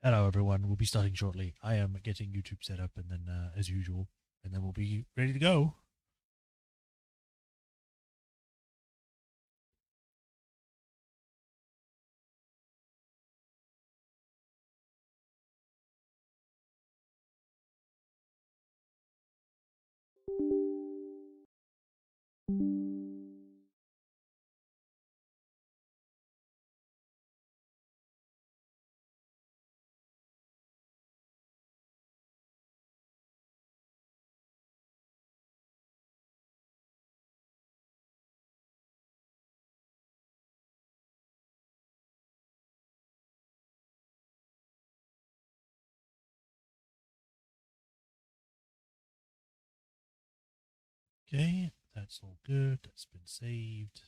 Hello everyone, we'll be starting shortly. I am getting YouTube set up and then as usual, and then we'll be ready to go. Okay, that's all good. That's been saved.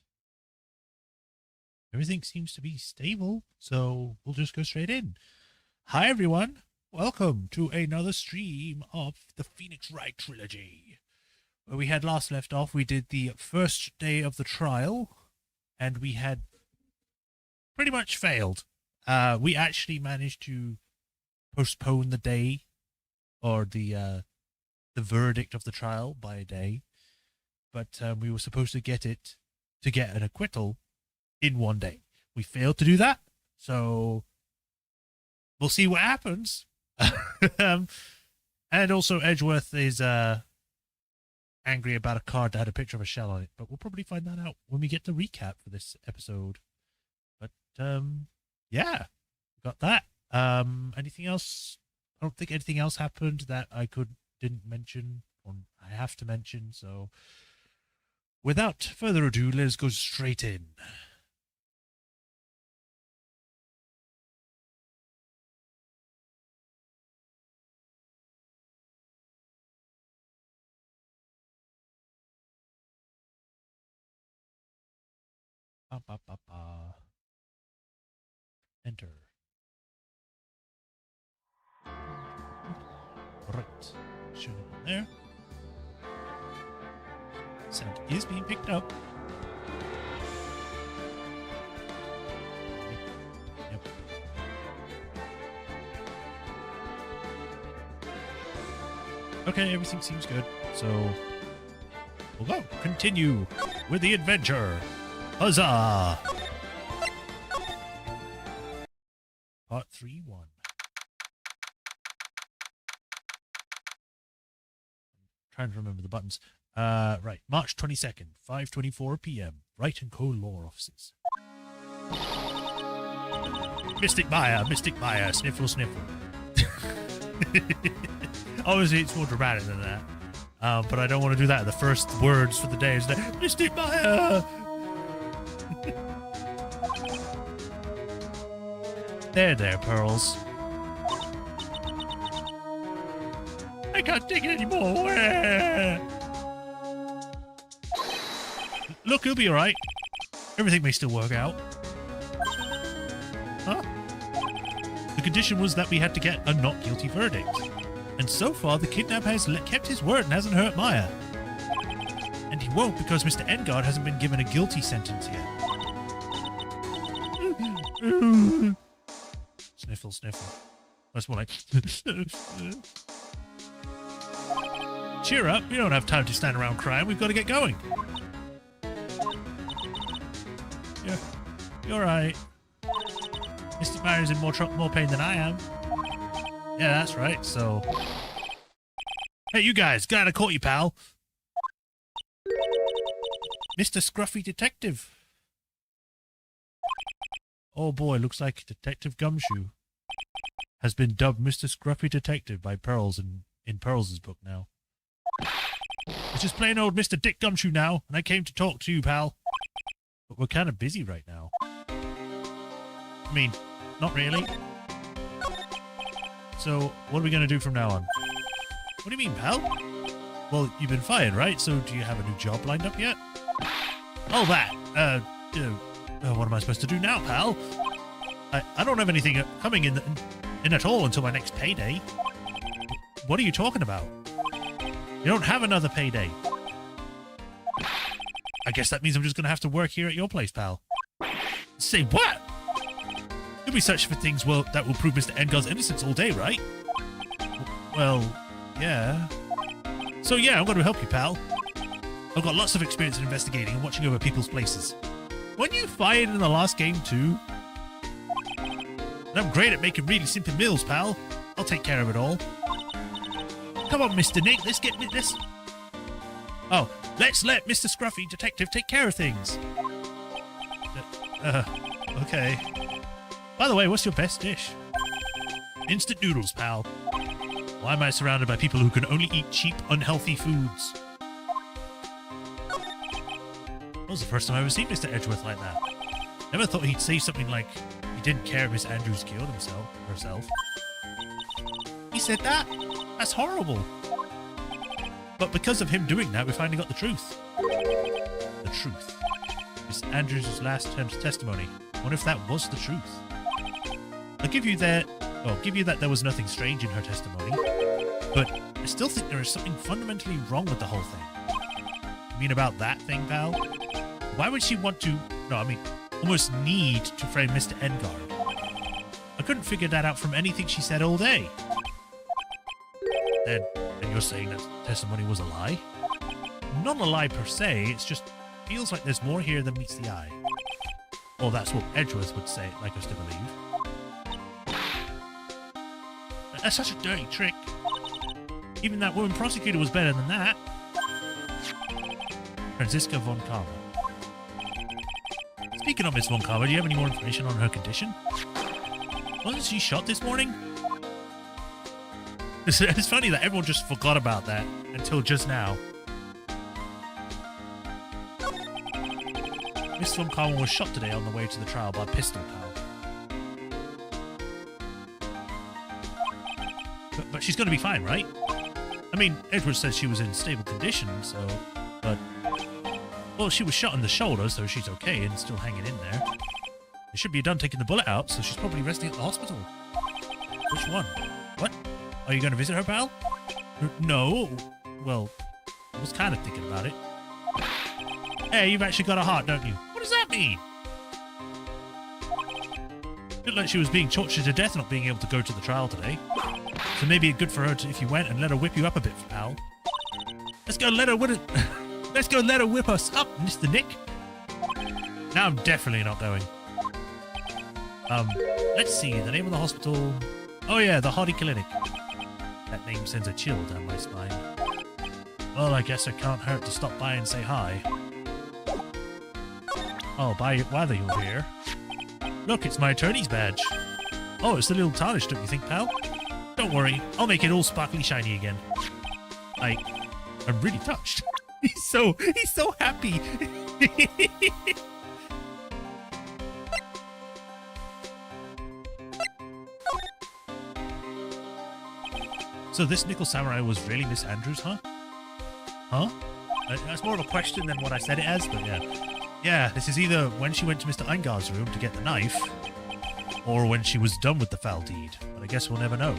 Everything seems to be stable, so we'll just go straight in. Hi everyone, welcome to another stream of the Phoenix Wright Trilogy. Where we had last left off, we did the first day of the trial, and we had pretty much failed. We actually managed to postpone the day, or the verdict of the trial by a day, but we were supposed to get an acquittal in one day. We failed to do that, so we'll see what happens. And also Edgeworth is angry about a card that had a picture of a shell on it, but we'll probably find that out when we get the recap for this episode. But yeah, got that. Anything else? I don't think anything else happened that I didn't mention, or I have to mention, so without further ado, let's go straight in. Ba, ba, ba, ba. Enter. Right. Showing up there. Sound is being picked up. Yep. Okay, everything seems good. So we'll go. Continue with the adventure. Huzzah! Part 3-1. Trying to remember the buttons. Right, March 22nd, 5:24 p.m. Wright & Co. Law Offices. Mystic Maya, sniffle, sniffle. Obviously, it's more dramatic than that. But I don't want to do that. The first words for the day is that Mystic Maya! There, Pearls. I can't take it anymore. Look, he'll be alright. Everything may still work out. Huh? The condition was that we had to get a not guilty verdict. And so far, the kidnapper has kept his word and hasn't hurt Maya. And he won't because Mr. Engard hasn't been given a guilty sentence yet. Sniffle, sniffle. That's more like... Cheer up, we don't have time to stand around crying, we've got to get going. You're right. Mr. Myers in more pain than I am. Yeah, that's right, so... Hey, you guys, glad I caught you, pal. Mr. Scruffy Detective. Oh boy, looks like Detective Gumshoe has been dubbed Mr. Scruffy Detective by Pearls in Pearls' book now. It's just plain old Mr. Dick Gumshoe now, and I came to talk to you, pal. But we're kind of busy right now. I mean, not really. So, what are we going to do from now on? What do you mean, pal? Well, you've been fired, right? So, do you have a new job lined up yet? Oh, that. What am I supposed to do now, pal? I don't have anything coming in at all until my next payday. What are you talking about? You don't have another payday. I guess that means I'm just going to have to work here at your place, pal. Say what? You'll be such for things that will prove Mr. Engar's innocence all day, right? Well, yeah. So yeah, I'm going to help you, pal. I've got lots of experience in investigating and watching over people's places. Weren't you fired in the last game too? And I'm great at making really simple meals, pal. I'll take care of it all. Come on, Mr. Nick, let's get this. Oh, let's let Mr. Scruffy Detective take care of things. Okay. By the way, what's your best dish? Instant noodles, pal. Why am I surrounded by people who can only eat cheap, unhealthy foods? That was the first time I ever seen Mr. Edgeworth like that. Never thought he'd say something like he didn't care if Miss Andrews killed herself. He said that? That's horrible. But because of him doing that, we finally got the truth. The truth. Miss Andrews' last testimony. I wonder if that was the truth. I'll give you that there was nothing strange in her testimony, but I still think there is something fundamentally wrong with the whole thing. You mean about that thing, pal? Why would she want to, almost need to frame Mr. Engard? I couldn't figure that out from anything she said all day. Then you're saying that testimony was a lie? Not a lie per se, it's just feels like there's more here than meets the eye. Or that's what Edgeworth would say, like us to believe. That's such a dirty trick. Even that woman prosecutor was better than that. Franziska von Karma. Speaking of Miss von Karma, do you have any more information on her condition? Wasn't she shot this morning? It's funny that everyone just forgot about that until just now. Miss von Karma was shot today on the way to the trial by a pistol pal. But she's going to be fine, right? I mean, Edward says she was in stable condition, so... Well, she was shot in the shoulder, so she's okay and still hanging in there. They should be done taking the bullet out, so she's probably resting at the hospital. Which one? What? Are you going to visit her, pal? No. Well, I was kind of thinking about it. Hey, you've actually got a heart, don't you? What does that mean? Looked like she was being tortured to death not being able to go to the trial today. So maybe it's good for her if you went and let her whip you up a bit, pal. Let's go let her whip us up, Mr. Nick. Now I'm definitely not going. Let's see, the name of the hospital... Oh yeah, the Hardy Clinic. That name sends a chill down my spine. Well, I guess it can't hurt to stop by and say hi. Oh, while you're here. Look, it's my attorney's badge. Oh, it's a little tarnished, don't you think, pal? Don't worry, I'll make it all sparkly shiny again. I'm really touched. He's so happy. So this Nickel Samurai was really Miss Andrews, huh? Huh? That's more of a question than what I said it as, but yeah. Yeah, this is either when she went to Mr. Eingar's room to get the knife, or when she was done with the foul deed. But I guess we'll never know.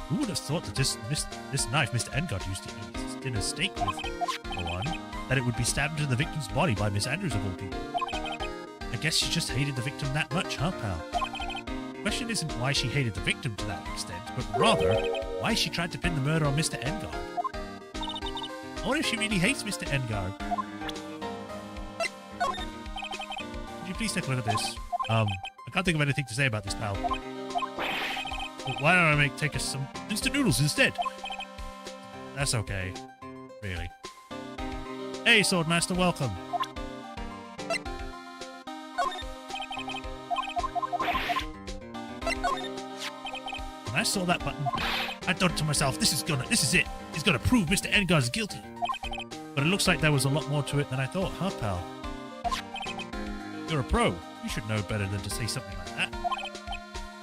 Who would have thought that this knife Mr. Engard used to eat his dinner steak with, for one, that it would be stabbed into the victim's body by Miss Andrews of all people? I guess she just hated the victim that much, huh, pal? The question isn't why she hated the victim to that extent, but rather, why she tried to pin the murder on Mr. Engard. I wonder if she really hates Mr. Engard. Could you please take a look at this? I can't think of anything to say about this, pal. But why don't I take us some instant noodles instead? That's okay. Really. Hey, Swordmaster, welcome. When I saw that button, I thought to myself, this is it. It's gonna prove Mr. Engard's guilty. But it looks like there was a lot more to it than I thought, huh, pal? You're a pro. You should know better than to say something like that.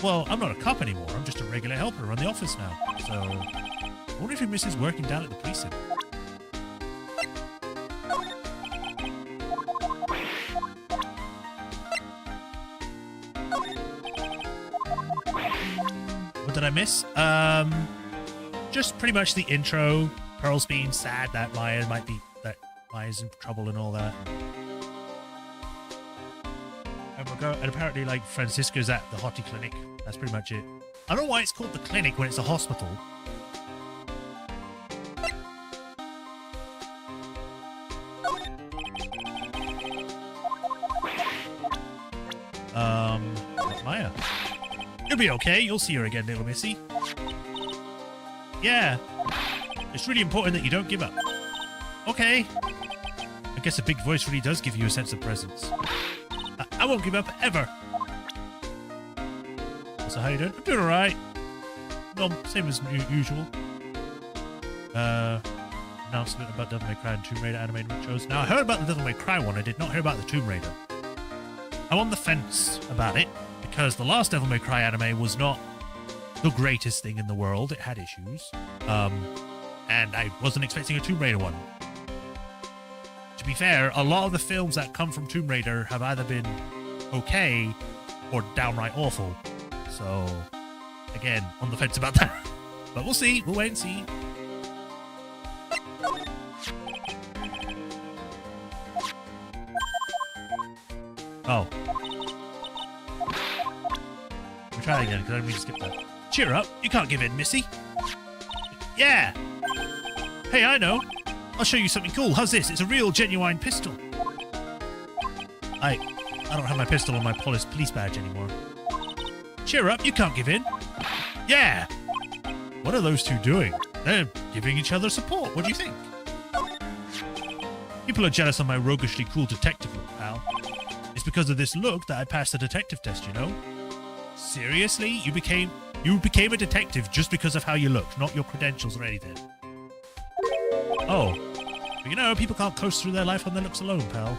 Well, I'm not a cop anymore. I'm just a regular helper around the office now. So, I wonder if he misses working down at the precinct. What did I miss? Just pretty much the intro. Pearl's being sad that Maya's in trouble and all that. And apparently, like, Francisca's at the hottie clinic. That's pretty much it. I don't know why it's called the clinic when it's a hospital. Maya. You'll be okay. You'll see her again, little missy. Yeah. It's really important that you don't give up. Okay. I guess a big voice really does give you a sense of presence. I won't give up, ever. So how you doing? I'm doing alright. No, same as usual. Announcement about Devil May Cry and Tomb Raider animated shows. Now, I heard about the Devil May Cry one. I did not hear about the Tomb Raider. I'm on the fence about it, because the last Devil May Cry anime was not the greatest thing in the world. It had issues. And I wasn't expecting a Tomb Raider one. To be fair, a lot of the films that come from Tomb Raider have either been okay or downright awful. So, again, on the fence about that. But we'll see. We'll wait and see. Oh. We'll try again, because I didn't mean to skip that. Cheer up. You can't give in, missy. Yeah. Hey, I know. I'll show you something cool. How's this? It's a real, genuine pistol. I don't have my pistol on my police badge anymore. Cheer up. You can't give in. Yeah. What are those two doing? They're giving each other support. What do you think? People are jealous of my roguishly cool detective look, pal. It's because of this look that I passed the detective test, you know? Seriously? You became a detective just because of how you look, not your credentials or anything. Oh. But you know, people can't coast through their life on their looks alone, pal.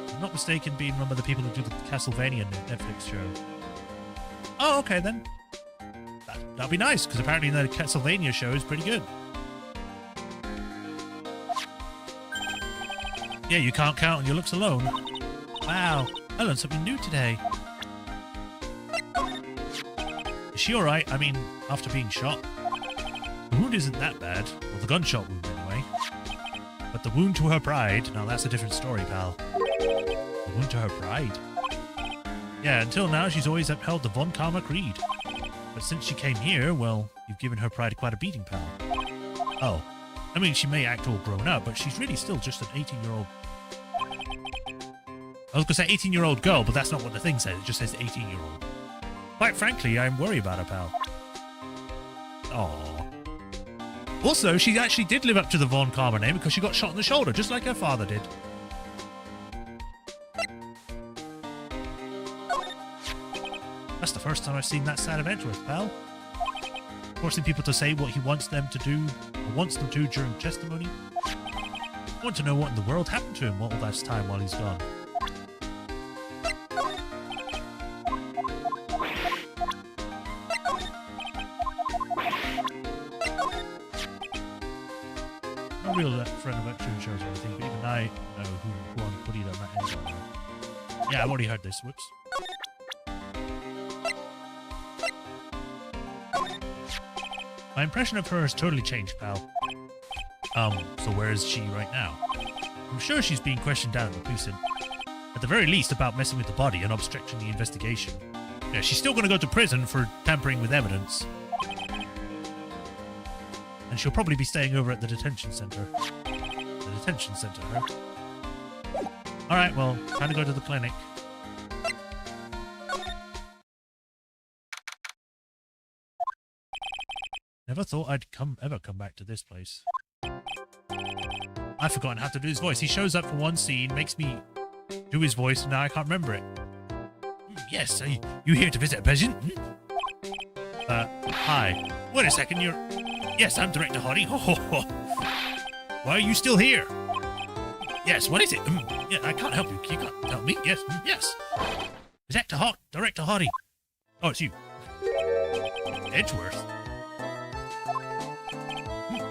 If I'm not mistaken, being run by the people who do the Castlevania Netflix show. Oh, okay then. That'll be nice, because apparently the Castlevania show is pretty good. Yeah, you can't count on your looks alone. Wow, I learned something new today. Is she alright? I mean, after being shot? The wound isn't that bad. Well, the gunshot wound anyway. But the wound to her pride, now that's a different story, pal. The wound to her pride? Yeah, until now she's always upheld the Von Karma creed. But since she came here, well, you've given her pride quite a beating, pal. Oh. I mean, she may act all grown up, but she's really still just an 18-year-old... I was going to say 18-year-old girl, but that's not what the thing says. It just says 18-year-old. Quite frankly, I'm worried about her, pal. Aww. Also, she actually did live up to the Von Karma name because she got shot in the shoulder, just like her father did. That's the first time I've seen that side of Edgeworth, pal. Forcing people to say what he wants them to do, or wants them to during testimony. I want to know what in the world happened to him all that time while he's gone. No real friend of action shows or anything, but even I know who on put it on that end on. Yeah, I've already heard this. Whoops. My impression of her has totally changed, pal. So where is she right now? I'm sure she's being questioned down at the precinct. At the very least about messing with the body and obstructing the investigation. Yeah, she's still going to go to prison for tampering with evidence. And she'll probably be staying over at the detention center. The detention center, huh? Alright, well, time to go to the clinic. Never thought I'd ever come back to this place. I've forgotten how to do his voice. He shows up for one scene, makes me do his voice, and now I can't remember it. Yes, are you here to visit a patient? Hi. Wait a second, you're... Yes, I'm Director Hottie. Why are you still here? Yes, what is it? Yeah, I can't help you. You can't tell me. Yes, yes. Director Hottie. Oh, it's you. Edgeworth.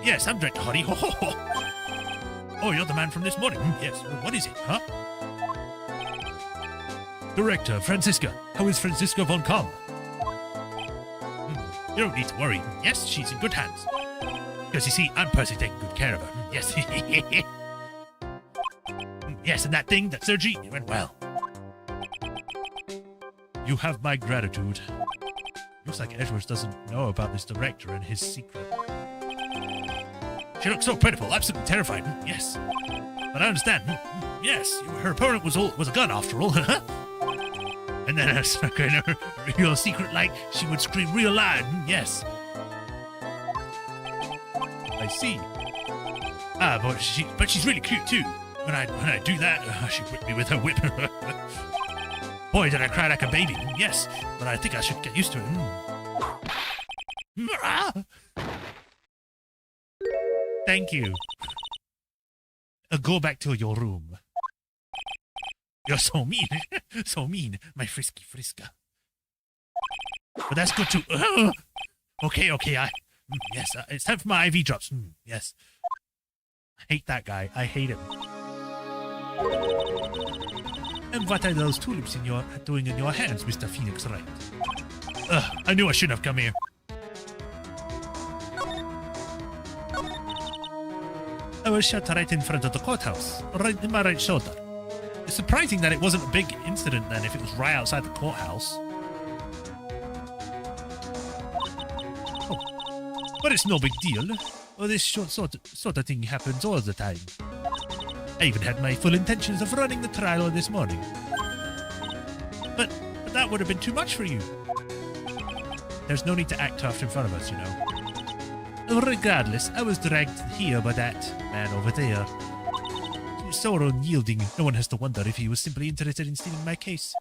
Yes, I'm Director Hottie. Oh, you're the man from this morning. Yes, what is it, huh? Director, Francisca. How is Francisca Von Karma? You don't need to worry. Yes, she's in good hands. Because you see, I'm personally taking good care of her. Yes. Yes, and that surgery, it went well. You have my gratitude. Looks like Edgeworth doesn't know about this director and his secret. She looks so pitiful, absolutely terrified. Yes. But I understand. Yes, her opponent was a gun after all. And then I stuck in her real secret like she would scream real loud. Yes. I see. But she's really cute too. When I do that, she whipped me with her whip. Boy, did I cry like a baby. Yes, but I think I should get used to it. Thank you. Go back to your room. You're so mean. So mean, my frisky friska. But that's good too. Okay, yes, it's time for my IV drops. Yes. I hate that guy. I hate him. And what are those tulips doing in your hands, Mr. Phoenix Wright? I knew I shouldn't have come here. I was shot right in front of the courthouse, right in my right shoulder. It's surprising that it wasn't a big incident then if it was right outside the courthouse. Oh, but it's no big deal. Oh, this sort of thing happens all the time. I even had my full intentions of running the trial this morning. But that would have been too much for you. There's no need to act tough in front of us, you know. Regardless, I was dragged here by that man over there. He was so unyielding, no one has to wonder if he was simply interested in stealing my case.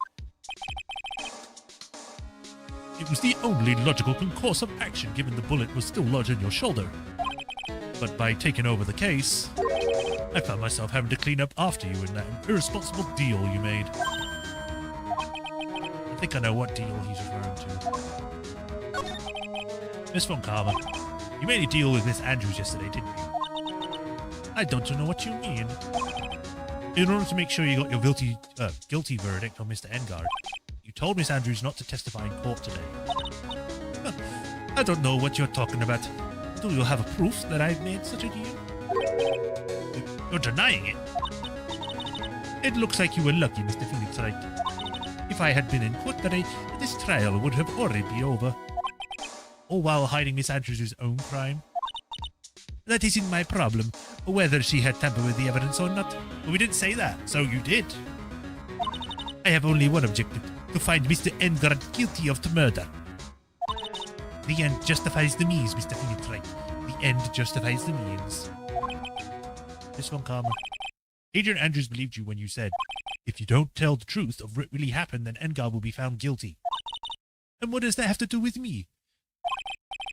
It was the only logical course of action given the bullet was still lodged in your shoulder. But by taking over the case, I found myself having to clean up after you in that irresponsible deal you made. I think I know what deal he's referring to. Miss Von Karma, you made a deal with Miss Andrews yesterday, didn't you? I don't know what you mean. In order to make sure you got your guilty verdict on Mr. Engard, you told Miss Andrews not to testify in court today. I don't know what you're talking about. Do you have a proof that I've made such a deal? You're denying it. It looks like you were lucky, Mr. Phoenix Wright. If I had been in court today, this trial would have already been over. All while hiding Miss Andrews' own crime. That isn't my problem, whether she had tampered with the evidence or not. But we didn't say that, so you did. I have only one objective, to find Mr. Engard guilty of the murder. The end justifies the means, Mr. Phoenix Wright. The end justifies the means. This one, Karma. Adrian Andrews believed you when you said, if you don't tell the truth of what really happened, then Engard will be found guilty. And what does that have to do with me?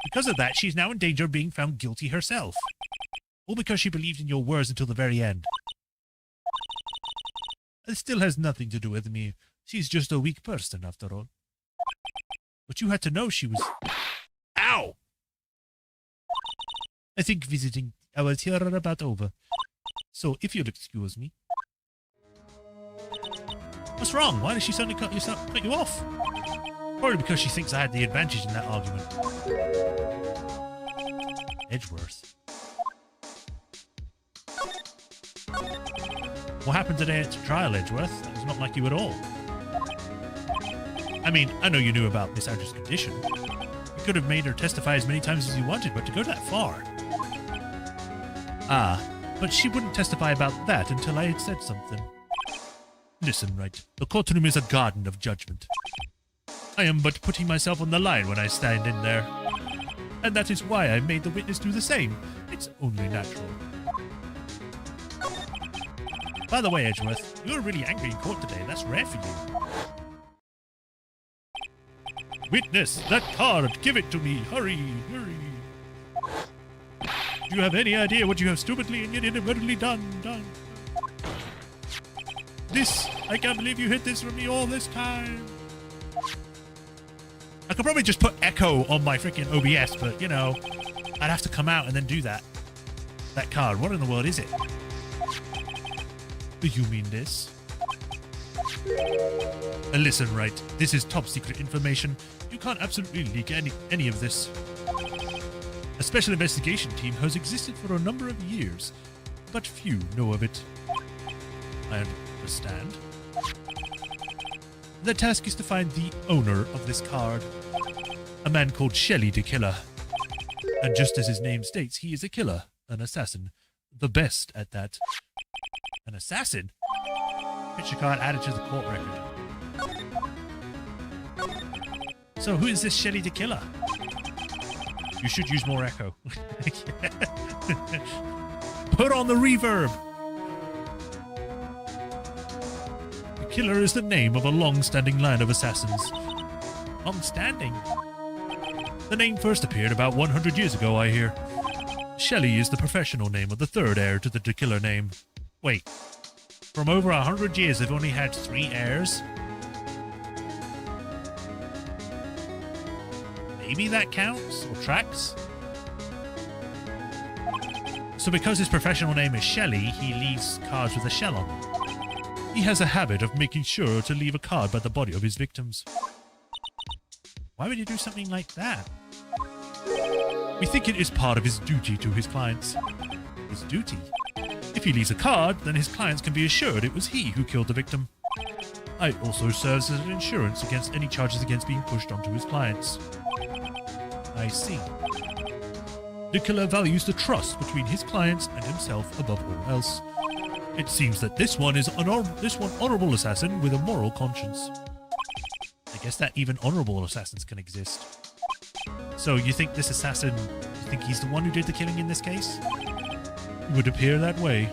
Because of that, she's now in danger of being found guilty herself. All because she believed in your words until the very end. It still has nothing to do with me. She's just a weak person, after all. But you had to know she was... Ow! I think visiting hours here are about over. So, if you'll excuse me. What's wrong? Why did she suddenly cut you off? Probably because she thinks I had the advantage in that argument. Edgeworth. What happened today at the trial, Edgeworth? It was not like you at all. I mean, I know you knew about Miss Andrews' condition. You could have made her testify as many times as you wanted, but to go that far... but she wouldn't testify about that until I had said something. Listen, Wright, the courtroom is a garden of judgment. I am but putting myself on the line when I stand in there. And that is why I made the witness do the same. It's only natural. By the way, Edgeworth, you were really angry in court today. That's rare for you. Witness, that card! Give it to me! Hurry! Hurry! Do you have any idea what you have stupidly and yet inadvertently done? This! I can't believe you hid this from me all this time! I could probably just put echo on my freaking OBS, but, you know, I'd have to come out and then do that. That card. What in the world is it? Do you mean this? Listen, Wright, this is top secret information. You can't absolutely leak any of this. A special investigation team has existed for a number of years, but few know of it. I understand. The task is to find the owner of this card, a man called Shelley the Killer. And just as his name states, he is a killer, an assassin, the best at that. An assassin? Picture card added to the court record. So who is this Shelley the Killer? You should use more echo. Put on the reverb! The Killer is the name of a long-standing line of assassins. Long-standing? The name first appeared about 100 years ago, I hear. Shelley is the professional name of the third heir to the Killer name. Wait, from over 100 years they've only had 3 heirs? Maybe that counts, or tracks? So because his professional name is Shelley, he leaves cards with a shell on them. He has a habit of making sure to leave a card by the body of his victims. Why would he do something like that? We think it is part of his duty to his clients. His duty? If he leaves a card, then his clients can be assured it was he who killed the victim. It also serves as an insurance against any charges against being pushed onto his clients. I see. The Killer values the trust between his clients and himself above all else. It seems that this one honorable assassin with a moral conscience. I guess that even honorable assassins can exist. So you think this assassin, you think he's the one who did the killing in this case? It would appear that way.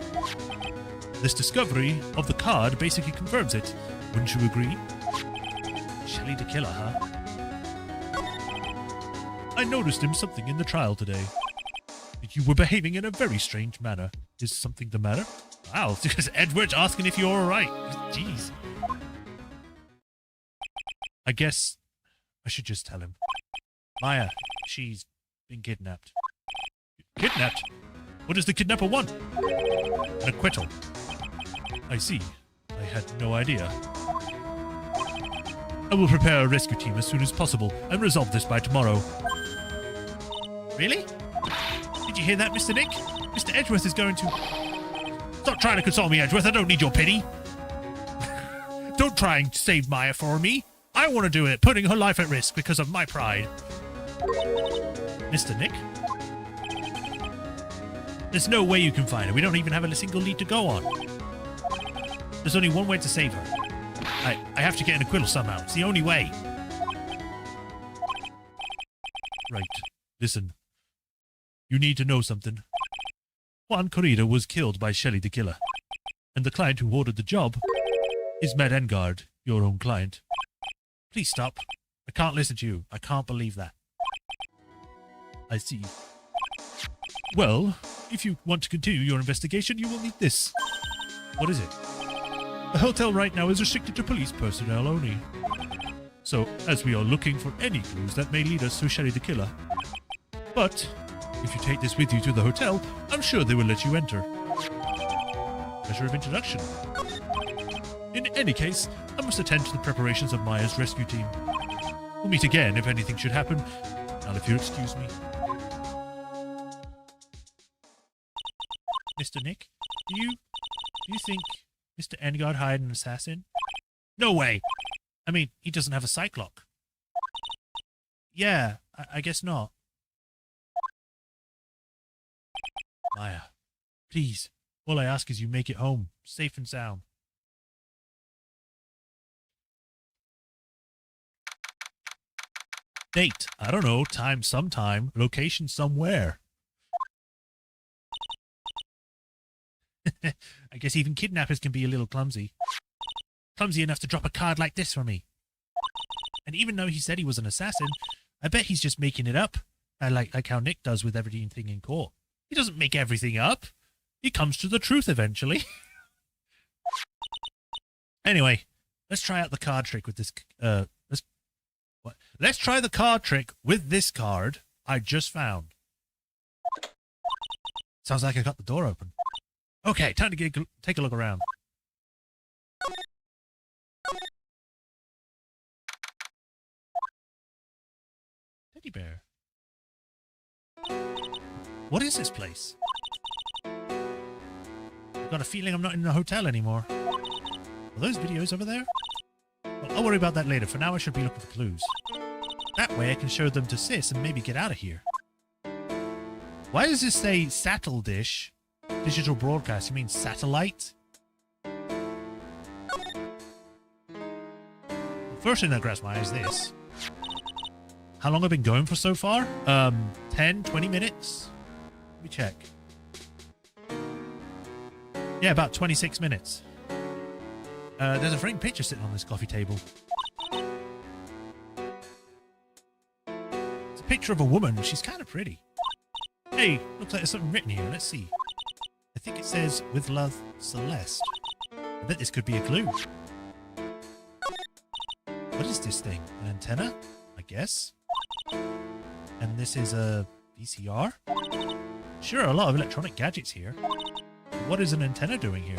This discovery of the card basically confirms it. Wouldn't you agree? Shelley the Killer, huh? I noticed him something in the trial today. You were behaving in a very strange manner. Is something the matter? Wow, because Edward's asking if you're alright. Jeez. I guess I should just tell him. Maya, she's been kidnapped. Kidnapped? What does the kidnapper want? An acquittal. I see. I had no idea. I will prepare a rescue team as soon as possible and resolve this by tomorrow. Really? Did you hear that, Mr. Nick? Mr. Edgeworth is going to... Stop trying to console me, Edgeworth. I don't need your pity. Don't try and save Maya for me. I want to do it, putting her life at risk because of my pride. Mr. Nick? There's no way you can find her. We don't even have a single lead to go on. There's only one way to save her. I have to get an acquittal somehow. It's the only way. Right. Listen. You need to know something. Juan Corrida was killed by Shelley the Killer. And the client who ordered the job is Matt Engard, your own client. Please stop. I can't listen to you. I can't believe that. I see. Well, if you want to continue your investigation, you will need this. What is it? The hotel right now is restricted to police personnel only. So, as we are looking for any clues that may lead us to Shelley the Killer. But, if you take this with you to the hotel, I'm sure they will let you enter. Pleasure of introduction. In any case, I must attend to the preparations of Maya's rescue team. We'll meet again if anything should happen. Now, if you'll excuse me. Mr. Nick, do you think Mr. Engard hired an assassin? No way! I mean, he doesn't have a cyclock. Yeah, I guess not. Maya, please, all I ask is you make it home, safe and sound. Date, I don't know, time sometime, location somewhere. I guess even kidnappers can be a little clumsy. Clumsy enough to drop a card like this for me. And even though he said he was an assassin, I bet he's just making it up. Like how Nick does with everything in court. He doesn't make everything up. He comes to the truth eventually. Anyway, let's try out the card trick with this. Let's try the card trick with this card I just found. Sounds like I got the door open. Okay, time to take a look around. Teddy bear. What is this place? I've got a feeling I'm not in the hotel anymore. Are those videos over there? Well, I'll worry about that later. For now, I should be looking for clues. That way, I can show them to Sis and maybe get out of here. Why does this say satellite dish? Digital broadcast, you mean satellite? The first thing that grabs my eye is this. How long have I been going for so far? 10, 20 minutes? Let me check. Yeah, about 26 minutes. There's a framed picture sitting on this coffee table. It's a picture of a woman. She's kind of pretty. Hey, looks like there's something written here. Let's see. I think it says, "With love, Celeste." I bet this could be a clue. What is this thing? An antenna? I guess. And this is a VCR? Sure, a lot of electronic gadgets here. What is an antenna doing here?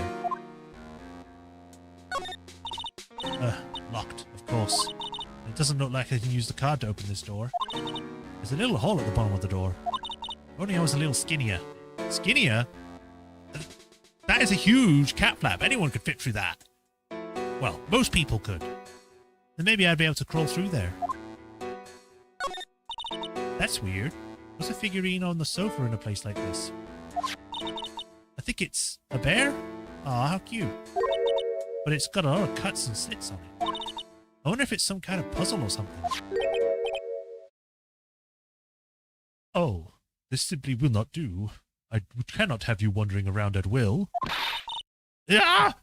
Locked, of course. It doesn't look like I can use the card to open this door. There's a little hole at the bottom of the door. If only I was a little skinnier. Skinnier? That is a huge cat flap. Anyone could fit through that. Well, most people could. Then maybe I'd be able to crawl through there. That's weird. What's a figurine on the sofa in a place like this? I think it's a bear? Aw, how cute. But it's got a lot of cuts and slits on it. I wonder if it's some kind of puzzle or something. Oh, this simply will not do. I cannot have you wandering around at will. Ah!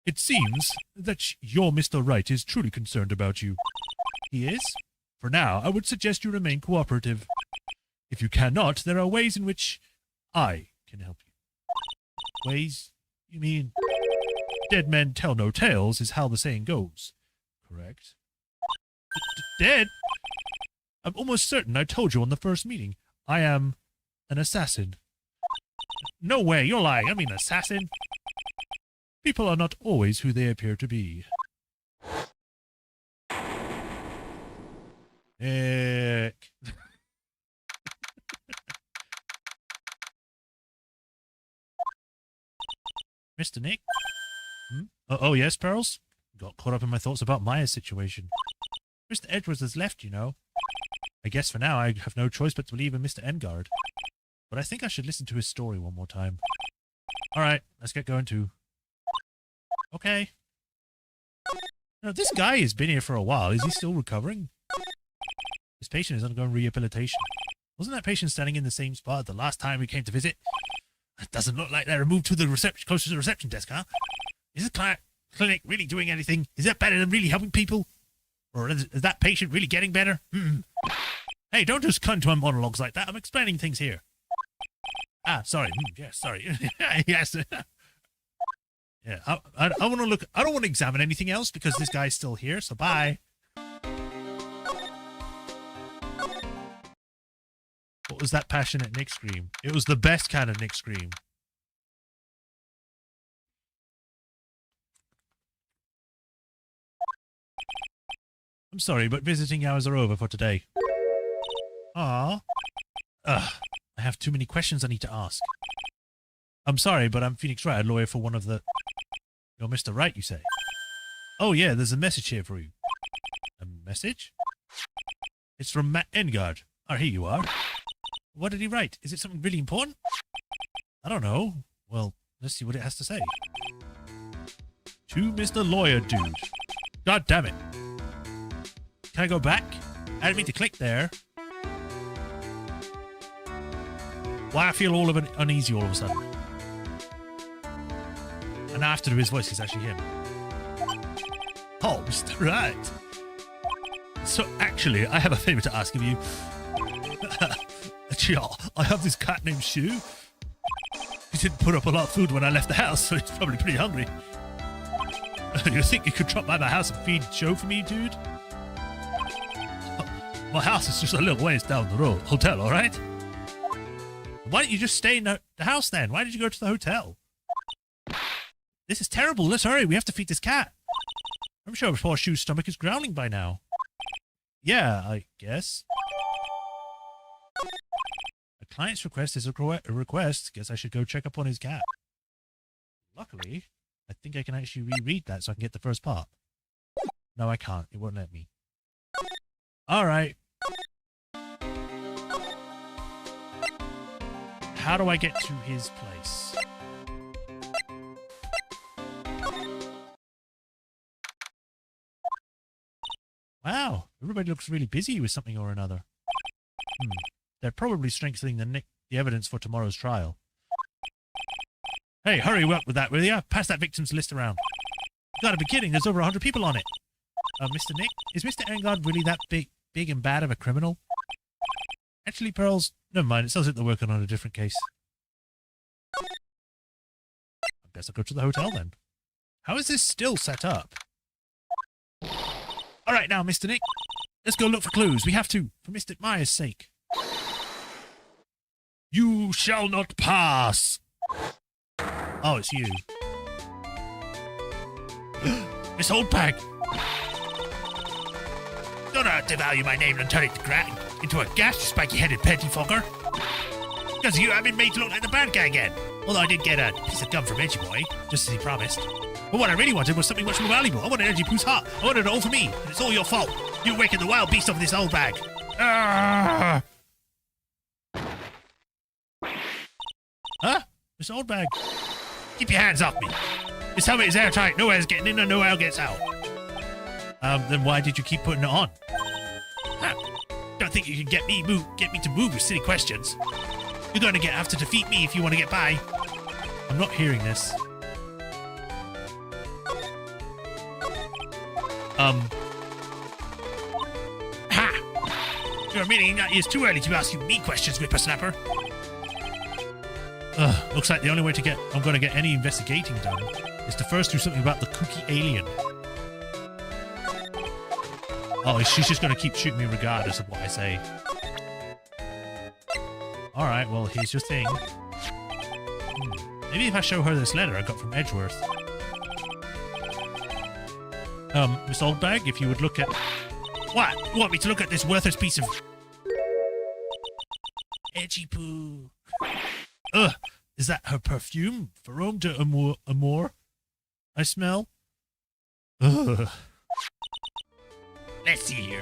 It seems that your Mr. Wright is truly concerned about you. He is? For now, I would suggest you remain cooperative. If you cannot, there are ways in which I can help you. Ways? You mean... Dead men tell no tales is how the saying goes. Correct? Dead? I'm almost certain I told you on the first meeting. I am an assassin. No way, you're lying. I mean assassin. People are not always who they appear to be. Nick. Mr. Nick? Oh, yes, Pearls? Got caught up in my thoughts about Maya's situation. Mr. Edwards has left, you know. I guess for now I have no choice but to believe in Mr. Engard. But I think I should listen to his story one more time. Alright, let's get going too. Okay. Now, this guy has been here for a while. Is he still recovering? This patient is undergoing rehabilitation. Wasn't that patient standing in the same spot the last time we came to visit? It doesn't look like they're moved to the close to the reception desk, huh? Is the clinic really doing anything? Is that better than really helping people? Or is that patient really getting better? Hey, don't just cut into my monologues like that. I'm explaining things here. Ah, sorry. Yes, sorry. Yes. Yeah, I want to look. I don't want to examine anything else because this guy's still here. So bye. What was that passionate Nick scream? It was the best kind of Nick scream. I'm sorry, but visiting hours are over for today. Ah. Ugh. I have too many questions I need to ask. I'm sorry, but I'm Phoenix Wright, a lawyer for one of the... You're Mr. Wright, you say? Oh, yeah, there's a message here for you. A message? It's from Matt Engard. Oh, here you are. What did he write? Is it something really important? I don't know. Well, let's see what it has to say. To Mr. Lawyer Dude. God damn it. Can I go back? I didn't mean to click there. Why I feel all of uneasy all of a sudden. And now I have to do his voice, it's actually him. Oh, Mr. Wright. So actually, I have a favour to ask of you. Actually, I have this cat named Sue. He didn't put up a lot of food when I left the house, so he's probably pretty hungry. You think you could drop by my house and feed Joe for me, dude? My house is just a little ways down the road. Hotel, all right? Why don't you just stay in the house then? Why did you go to the hotel? This is terrible. Let's hurry. We have to feed this cat. I'm sure poor Shu's stomach is growling by now. Yeah, I guess. A client's request is a request. Guess I should go check up on his cat. Luckily, I think I can actually reread that so I can get the first part. No, I can't. It won't let me. Alright. How do I get to his place? Wow, everybody looks really busy with something or another. They're probably strengthening the evidence for tomorrow's trial. Hey, hurry up with that, will ya? Pass that victims list around. You gotta be kidding, there's over 100 people on it. Mr. Nick, is Mr. Engard really that big and bad of a criminal? Actually, Pearls, never mind, it says that they're working on a different case. I guess I'll go to the hotel then. How is this still set up? Alright now, Mr. Nick, let's go look for clues. We have to, for Mr. Myers' sake. You shall not pass! Oh, it's you. Miss Oldbag! Don't devalue my name and turn it into a gas, you spiky-headed pettifoggers. Because of you, I've been made to look like the bad guy again. Although I did get a piece of gum from Edgy Boy, just as he promised. But what I really wanted was something much more valuable. I wanted Edgy Poo's heart. I wanted it all for me. And it's all your fault. You're waking the wild beast off this old bag. Huh? Miss Oldbag? Keep your hands off me. This helmet is airtight. No air's getting in and no air gets out. Then why did you keep putting it on? Don't think you can get me to move with silly questions. You're going to have to defeat me if you want to get by. I'm not hearing this. Ha! You're admitting that it's too early to ask you me questions, whippersnapper. Looks like the only way I'm going to get any investigating done is to first do something about the kooky alien. Oh, she's just going to keep shooting me regardless of what I say. Alright, well, here's your thing. Maybe if I show her this letter I got from Edgeworth. Miss Oldbag, if you would look at... What? You want me to look at this worthless piece of... Edgy poo. Ugh! Is that her perfume? Ferome de Amour? I smell? Ugh. Let's see here.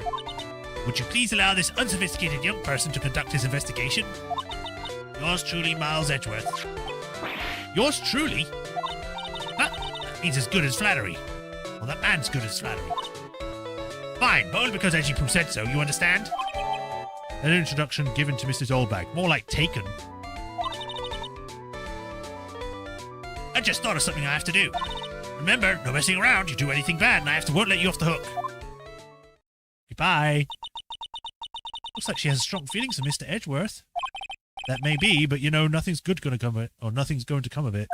Would you please allow this unsophisticated young person to conduct his investigation? Yours truly, Miles Edgeworth. Yours truly? Huh? That means as good as flattery. Well, that man's good as flattery. Fine, but only because Edgy Poo said so, you understand? An introduction given to Mrs. Oldbag. More like taken. I just thought of something I have to do. Remember, no messing around. You do anything bad and I won't let you off the hook. Goodbye. Looks like she has strong feelings for Mr. Edgeworth. That may be, but you know, nothing's going to come of it, or nothing's going to come of it.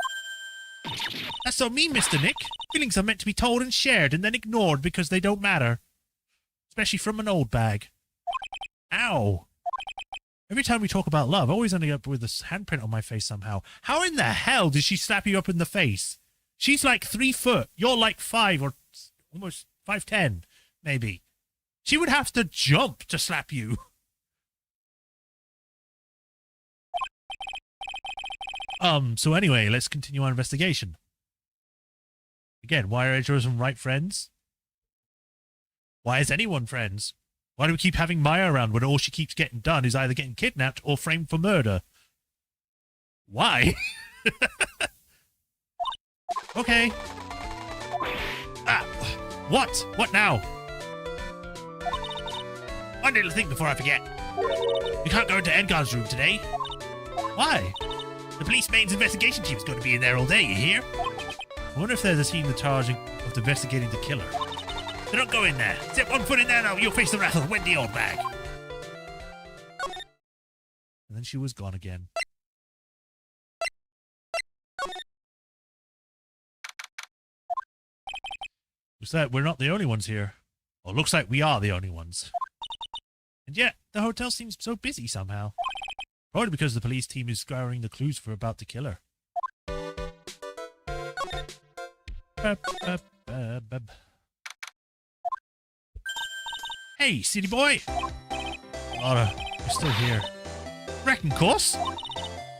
That's so mean, Mr. Nick. Feelings are meant to be told and shared, and then ignored because they don't matter. Especially from an old bag. Ow. Every time we talk about love, I always end up with this handprint on my face somehow. How in the hell did she slap you up in the face? She's like 3 foot. You're like 5 or almost 5'10", maybe. She would have to jump to slap you. So anyway, let's continue our investigation. Again, why are Edgeworth and Wright friends? Why is anyone friends? Why do we keep having Maya around when all she keeps getting done is either getting kidnapped or framed for murder? Why? Okay. What? What now? One little thing before I forget. You can't go into Edgar's room today. Why? The police main's investigation team's going to be in there all day, you hear? I wonder if there's a team in charge of investigating the killer. So don't go in there. Step 1 foot in there now, you'll face the wrath of Wendy Oldbag. And then she was gone again. Looks like we're not the only ones here. Or looks like we are the only ones. And yet, the hotel seems so busy somehow. Probably because the police team is scouring the clues for about to kill her. Hey, city boy! Laura, you're still here. Reckon, course.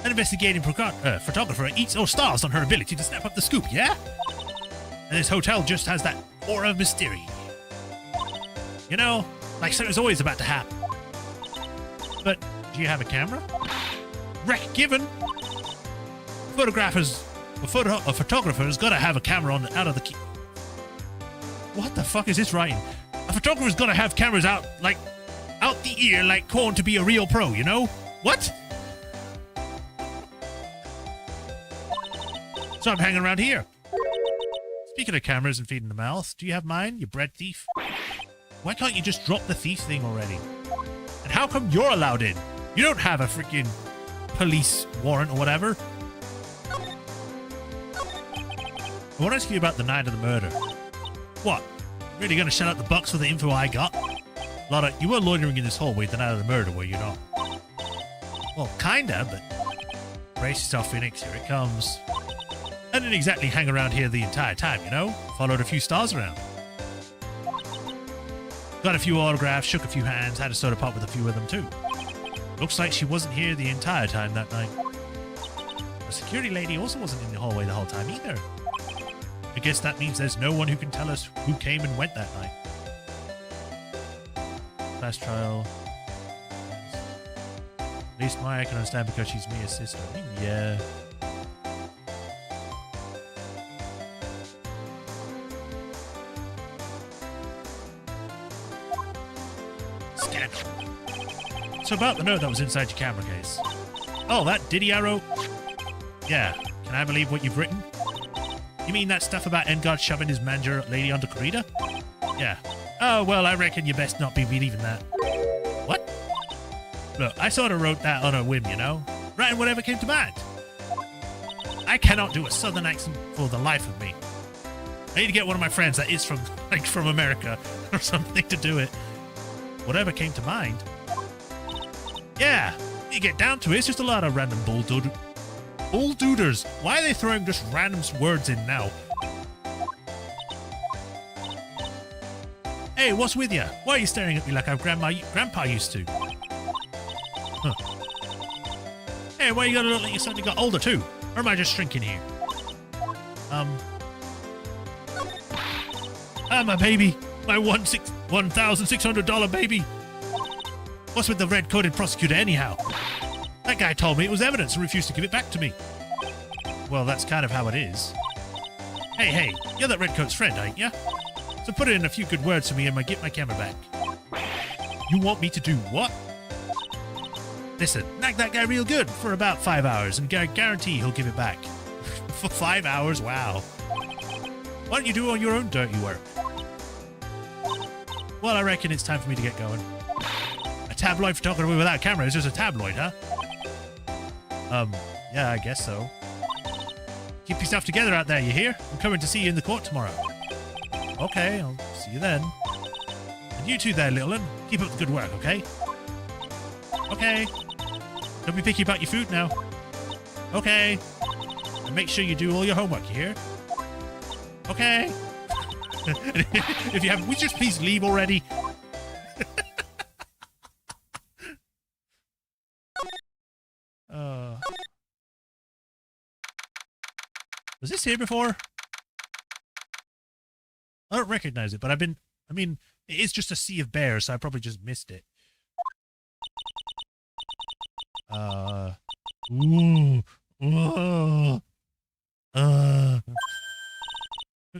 An investigating photographer eats or starves on her ability to snap up the scoop, yeah? And this hotel just has that aura of mystery. You know, like something's always about to happen. But do you have a camera? Wreck given. A photographer's got to have a camera on out of the key. What the fuck is this writing? A photographer's got to have cameras out the ear like corn to be a real pro, you know? What? So I'm hanging around here. Speaking of cameras and feeding the mouth, do you have mine, you bread thief? Why can't you just drop the thief thing already? And how come you're allowed in? You don't have a freaking police warrant or whatever. I want to ask you about the night of the murder. What? Really gonna shell out the bucks for the info I got? Lotta, you were loitering in this hallway the night of the murder, were you not? Well, kinda, but... Brace yourself, Phoenix, here it comes. I didn't exactly hang around here the entire time, you know? Followed a few stars around. Got a few autographs, shook a few hands, had a soda pop with a few of them too. Looks like she wasn't here the entire time that night. The security lady also wasn't in the hallway the whole time either. I guess that means there's no one who can tell us who came and went that night. Fast trial. At least Maya can understand because she's Mia's sister. Yeah. Scandal. So about the note that was inside your camera case. Oh, that Diddy arrow? Yeah. Can I believe what you've written? You mean that stuff about Engard shoving his manager lady onto Karita? Yeah. Oh, well, I reckon you best not be believing that. What? Look, I sort of wrote that on a whim, you know? Writing whatever came to mind. I cannot do a southern accent for the life of me. I need to get one of my friends that is from America or something to do it. Whatever came to mind. Yeah, you get down to it, it's just a lot of random bull-dooders. Why are they throwing just random words in now? Hey, what's with you? Why are you staring at me like our grandpa used to? Huh. Hey, why you gotta look like you suddenly got older too? Or am I just shrinking here? My baby. My $1,600 baby. What's with the red-coated prosecutor anyhow? That guy told me it was evidence and refused to give it back to me. Well, that's kind of how it is. Hey, you're that redcoat's friend, ain't ya? So put it in a few good words for me and get my camera back. You want me to do what? Listen, nag that guy real good for about 5 hours and guarantee he'll give it back. For 5 hours? Wow. Why don't you do all your own dirty work? Well, I reckon it's time for me to get going. A tabloid photographer without a camera is just a tabloid, huh? Yeah, I guess so. Keep yourself together out there, you hear? I'm coming to see you in the court tomorrow. Okay, I'll see you then. And you too there, little one. Keep up the good work, okay? Okay. Don't be picky about your food now. Okay. And make sure you do all your homework, you hear? Okay. If you haven't, would you just please leave already? Was this here before? I don't recognize it, but it is just a sea of bears, so I probably just missed it.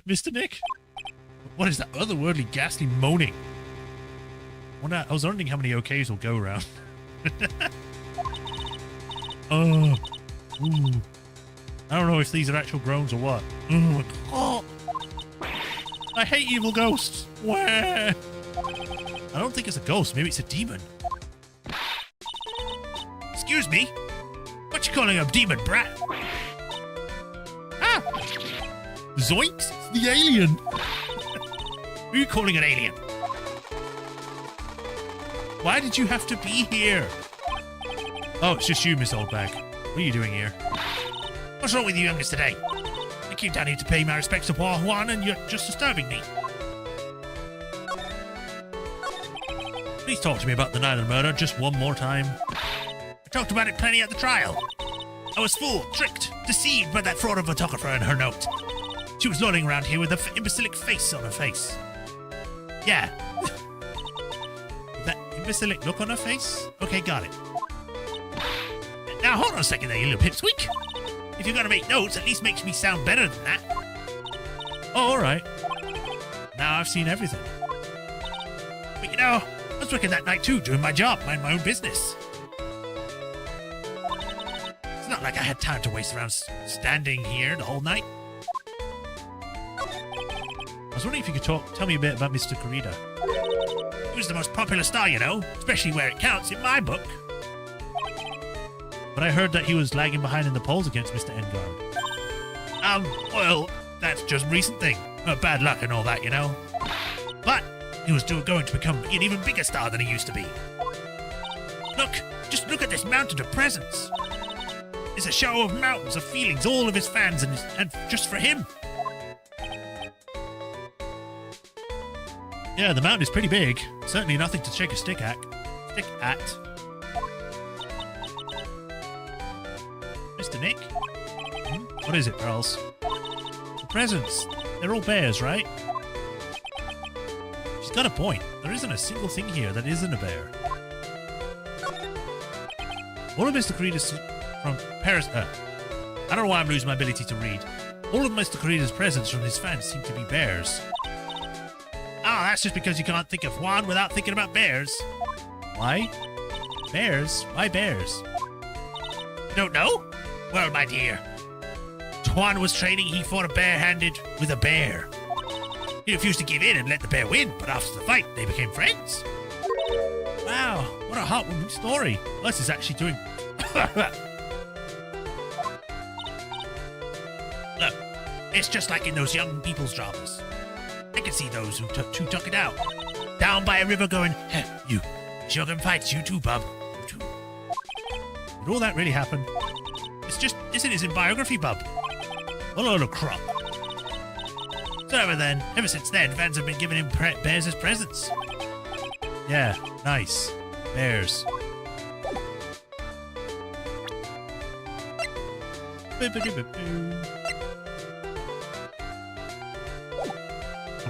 Mr. Nick? What is that otherworldly, ghastly moaning? I was wondering how many OKs will go around. I don't know if these are actual groans or what. Oh, I hate evil ghosts. Where? I don't think it's a ghost. Maybe it's a demon. Excuse me? What you calling a demon, brat? Ah! Zoinks! It's the alien! Who are you calling an alien? Why did you have to be here? Oh, it's just you, Miss Oldbag. What are you doing here? What's wrong with you youngers today? I came down here to pay my respects to Paul Juan and you're just disturbing me. Please talk to me about the night of the murder just one more time. I talked about it plenty at the trial. I was fooled, tricked, deceived by that fraud photographer and her note. She was lolling around here with an imbecilic face on her face. Yeah. That imbecilic look on her face? Okay, got it. Now, hold on a second there, you little pipsqueak. If you're gonna make notes, at least makes me sound better than that. Oh, alright. Now I've seen everything. But you know, I was working that night too, doing my job, mind my own business. It's not like I had time to waste around standing here the whole night. I was wondering if you could tell me a bit about Mr. Kurita. He was the most popular star, you know, especially where it counts in my book. But I heard that he was lagging behind in the polls against Mr. Engard. Well, that's just a recent thing. Bad luck and all that, you know. But he was still going to become an even bigger star than he used to be. Look, just look at this mountain of presents. It's a show of mountains of feelings, all of his fans, and just for him. Yeah, the mountain is pretty big. Certainly nothing to shake a stick at. Mr. Nick? What is it, Pearls? The presents. They're all bears, right? She's got a point. There isn't a single thing here that isn't a bear. All of Mr. Kurita's from Paris... I don't know why I'm losing my ability to read. All of Mr. Kurita's presents from his fans seem to be bears. Ah, that's just because you can't think of Juan without thinking about bears. Why? Bears? Why bears? You don't know? Well, my dear, Juan was training, he fought a bare-handed with a bear. He refused to give in and let the bear win, but after the fight, they became friends. Wow, what a heartwarming story. Les is actually doing... Look, it's just like in those young people's dramas. I can see those who tuck it out. Down by a river going, hey, you, Shogun fights you too, bub. You too. Did all that really happen? It's just, isn't his biography, bub? What a load of crap. So ever since then, fans have been giving him bears as presents. Yeah, nice. Bears. I'm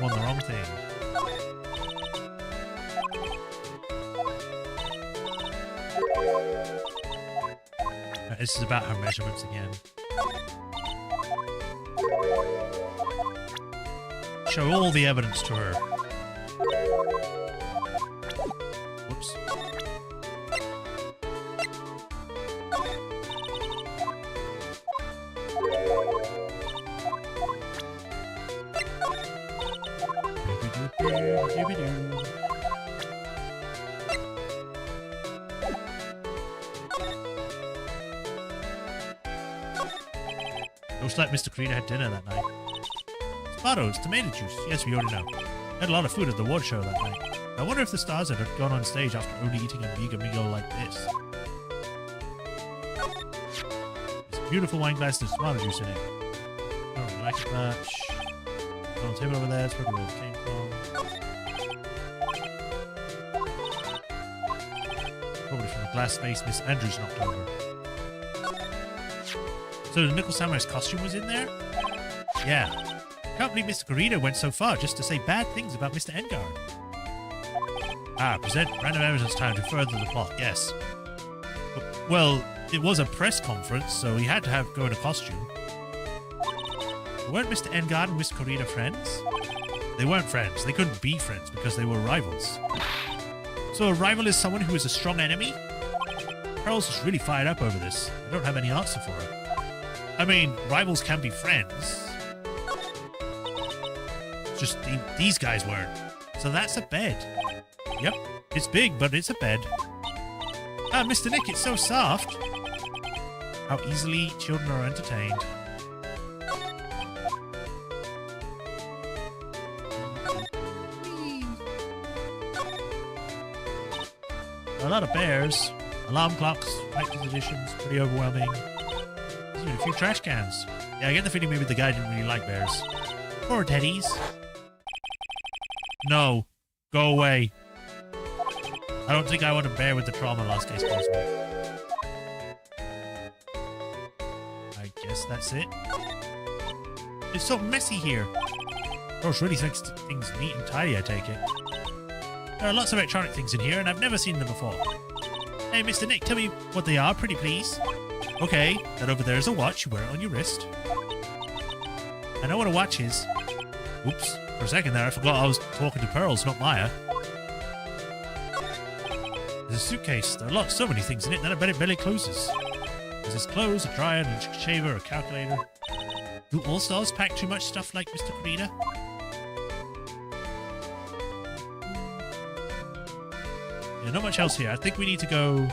on the wrong thing. This is about her measurements again. Show all the evidence to her. Whoops. Looks like Mr. Kurita had dinner that night. Potatoes, tomato juice. Yes, we already know. Had a lot of food at the award show that night. I wonder if the stars had gone on stage after only eating a vegan meal like this. There's a beautiful wine glass with tomato juice in it. I don't really like it much. On the table over there, that's probably where it came from. Probably from the glass space Miss Andrews knocked over. So the Nickel Samurai's costume was in there? Yeah. Can't believe Mr. Kurita went so far just to say bad things about Mr. Engard. Present random evidence time to further the plot, yes. Well, it was a press conference, so he had to go in a costume. But weren't Mr. Engard and Miss Kurita friends? They weren't friends. They couldn't be friends because they were rivals. So a rival is someone who is a strong enemy? Pearl's just really fired up over this. I don't have any answer for her. I mean, rivals can be friends. Just these guys weren't. So that's a bed. Yep, it's big, but it's a bed. Ah, Mr. Nick, it's so soft. How easily children are entertained. A lot of bears. Alarm clocks, collector's editions, pretty overwhelming. There's even a few trash cans. Yeah, I get the feeling maybe the guy didn't really like bears. Poor teddies. No. Go away. I don't think I want to bear with the trauma last case caused me. I guess that's it. It's so messy here. Roche really likes things neat and tidy, I take it. There are lots of electronic things in here, and I've never seen them before. Hey, Mr. Nick, tell me what they are, pretty please. Okay, that over there is a watch. You wear it on your wrist. I know what a watch is. Oops, for a second there, I forgot I was talking to Pearls, not Maya. There's a suitcase. There are so many things in it that I bet it barely closes. There's clothes, a dryer, a shaver, a calculator. Do all stars pack too much stuff like Mr. Creeder? Yeah, not much else here. I think we need to go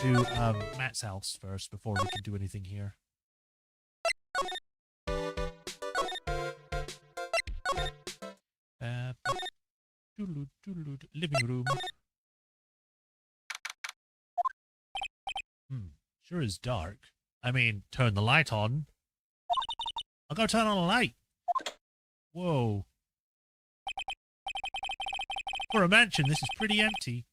to Matt's house first before we can do anything here. Living room. Sure is dark. I mean, turn the light on. I'll go turn on a light. Whoa. For a mansion, this is pretty empty.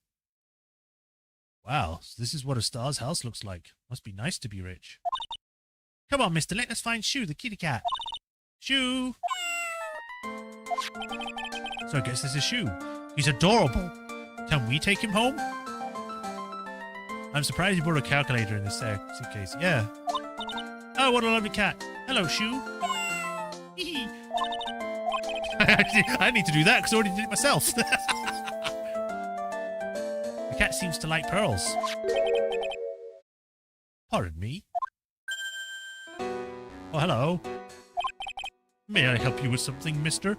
Wow, so this is what a star's house looks like. Must be nice to be rich. Come on, Mr. Let us find Shoo, the kitty cat. Shoo! So I guess this is Shoo. He's adorable. Can we take him home? I'm surprised you brought a calculator in this suitcase. Yeah. Oh, what a lovely cat. Hello, Shoo. I need to do that because I already did it myself. The cat seems to like pearls. Pardon me. Oh, hello. May I help you with something, mister?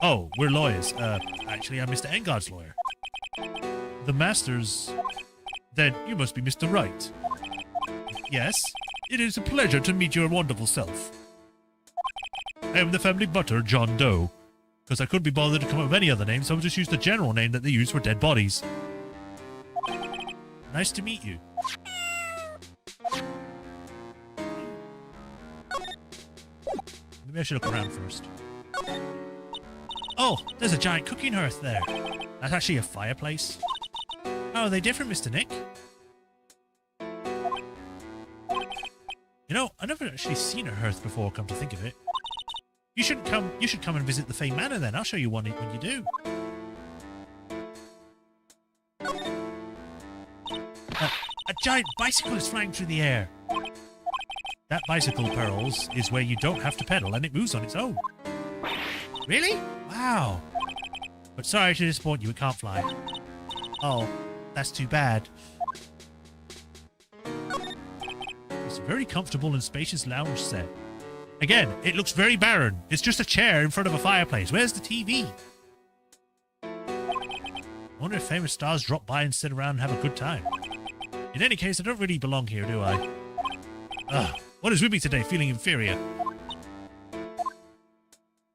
Oh, we're lawyers. Actually, I'm Mr. Engard's lawyer. The master's... Then you must be Mr. Wright. Yes, it is a pleasure to meet your wonderful self. I am the family butler, John Doe. Because I couldn't be bothered to come up with any other name, so I'll just use the general name that they use for dead bodies. Nice to meet you. Maybe I should look around first. Oh, there's a giant cooking hearth there. That's actually a fireplace. How are they different, Mr. Nick? You know, I've never actually seen a hearth before, come to think of it. You should come and visit the Fey Manor then. I'll show you one when you do. A giant bicycle is flying through the air. That bicycle, Pearls, is where you don't have to pedal and it moves on its own. Really? Wow. But sorry to disappoint you, it can't fly. Oh, that's too bad. It's a very comfortable and spacious lounge set. Again, it looks very barren. It's just a chair in front of a fireplace. Where's the TV? I wonder if famous stars drop by and sit around and have a good time. In any case, I don't really belong here, do I? Ugh, what is with me today? Feeling inferior.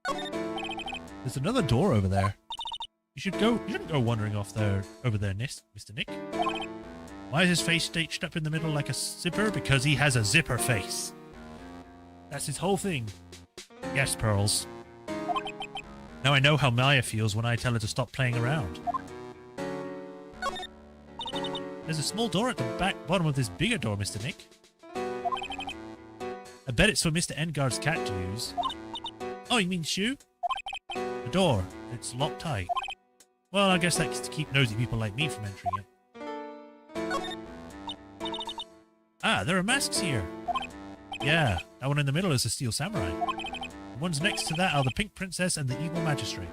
There's another door over there. You shouldn't go wandering off there, over there, Mr. Nick. Why is his face stitched up in the middle like a zipper? Because he has a zipper face. That's his whole thing. Yes, Pearls. Now I know how Maya feels when I tell her to stop playing around. There's a small door at the back bottom of this bigger door, Mr. Nick. I bet it's for Mr. Engard's cat to use. Oh, you mean Shoo? The door. It's locked tight. Well, I guess that's to keep nosy people like me from entering it. Ah, there are masks here. Yeah, that one in the middle is the Steel Samurai. The ones next to that are the Pink Princess and the Evil Magistrate.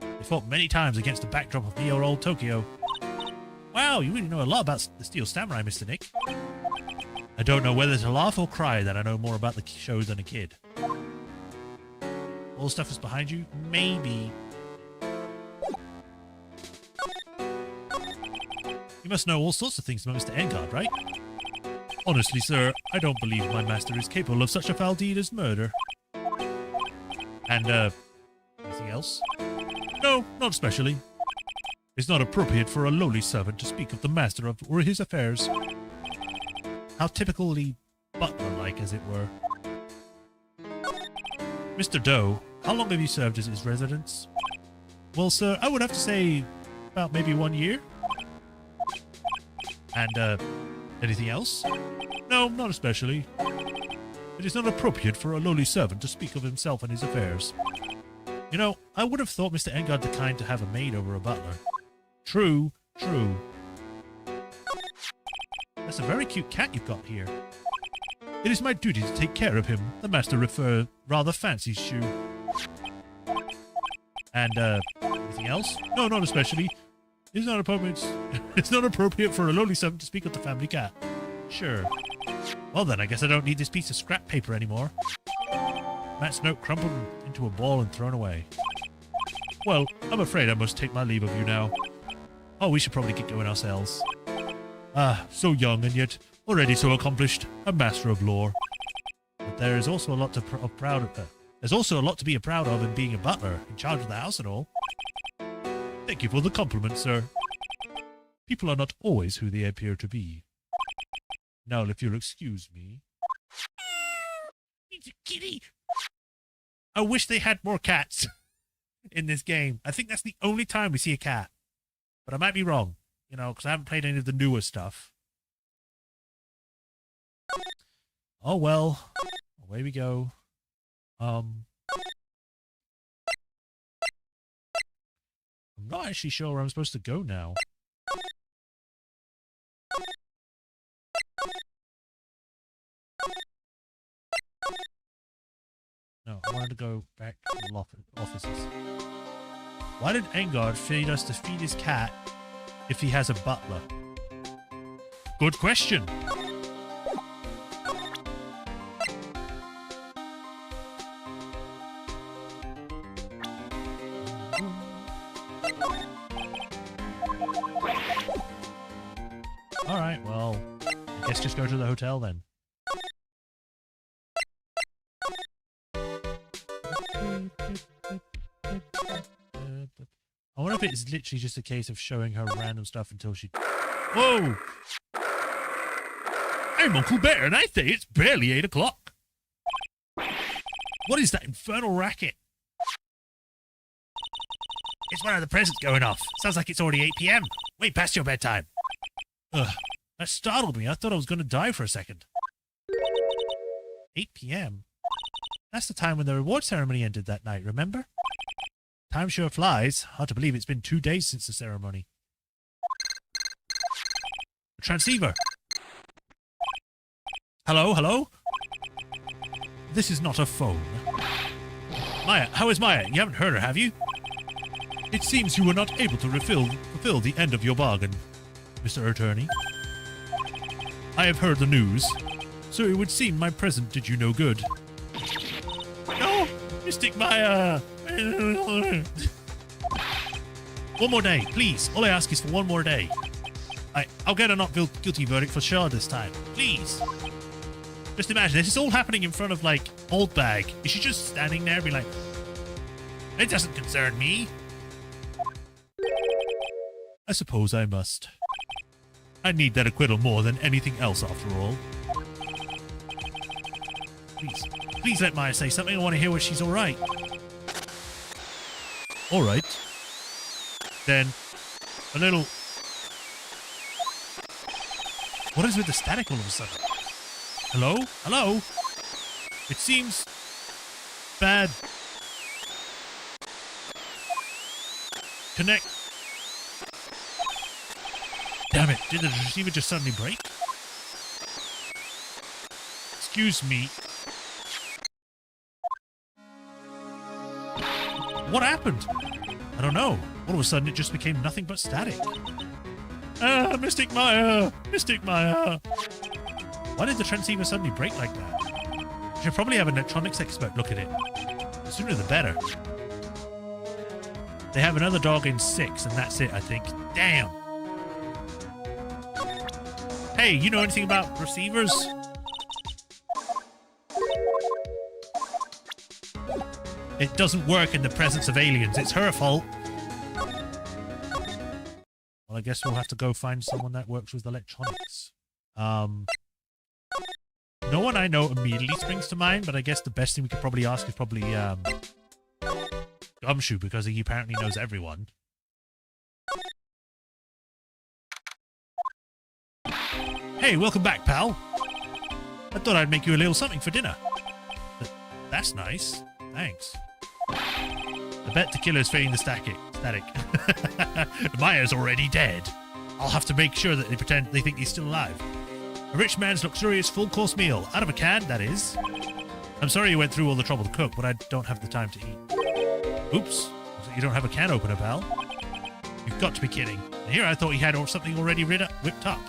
They fought many times against the backdrop of neo old Tokyo. Wow, you really know a lot about the Steel Samurai, Mr. Nick. I don't know whether to laugh or cry that I know more about the show than a kid. All the stuff is behind you? Maybe. You must know all sorts of things about Mr. Engard, right? Honestly, sir, I don't believe my master is capable of such a foul deed as murder. And, anything else? No, not especially. It's not appropriate for a lowly servant to speak of the master of or his affairs. How typically butler-like, as it were. Mr. Doe, how long have you served as his residence? Well, sir, I would have to say about maybe 1 year. And, anything else? No, not especially. It is not appropriate for a lowly servant to speak of himself and his affairs. You know, I would have thought Mr. Engard declined to have a maid over a butler. True, true. That's a very cute cat you've got here. It is my duty to take care of him. The master rather fancies Shoe. And, anything else? No, not especially. It's not appropriate. It's not appropriate for a lowly servant to speak of the family cat. Sure. Well then, I guess I don't need this piece of scrap paper anymore. Matt's note crumpled into a ball and thrown away. Well, I'm afraid I must take my leave of you now. Oh, we should probably get going ourselves. Ah, so young and yet already so accomplished, a master of lore. But there is also a lot to there's also a lot to be proud of in being a butler, in charge of the house and all. Thank you for the compliment, sir. People are not always who they appear to be. Now, if you'll excuse me. It's a kitty. I wish they had more cats in this game. I think that's the only time we see a cat. But I might be wrong, you know, because I haven't played any of the newer stuff. Oh well, away we go. I'm not actually sure where I'm supposed to go now. No, I wanted to go back to the offices. Why did Engard feed us to feed his cat if he has a butler? Good question. Alright, well, I guess just go to the hotel then. I wonder if it's literally just a case of showing her random stuff until she... Whoa! I'm Uncle Bear, and I say it's barely 8 o'clock. What is that infernal racket? It's one of the presents going off. Sounds like it's already 8 p.m. Way past your bedtime. Ugh, that startled me. I thought I was going to die for a second. 8 p.m.? That's the time when the reward ceremony ended that night, remember? Time sure flies. Hard to believe it's been 2 days since the ceremony. A transceiver. Hello, hello? This is not a phone. Maya, how is Maya? You haven't heard her, have you? It seems you were not able to fulfill the end of your bargain, Mr. Attorney. I have heard the news, so it would seem my present did you no good. No! Mystic Maya! One more day, please. All I ask is for one more day. I'll get a not guilty verdict for sure this time. Please. Just imagine, this is all happening in front of, like, Old Bag. Is she just standing there and be like, it doesn't concern me? I suppose I must. I need that acquittal more than anything else, after all. Please let Maya say something. I want to hear what she's alright. Alright. Then, a little... What is with the static all of a sudden? Hello? Hello? It seems... bad. Connect. Damn it, did the receiver just suddenly break? Excuse me. What happened? I don't know. All of a sudden it just became nothing but static. Ah, Mystic Maya! Mystic Maya! Why did the transceiver suddenly break like that? I should probably have an electronics expert look at it. The sooner the better. They have another dog in 6, and that's it, I think. Damn! Hey, you know anything about receivers? It doesn't work in the presence of aliens. It's her fault. Well, I guess we'll have to go find someone that works with electronics. No one I know immediately springs to mind, but I guess the best thing we could probably ask is probably, Gumshoe, because he apparently knows everyone. Hey, welcome back, pal. I thought I'd make you a little something for dinner. That's nice. Thanks. I bet the killer's feeding the static. Maya's already dead. I'll have to make sure that they think he's still alive. A rich man's luxurious full-course meal. Out of a can, that is. I'm sorry you went through all the trouble to cook, but I don't have the time to eat. Oops. You don't have a can opener, pal. You've got to be kidding. And here I thought he had something already whipped up.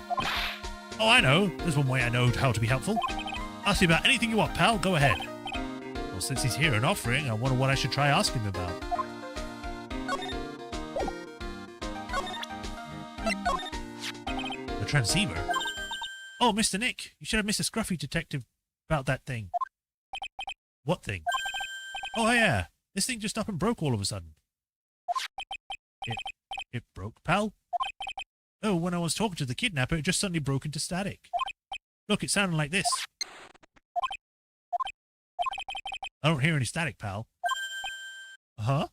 Oh, I know. There's one way I know how to be helpful. Ask me about anything you want, pal. Go ahead. Well, since he's here and offering, I wonder what I should try asking him about. The transceiver? Oh, Mr. Nick. You should have Mr. Scruffy detective about that thing. What thing? Oh, yeah. This thing just up and broke all of a sudden. It broke, pal? Oh, when I was talking to the kidnapper, it just suddenly broke into static. Look, it sounded like this. I don't hear any static, pal. Huh?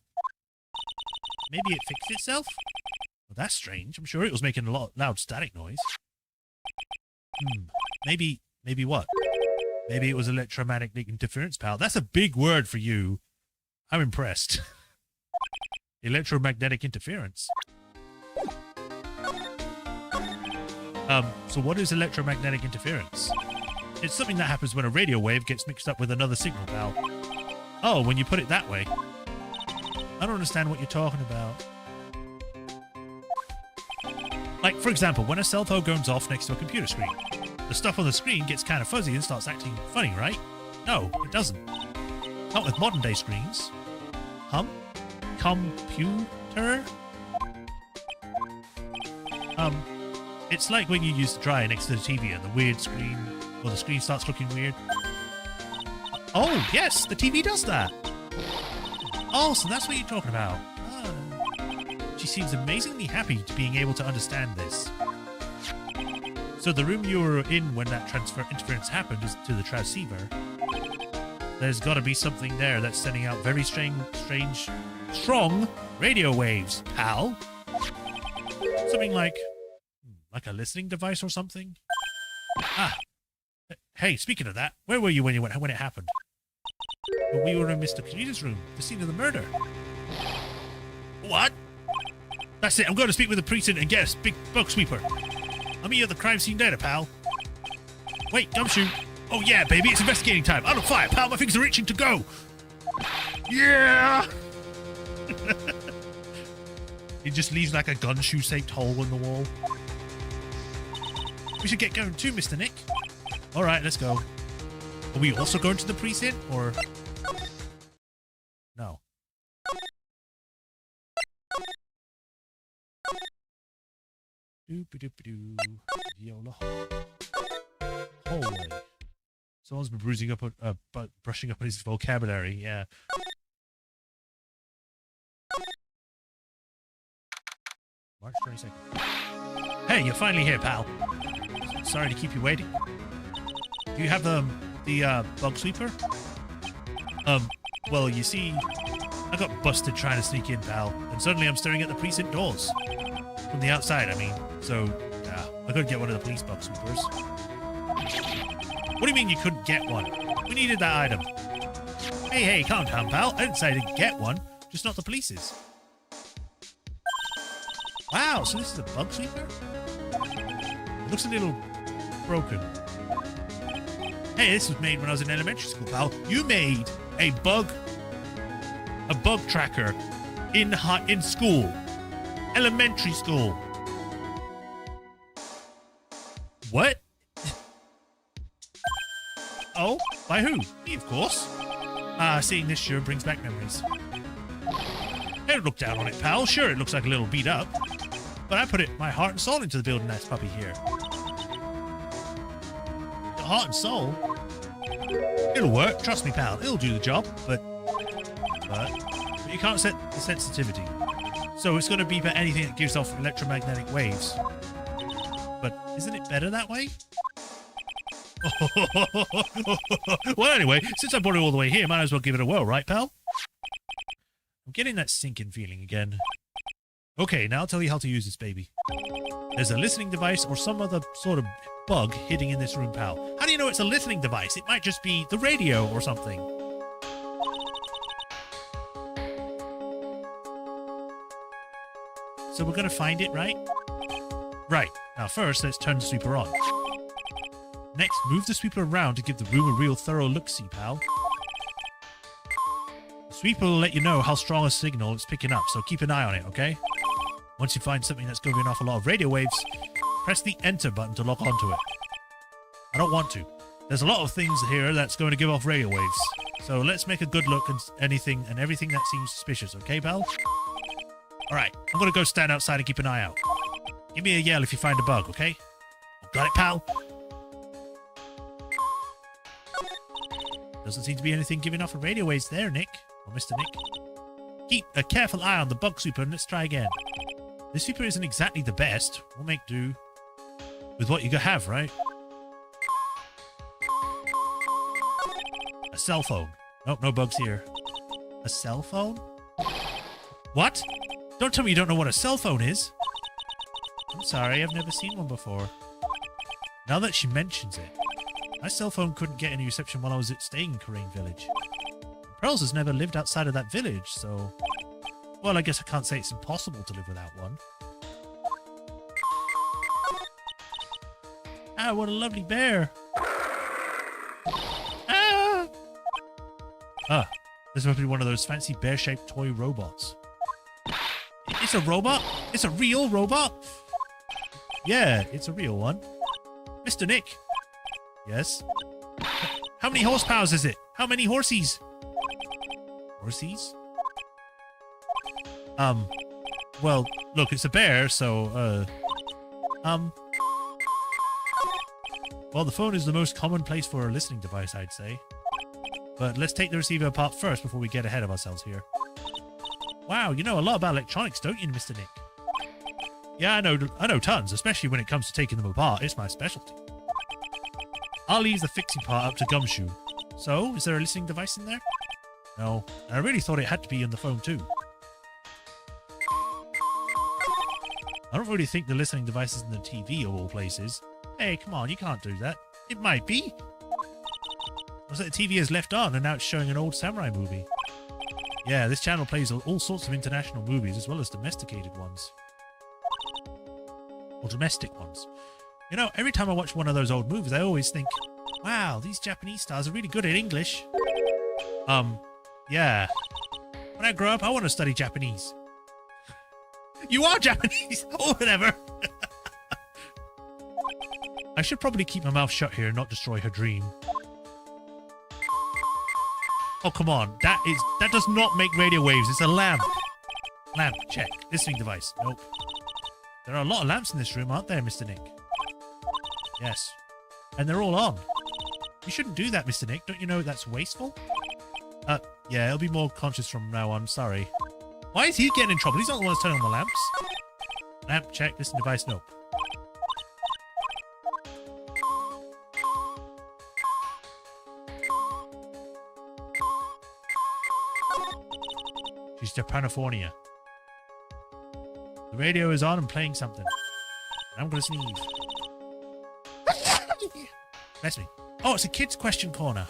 Maybe it fixed itself? Well, that's strange. I'm sure it was making a lot of loud static noise. Maybe what? Maybe it was electromagnetic interference, pal. That's a big word for you. I'm impressed. Electromagnetic interference. So what is electromagnetic interference? It's something that happens when a radio wave gets mixed up with another signal, pal. Oh, when you put it that way. I don't understand what you're talking about. Like, for example, when a cell phone goes off next to a computer screen, the stuff on the screen gets kind of fuzzy and starts acting funny, right? No, it doesn't. Not with modern day screens. Computer? It's like when you use the dryer next to the TV and the weird screen, or the screen starts looking weird. Oh, yes, the TV does that. Oh, so that's what you're talking about. She seems amazingly happy to being able to understand this. So the room you were in when that interference happened is to the transceiver. There's got to be something there that's sending out very strange, strong radio waves, pal. Something like a listening device or something? Ah. Hey, speaking of that, where were you when it happened? Well, we were in Mr. Kajita's room, the scene of the murder. What? That's it, I'm going to speak with the precinct and get a big bug sweeper. I'm here at the crime scene data, pal. Wait, gumshoe. Oh yeah, baby, it's investigating time. Out of fire, pal, my fingers are itching to go. Yeah! It just leaves like a gumshoe-shaped hole in the wall. We should get going too, Mr. Nick. All right, let's go. Are we also going to the precinct, or no? Doop-a-doop-a-doo. Viola hallway. Someone's been brushing up on his vocabulary. Yeah. March 22nd. Hey, you're finally here, pal. Sorry to keep you waiting. Do you have the bug sweeper? Well, you see, I got busted trying to sneak in, pal, and suddenly I'm staring at the precinct doors. From the outside, I mean. So, yeah, I couldn't get one of the police bug sweepers. What do you mean you couldn't get one? We needed that item. Hey, calm down, pal. I didn't say I didn't get one, just not the police's. Wow, so this is a bug sweeper? It looks a little broken. Hey, this was made when I was in elementary school, pal. You made a bug tracker in school. Elementary school. What? Oh, by who? Me, of course. Seeing this sure brings back memories. Don't look down on it, pal. Sure, it looks like a little beat up. But I put my heart and soul into the building this puppy here. The heart and soul? It'll work. Trust me, pal. It'll do the job. But you can't set the sensitivity. So it's going to beep at anything that gives off electromagnetic waves. But isn't it better that way? Well, anyway, since I brought it all the way here, might as well give it a whirl, right, pal? I'm getting that sinking feeling again. Okay, now I'll tell you how to use this baby. There's a listening device or some other sort of bug hidden in this room, pal. How do you know it's a listening device? It might just be the radio or something. So we're going to find it, right? Right. Now first, let's turn the sweeper on. Next, move the sweeper around to give the room a real thorough look-see, pal. The sweeper will let you know how strong a signal it's picking up, so keep an eye on it, okay? Once you find something that's giving off a lot of radio waves, press the enter button to lock onto it. I don't want to. There's a lot of things here that's going to give off radio waves. So let's make a good look at anything and everything that seems suspicious, okay, pal? Alright, I'm going to go stand outside and keep an eye out. Give me a yell if you find a bug, okay? Got it, pal? Doesn't seem to be anything giving off a radio waves there, Nick. Or Mr. Nick. Keep a careful eye on the bug sweeper and let's try again. This sweeper isn't exactly the best. We'll make do with what you have, right? A cell phone. Nope, no bugs here. A cell phone? What? Don't tell me you don't know what a cell phone is. I'm sorry, I've never seen one before. Now that she mentions it, my cell phone couldn't get any reception while I was staying in Karain Village. Pearls has never lived outside of that village, so... Well, I guess I can't say it's impossible to live without one. Ah, what a lovely bear. Ah! Ah, this must be one of those fancy bear-shaped toy robots. It's a robot? It's a real robot? Yeah, it's a real one. Mr. Nick. Yes? How many horsepowers is it? How many horsies? Horsies? Well, look, it's a bear, so, well, the phone is the most common place for a listening device, I'd say. But let's take the receiver apart first before we get ahead of ourselves here. Wow, you know a lot about electronics, don't you, Mr. Nick? Yeah, I know tons, especially when it comes to taking them apart. It's my specialty. I'll leave the fixing part up to Gumshoe. So, is there a listening device in there? No, and I really thought it had to be on the phone too. I don't really think the listening device is in the TV of all places. Hey, come on, you can't do that. It might be. Looks like the TV is left on and now it's showing an old samurai movie. Yeah, this channel plays all sorts of international movies as well as domesticated ones. Or domestic ones. You know, every time I watch one of those old movies, I always think, wow, these Japanese stars are really good at English. Yeah. When I grow up, I want to study Japanese. You are Japanese! Or whatever. I should probably keep my mouth shut here and not destroy her dream. Oh, come on. That does not make radio waves. It's a lamp. Lamp, check. Listening device. Nope. There are a lot of lamps in this room, aren't there, Mr. Nick? Yes. And they're all on. You shouldn't do that, Mr. Nick. Don't you know that's wasteful? Yeah, I'll be more conscious from now on. Sorry. Why is he getting in trouble? He's not the one that's turning on the lamps. Lamp, check. Listening device, nope. She's Japanifornia. The radio is on and playing something. I'm gonna sneeze. Bless me. Oh, it's a kid's question corner.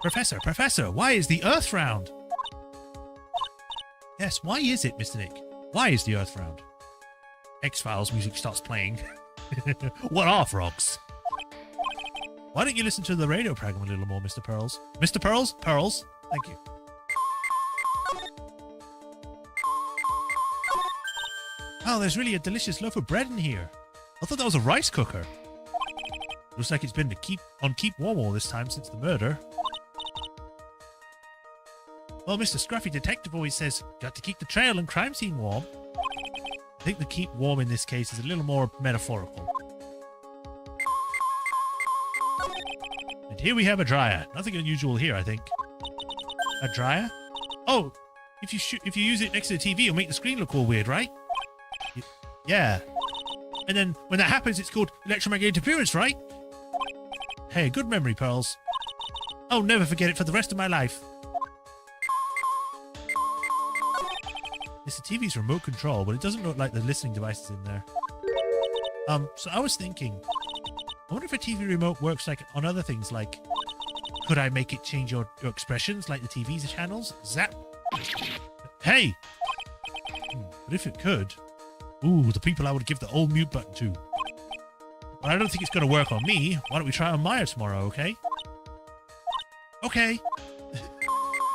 Professor, why is the Earth round? Yes, why is it, Mr. Nick? Why is the Earth round? X-Files music starts playing. What are frogs? Why don't you listen to the radio program a little more, Mr. Pearls? Mr. Pearls? Pearls? Thank you. Oh, there's really a delicious loaf of bread in here. I thought that was a rice cooker. Looks like it's been to keep warm all this time since the murder. Well, Mr. Scruffy Detective always says, got to keep the trail and crime scene warm. I think the keep warm in this case is a little more metaphorical. And here we have a dryer. Nothing unusual here, I think. A dryer? Oh, if you use it next to the TV, it'll make the screen look all weird, right? Yeah. And then when that happens, it's called electromagnetic interference, right? Hey, good memory, Pearls. I'll never forget it for the rest of my life. It's the TV's remote control, but it doesn't look like the listening device is in there. So I was thinking, I wonder if a TV remote works like on other things, like, could I make it change your expressions like the TV's channels? Zap! Hey! But if it could, Ooh, the people I would give the old mute button to. But I don't think it's going to work on me. Why don't we try on Maya tomorrow, okay? Okay.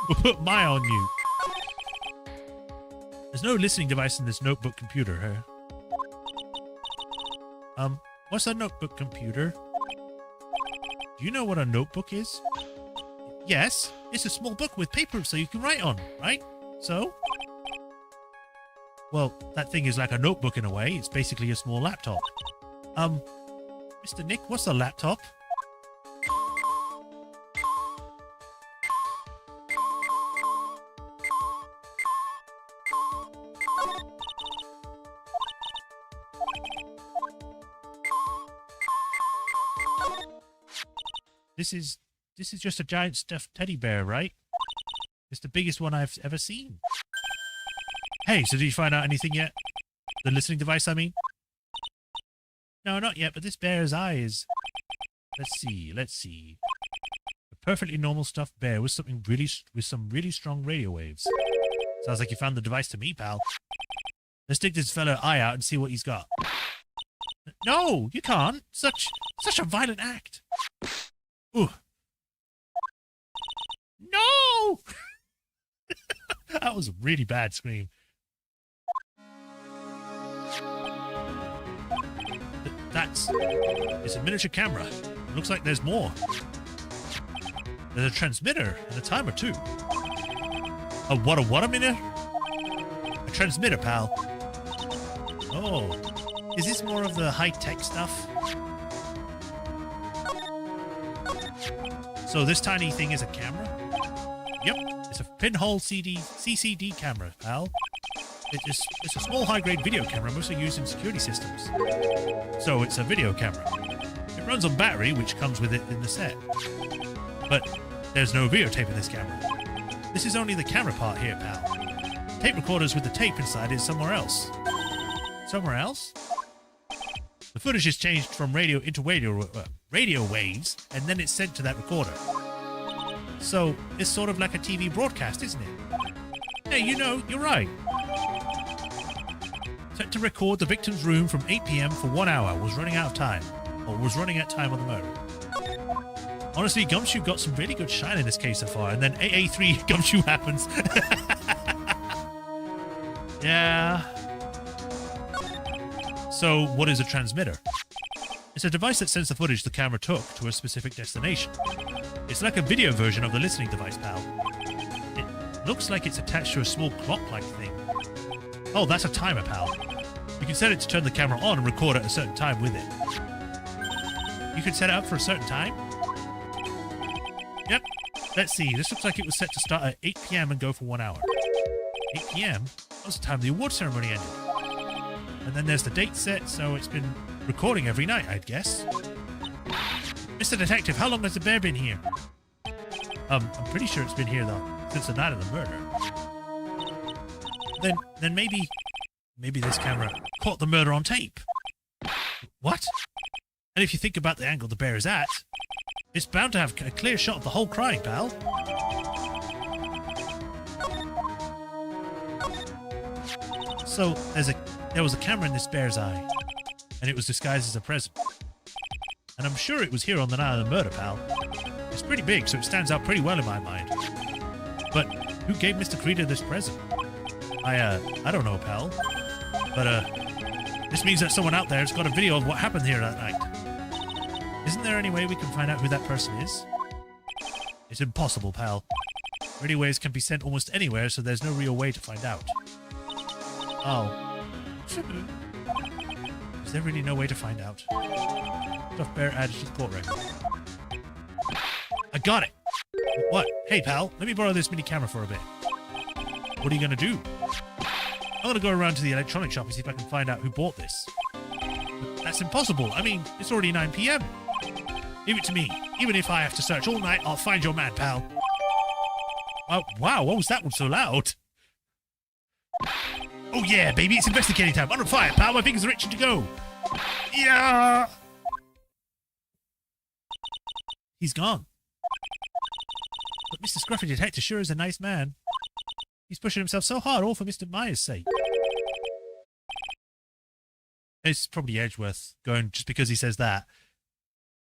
We'll put Maya on mute. There's no listening device in this notebook computer, huh? What's a notebook computer? Do you know what a notebook is? Yes, it's a small book with paper so you can write on, right? So? Well, that thing is like a notebook in a way. It's basically a small laptop. Mr. Nick, what's a laptop? This is just a giant stuffed teddy bear, right? It's the biggest one I've ever seen. Hey, so did you find out anything yet? The listening device, I mean? No, not yet, but this bear's eye is... Let's see. A perfectly normal stuffed bear with some really strong radio waves. Sounds like you found the device to me, pal. Let's dig this fella eye out and see what he's got. No, you can't. Such a violent act. Ooh. No! That was a really bad scream. It's a miniature camera. It looks like there's more. There's a transmitter and a timer too. What a minute? A transmitter, pal. Oh. Is this more of the high-tech stuff? So this tiny thing is a camera? Yep, it's a pinhole CCD camera, pal. It's a small high-grade video camera mostly used in security systems. So it's a video camera. It runs on battery, which comes with it in the set. But there's no videotape in this camera. This is only the camera part here, pal. Tape recorders with the tape inside is somewhere else. Somewhere else? The footage is changed from radio into radio waves, and then it's sent to that recorder. So it's sort of like a TV broadcast, isn't it? Hey, you know, you're right. Set to record the victim's room from 8 p.m. for 1 hour. Was running out of time. Or was running out of time on the murder. Honestly, Gumshoe got some really good shine in this case so far, and then AA3 Gumshoe happens. Yeah. So, what is a transmitter? It's a device that sends the footage the camera took to a specific destination. It's like a video version of the listening device, pal. It looks like it's attached to a small clock-like thing. Oh, that's a timer, pal. You can set it to turn the camera on and record at a certain time with it. You can set it up for a certain time? Yep. Let's see. This looks like it was set to start at 8 p.m. and go for 1 hour. 8 p.m.? That was the time the award ceremony ended. And then there's the date set, so it's been recording every night, I'd guess. Mr. Detective, how long has the bear been here? I'm pretty sure it's been here, though, since the night of the murder. Then maybe this camera caught the murder on tape. What? And if you think about the angle the bear is at, it's bound to have a clear shot of the whole crime, pal. So, there was a camera in this bear's eye, and it was disguised as a present. And I'm sure it was here on the night of the murder, pal. It's pretty big, so it stands out pretty well in my mind. But who gave Mr. Creeder this present? I don't know, pal. But, this means that someone out there has got a video of what happened here that night. Isn't there any way we can find out who that person is? It's impossible, pal. Radio waves can be sent almost anywhere, so there's no real way to find out. Oh. Is there really no way to find out? Stuffed bear added to the court record. I got it! What? Hey, pal, let me borrow this mini camera for a bit. What are you gonna do? I'm gonna go around to the electronic shop and see if I can find out who bought this. But that's impossible. I mean, it's already 9 p.m. Leave it to me. Even if I have to search all night, I'll find your man, pal. Oh, wow, what was that one so loud? Oh yeah, baby, it's investigating time. I'm on fire, pal. My fingers are itching to go. Yeah. He's gone. But Mr. Scruffy Detective sure is a nice man. He's pushing himself so hard, all for Mr. Myers' sake. It's probably Edgeworth going just because he says that.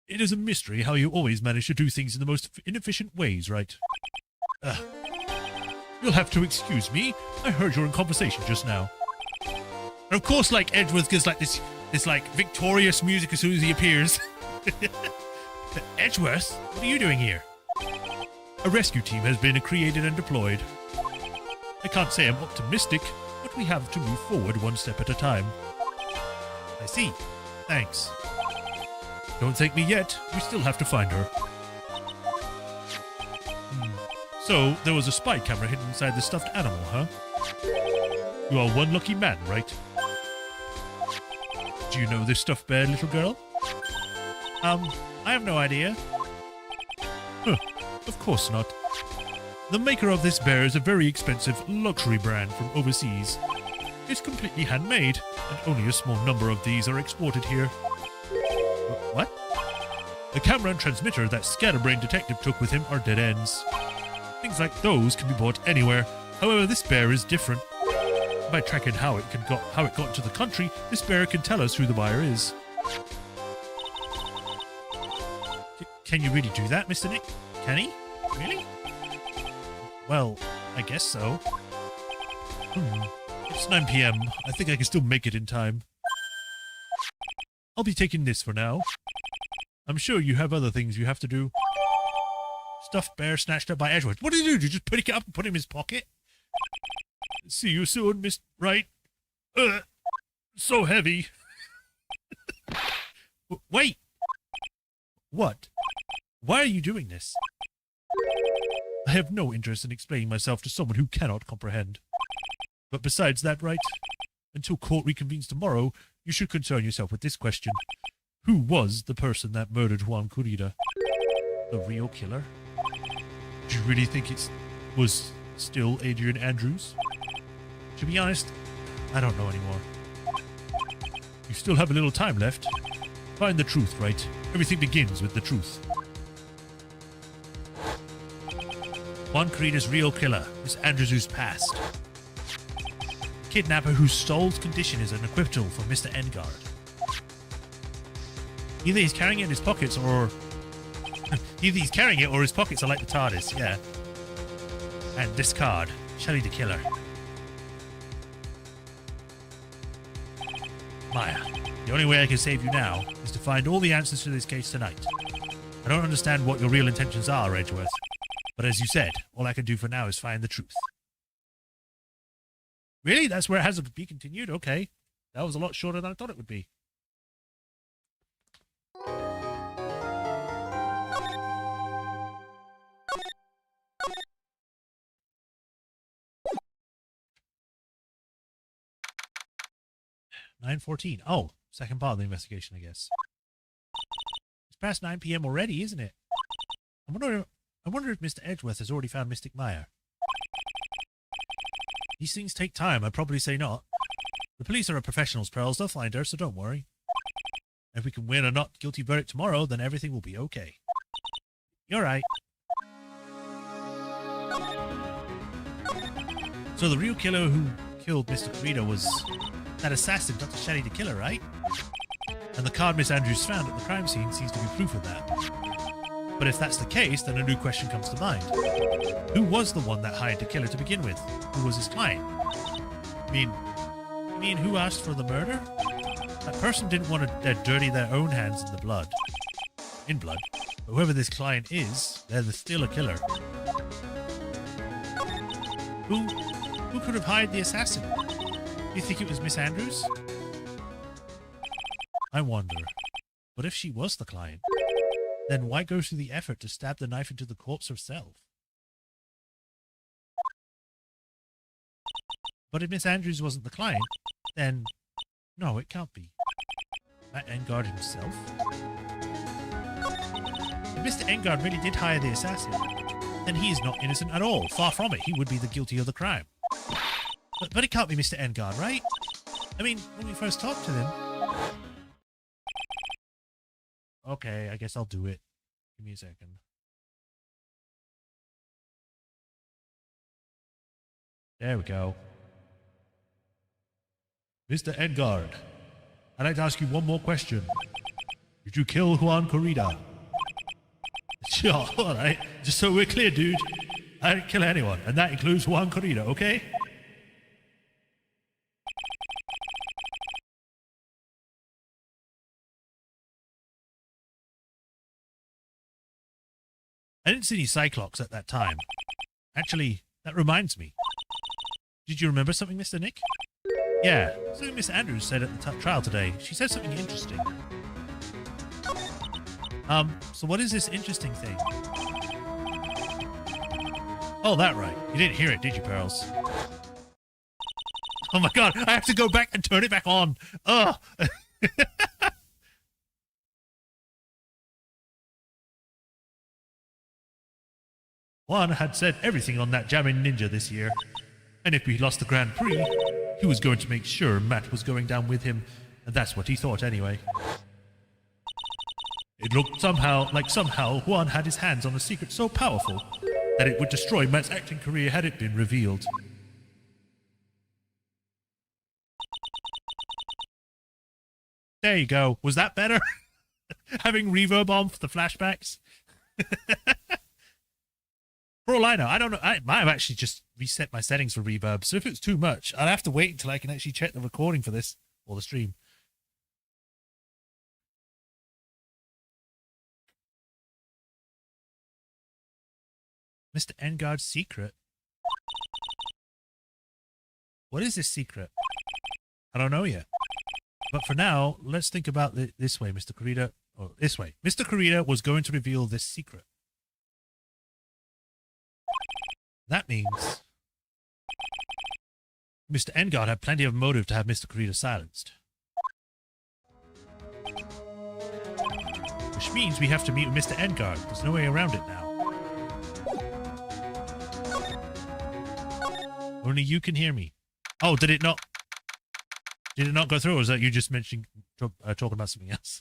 It is a mystery how you always manage to do things in the most inefficient ways, right? You'll have to excuse me. I heard you're in conversation just now. And of course, like, Edgeworth gives like this like victorious music as soon as he appears. Edgeworth, what are you doing here? A rescue team has been created and deployed. I can't say I'm optimistic, but we have to move forward one step at a time. I see. Thanks. Don't thank me yet. We still have to find her. So, there was a spy camera hidden inside the stuffed animal, huh? You are one lucky man, right? Do you know this stuffed bear, little girl? I have no idea. Huh, of course not. The maker of this bear is a very expensive luxury brand from overseas. It's completely handmade, and only a small number of these are exported here. What? The camera and transmitter that Scatterbrain Detective took with him are dead ends. Things like those can be bought anywhere. However, this bear is different. By tracking how it got into the country, this bear can tell us who the buyer is. Can you really do that, Mr. Nick? Can he? Really? Well, I guess so. It's 9 p.m. I think I can still make it in time. I'll be taking this for now. I'm sure you have other things you have to do. Stuffed bear snatched up by Edgeworth. What did you do? Did you just pick it up and put it in his pocket? See you soon, Miss Wright. So heavy. Wait. What? Why are you doing this? I have no interest in explaining myself to someone who cannot comprehend. But besides that, Wright, until court reconvenes tomorrow, you should concern yourself with this question. Who was the person that murdered Juan Corrida? The real killer? Do you really think it was still Adrian Andrews? To be honest, I don't know anymore. You still have a little time left. Find the truth, Wright. Everything begins with the truth. Juan Corrida's real killer is Andrews' past. The kidnapper whose soul's condition is an acquittal for Mr. Engard. Either he's carrying it in his pockets or... Either he's carrying it or his pockets are like the TARDIS, yeah. And this card, Shelley the Killer. Maya, the only way I can save you now is to find all the answers to this case tonight. I don't understand what your real intentions are, Edgeworth. But as you said, all I can do for now is find the truth. Really? That's where it has to be continued? Okay. That was a lot shorter than I thought it would be. $9:14. Oh, second part of the investigation, I guess. It's past 9 p.m. already, isn't it? I wonder if Mr. Edgeworth has already found Mystic Meyer. These things take time. I'd probably say not. The police are professionals, Pearls. They'll find her, so don't worry. If we can win a not guilty verdict tomorrow, then everything will be okay. You're right. So the real killer who killed Mr. Corrida was that assassin, Dr. Shelley the Killer, right? And the card Miss Andrews found at the crime scene seems to be proof of that. But if that's the case, then a new question comes to mind. Who was the one that hired the killer to begin with? Who was his client? You mean who asked for the murder? That person didn't want to dirty their own hands in blood. But whoever this client is, they're still a killer. Who could have hired the assassin? Do you think it was Miss Andrews? I wonder. What if she was the client? Then why go through the effort to stab the knife into the corpse herself? But if Miss Andrews wasn't the client, then... No, it can't be. Matt Engard himself? If Mr. Engard really did hire the assassin, then he is not innocent at all. Far from it. He would be the guilty of the crime. But it can't be Mr. Engard, right? I mean, when we first talked to them... Okay, I guess I'll do it. Give me a second. There we go. Mr. Engard, I'd like to ask you one more question. Did you kill Juan Corrida? Sure, alright. Just so we're clear, dude. I didn't kill anyone, and that includes Juan Corrida, okay? I didn't see any Cyclops at that time. Actually, that reminds me. Did you remember something, Mr. Nick? Yeah, something Miss Andrews said at the trial today. She said something interesting. So what is this interesting thing? Oh, that right. You didn't hear it, did you, Pearls? Oh my god, I have to go back and turn it back on. Ugh. Juan had said everything on that jamming ninja this year. And if we lost the Grand Prix, he was going to make sure Matt was going down with him. And that's what he thought anyway. It looked like somehow Juan had his hands on a secret so powerful that it would destroy Matt's acting career had it been revealed. There you go. Was that better? Having reverb on for the flashbacks? For all I know, I don't know. I might have actually just reset my settings for reverb. So if it's too much, I'll have to wait until I can actually check the recording for this or the stream. Mr. Engard's secret? What is this secret? I don't know yet. But for now, let's think about it this way, Mr. Corrida. Or this way. Mr. Corrida was going to reveal this secret. That means Mr. Engard had plenty of motive to have Mr. Corrida silenced. Which means we have to meet with Mr. Engard. There's no way around it now. Only you can hear me. Oh, did it not go through, or was that you just mentioning talking about something else?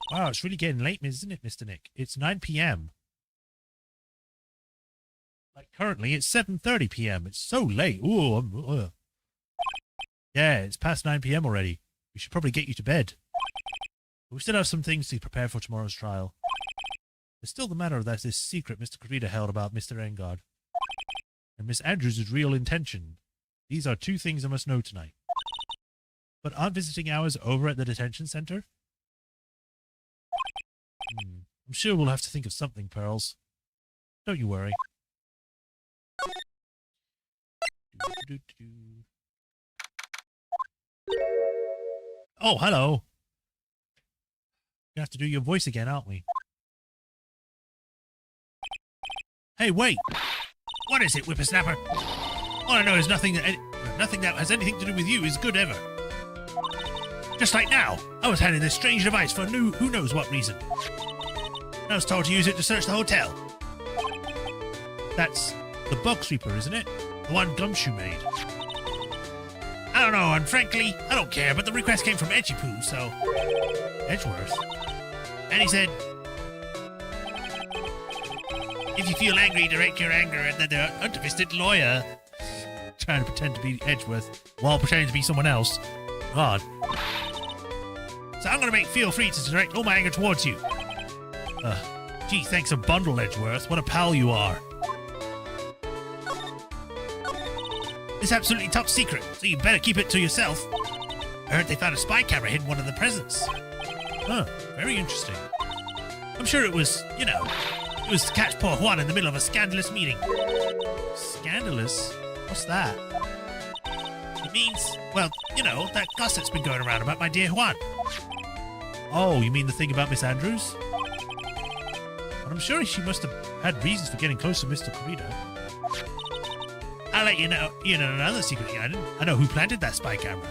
Wow, it's really getting late, isn't it, Mr. Nick? It's 9 p.m. Like, currently, it's 7:30 p.m. It's so late. Ooh, yeah, it's past 9 p.m. already. We should probably get you to bed. But we still have some things to prepare for tomorrow's trial. There's still the matter of this secret Mr. Corrida held about Mr. Engard. And Miss Andrews' real intention. These are two things I must know tonight. But aren't visiting hours over at the detention center? I'm sure we'll have to think of something, Pearls. Don't you worry. Oh, hello. We have to do your voice again, aren't we? Hey, wait! What is it, whippersnapper? All I know is nothing that has anything to do with you is good ever. Just like now, I was handed this strange device for who knows what reason. I was told to use it to search the hotel. That's the bug sweeper, isn't it? The one Gumshoe made. I don't know, and frankly, I don't care, but the request came from Edgypoo, so... Edgeworth? And he said... If you feel angry, direct your anger at the unfisted lawyer. Trying to pretend to be Edgeworth while pretending to be someone else. God. So I'm gonna feel free to direct all my anger towards you. Gee, thanks a bundle, Edgeworth. What a pal you are. It's absolutely top secret, so you better keep it to yourself. I heard they found a spy camera hidden in one of the presents. Huh, very interesting. I'm sure it was, you know, it was to catch poor Juan in the middle of a scandalous meeting. Scandalous? What's that? It means, well, you know, that gossip's been going around about my dear Juan. Oh, you mean the thing about Miss Andrews? But I'm sure she must have had reasons for getting close to Mr. Corrida. I'll let you know another secret, I know who planted that spy camera.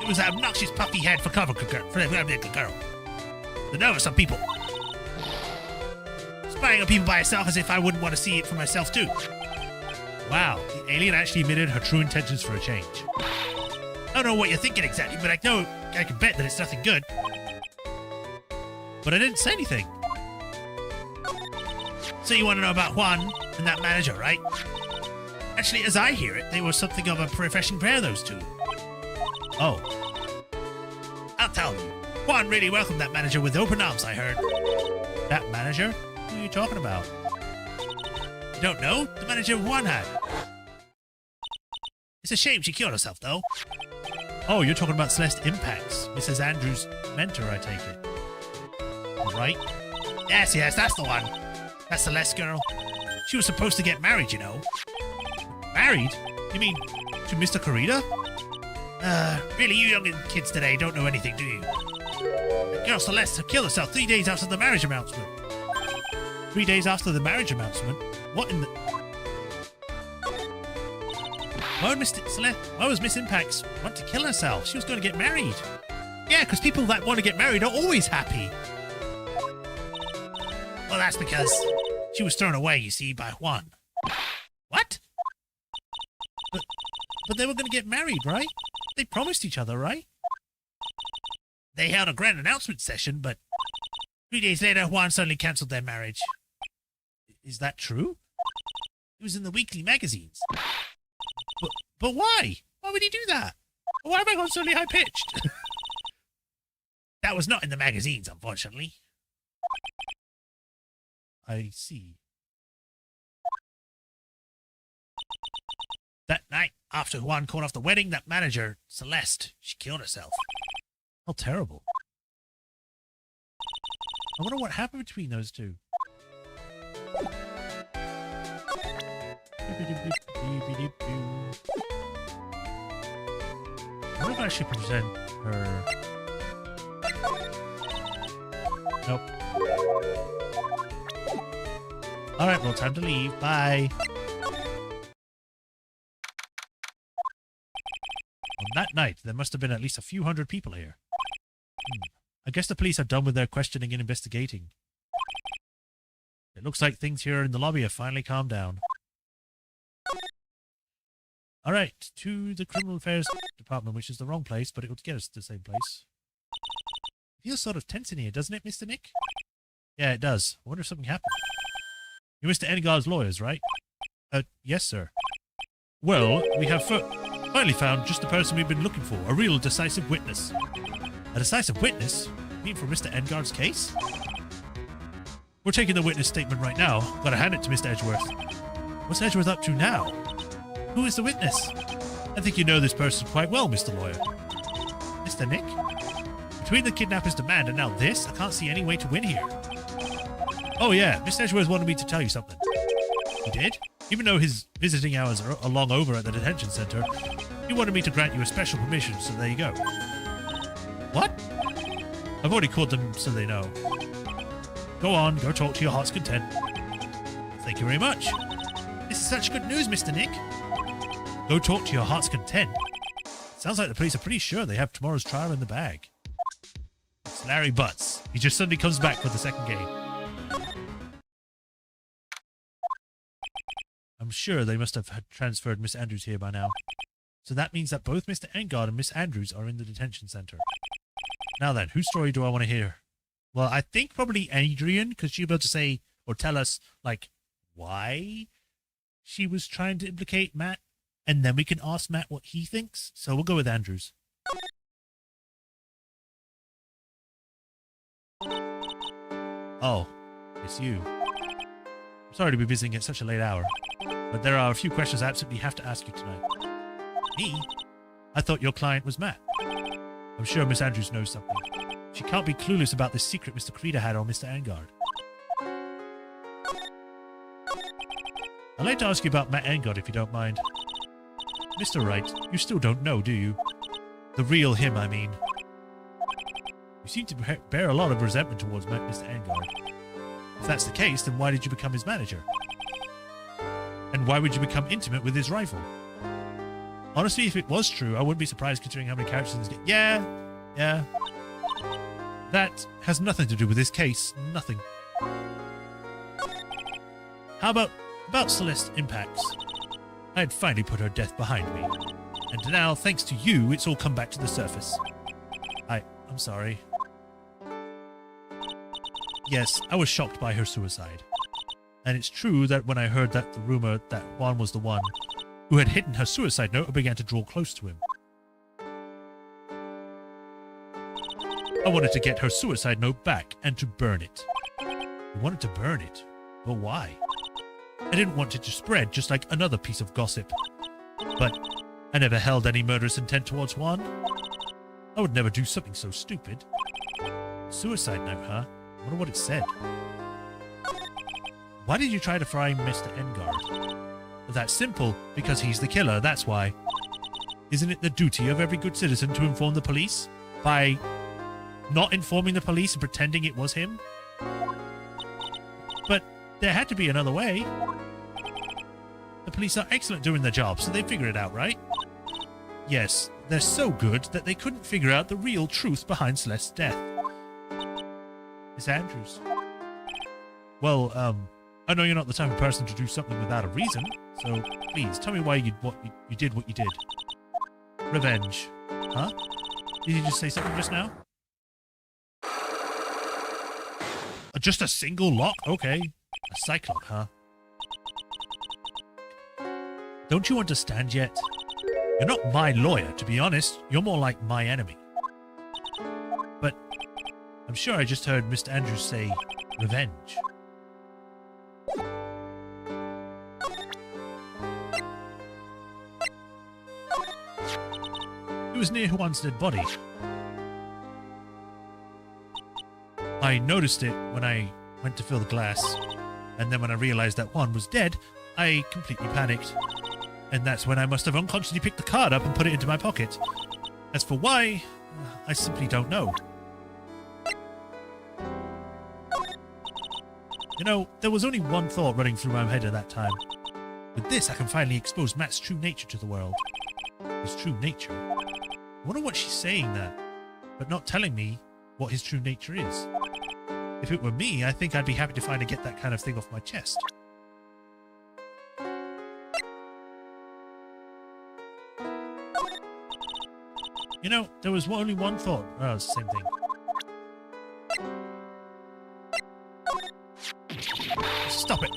It was that obnoxious puffy head for cover girl. The nerve of some people. Spying on people by herself as if I wouldn't want to see it for myself too. Wow, the alien actually admitted her true intentions for a change. I don't know what you're thinking exactly, but I know I can bet that it's nothing good. But I didn't say anything. So you want to know about Juan and that manager, right? Actually, as I hear it, they were something of a professional pair, those two. Oh. tell you. Juan really welcomed that manager with open arms, I heard. That manager? Who are you talking about? You don't know? The manager Juan had. It's a shame she killed herself, though. Oh, you're talking about Celeste Impacts, Mrs. Andrews' mentor, I take it. Right? Yes, that's the one. That Celeste girl. She was supposed to get married, you know. Married? You mean to Mr. Corrida? Really, you young kids today don't know anything, do you? The girl Celeste killed herself 3 days after the marriage announcement. 3 days after the marriage announcement? What in the... Why was Miss Impacts want to kill herself? She was going to get married. Yeah, because people that want to get married are always happy. Well, that's because she was thrown away, you see, by Juan. What? But they were going to get married, right? They promised each other, right? They held a grand announcement session, but 3 days later, Juan suddenly cancelled their marriage. Is that true? It was in the weekly magazines. But why? Why would he do that? Why have I gone suddenly high-pitched? That was not in the magazines, unfortunately. I see. That night, after Juan called off the wedding, that manager, Celeste, she killed herself. How terrible. I wonder what happened between those two. I wonder if I should present her... Nope. Alright, well, time to leave. Bye. On that night, there must have been at least a few hundred people here. I guess the police are done with their questioning and investigating. It looks like things here in the lobby have finally calmed down. Alright, to the Criminal Affairs Department, which is the wrong place, but it would get us to the same place. It feels sort of tense in here, doesn't it, Mr. Nick? Yeah, it does. I wonder if something happened. You're Mr. Engard's lawyers, right? Yes, sir. Well, we have finally found just the person we've been looking for, a real decisive witness. A decisive witness? You mean for Mr. Engard's case? We're taking the witness statement right now. Gotta hand it to Mr. Edgeworth. What's Edgeworth up to now? Who is the witness? I think you know this person quite well, Mr. Lawyer. Mr. Nick? Between the kidnapper's demand and now this, I can't see any way to win here. Oh yeah, Mr. Edgeworth wanted me to tell you something. He did? Even though his visiting hours are long over at the detention center, he wanted me to grant you a special permission, so there you go. What? I've already called them so they know. Go on, go talk to your heart's content. Thank you very much. This is such good news, Mr. Nick. Go talk to your heart's content? Sounds like the police are pretty sure they have tomorrow's trial in the bag. It's Larry Butts. He just suddenly comes back for the second game. I'm sure they must have transferred Miss Andrews here by now. So that means that both Mr. Engard and Miss Andrews are in the detention center. Now then, whose story do I want to hear? Well, I think probably Adrian, because she'll be able to say, or tell us, like, why she was trying to implicate Matt, and then we can ask Matt what he thinks. So we'll go with Andrews. Oh, it's you. I'm sorry to be visiting at such a late hour, but there are a few questions I absolutely have to ask you tonight. Me? I thought your client was Matt. I'm sure Miss Andrews knows something. She can't be clueless about this secret Mr. Corrida had on Mr. Engard. I'd like to ask you about Matt Engard, if you don't mind. Mr. Wright, you still don't know, do you? The real him, I mean. You seem to bear a lot of resentment towards Mr. Engard. If that's the case, then why did you become his manager? And why would you become intimate with his rival? Honestly, if it was true, I wouldn't be surprised considering how many characters in this game. Yeah. That has nothing to do with this case. Nothing. How about Celeste Impacts? I had finally put her death behind me. And now, thanks to you, it's all come back to the surface. I'm sorry. Yes, I was shocked by her suicide. And it's true that when I heard the rumor that Juan was the one who had hidden her suicide note, I began to draw close to him. I wanted to get her suicide note back and to burn it. You wanted to burn it? But why? I didn't want it to spread just like another piece of gossip. But I never held any murderous intent towards Juan. I would never do something so stupid. Suicide note, huh? I wonder what it said. Why did you try to fry Mr. Engard? That's simple, because he's the killer, that's why. Isn't it the duty of every good citizen to inform the police? By not informing the police and pretending it was him? But there had to be another way. The police are excellent doing their job, so they figure it out, right? Yes, they're so good that they couldn't figure out the real truth behind Celeste's death. Miss Andrews. Well, I know you're not the type of person to do something without a reason, so please tell me why you did what you did. Revenge. Huh? Did you just say something just now? Just a single lock? Okay. A psych lock, huh? Don't you understand yet? You're not my lawyer, to be honest. You're more like my enemy. But I'm sure I just heard Mr. Andrews say revenge. It was near Juan's dead body. I noticed it when I went to fill the glass, and then when I realized that Juan was dead, I completely panicked. And that's when I must have unconsciously picked the card up and put it into my pocket. As for why, I simply don't know. You know, there was only one thought running through my head at that time. With this, I can finally expose Matt's true nature to the world. His true nature? I wonder what she's saying there, but not telling me what his true nature is. If it were me, I think I'd be happy to finally get that kind of thing off my chest. You know, there was only one thought. Oh, it's the same thing. Stop it.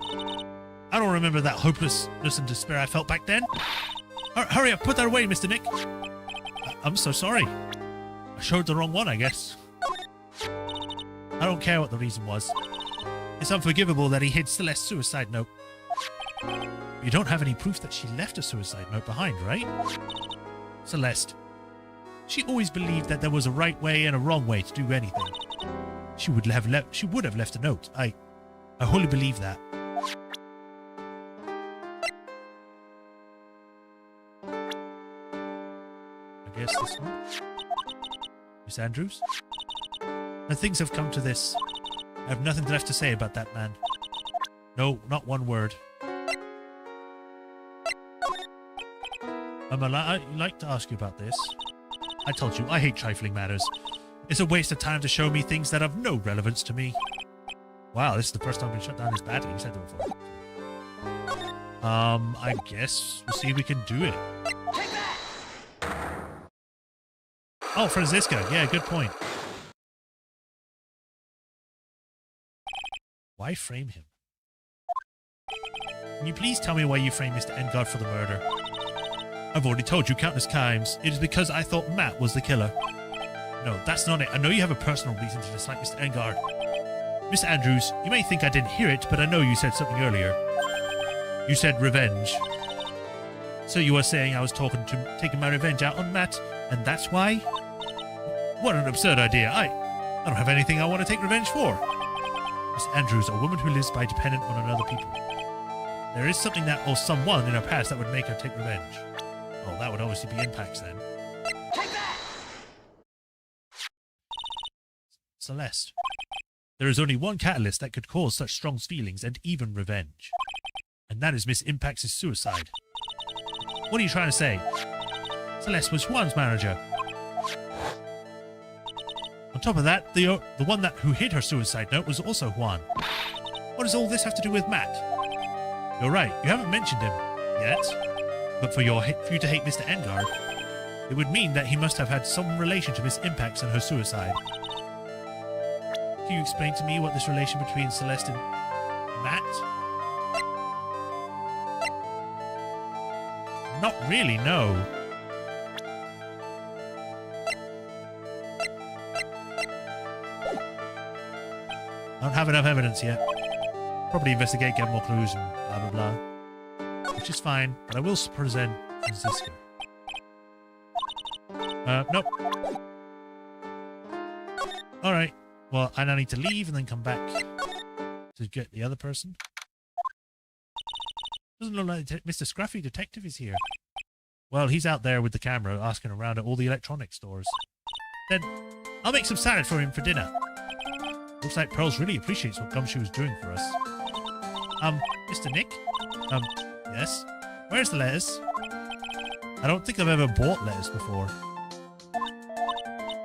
I don't remember that hopelessness and despair I felt back then. Hurry up, put that away, Mr. Nick. I'm so sorry. I showed the wrong one, I guess. I don't care what the reason was. It's unforgivable that he hid Celeste's suicide note. You don't have any proof that she left a suicide note behind, right? Celeste. She always believed that there was a right way and a wrong way to do anything. She would have left a note. I wholly believe that. I guess this one. Miss Andrews? Now things have come to this. I have nothing left to say about that man. No, not one word. I'd like to ask you about this. I told you, I hate trifling matters. It's a waste of time to show me things that have no relevance to me. Wow, this is the first time I've been shut down this badly. You said that before. I guess we'll see if we can do it. Oh, Franziska. Yeah, good point. Why frame him? Can you please tell me why you framed Mr. Engard for the murder? I've already told you countless times. It is because I thought Matt was the killer. No, that's not it. I know you have a personal reason to dislike Mr. Engard. Mr. Andrews, you may think I didn't hear it, but I know you said something earlier. You said revenge. So you were saying I was taking my revenge out on Matt, and that's why? What an absurd idea. I don't have anything I want to take revenge for. Miss Andrews, a woman who lives by dependent on other people. There is something that, or someone in her past that would make her take revenge. Oh, that would obviously be Impacts then. Take that! Celeste. There is only one catalyst that could cause such strong feelings and even revenge. And that is Miss Impacts' suicide. What are you trying to say? Celeste was Juan's manager. On top of that, the one who hid her suicide note was also Juan. What does all this have to do with Matt? You're right, you haven't mentioned him yet. But for you to hate Mr. Engard, it would mean that he must have had some relation to Miss Impacts and her suicide. Can you explain to me what this relation between Celeste and Matt? Not really, no. I don't have enough evidence yet. Probably investigate, get more clues, and blah, blah, blah. Which is fine, but I will present Francisco. Nope. Alright. Well, I now need to leave and then come back to get the other person. Doesn't look like Mr. Scruffy Detective is here. Well, he's out there with the camera asking around at all the electronic stores. Then I'll make some salad for him for dinner. Looks like Pearls really appreciates what Gumshoe is doing for us. Mr. Nick? Yes? Where's the lettuce? I don't think I've ever bought lettuce before.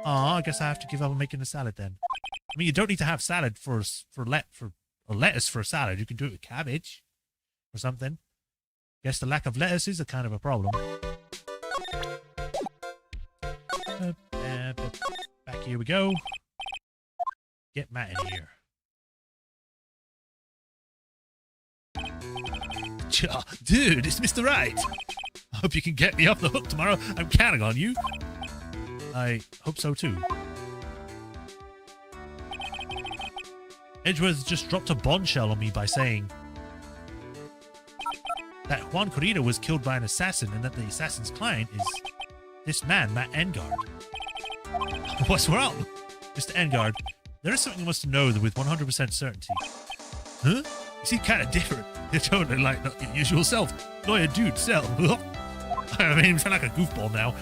Aw, I guess I have to give up on making a salad then. I mean, you don't need to have salad for lettuce for a salad. You can do it with cabbage or something. Guess the lack of lettuce is a kind of a problem. Back here we go. Get Matt in here. Dude, it's Mr. Wright. I hope you can get me off the hook tomorrow. I'm counting on you. I hope so too. Edgeworth just dropped a bombshell on me by saying that Juan Corrida was killed by an assassin and that the assassin's client is this man, Matt Engard. What's wrong? Mr. Engard, there is something you must know with 100% certainty. Huh? You seem kind of different. You're totally like not your usual self. Lawyer dude self. I mean, you sound like a goofball now.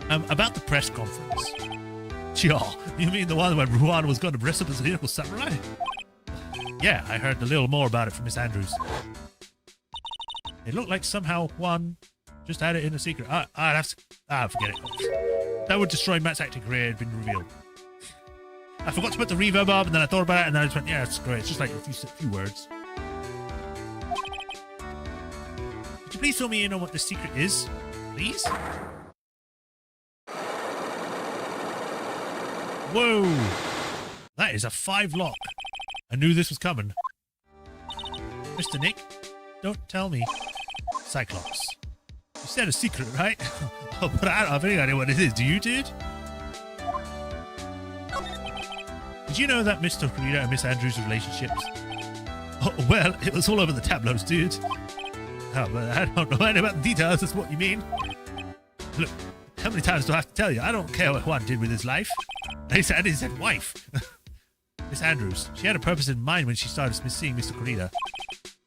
About the press conference. Sure, you mean the one when Ruan was going to dress up as a lyrical samurai? Yeah, I heard a little more about it from Miss Andrews. It looked like somehow Juan just had it in a secret. Forget it. That would destroy Matt's acting career had been revealed. I forgot to put the reverb up, and then I thought about it, and then I just went, yeah, it's great. It's just like a few words. Could you please fill me in on what the secret is? Please? Whoa! That is a 5 lock. I knew this was coming. Mr. Nick, don't tell me. Cyclops. You said a secret, right? Oh, but I don't have any idea what it is. Do you, dude? Did you know that Mr. Corrida and Miss Andrews' relationships? Oh, well, it was all over the tabloids, dude. Oh, but I don't know anything about the details. That's what you mean. Look, how many times do I have to tell you? I don't care what Juan did with his life. I said wife. Miss Andrews. She had a purpose in mind when she started seeing Mr. Corrida.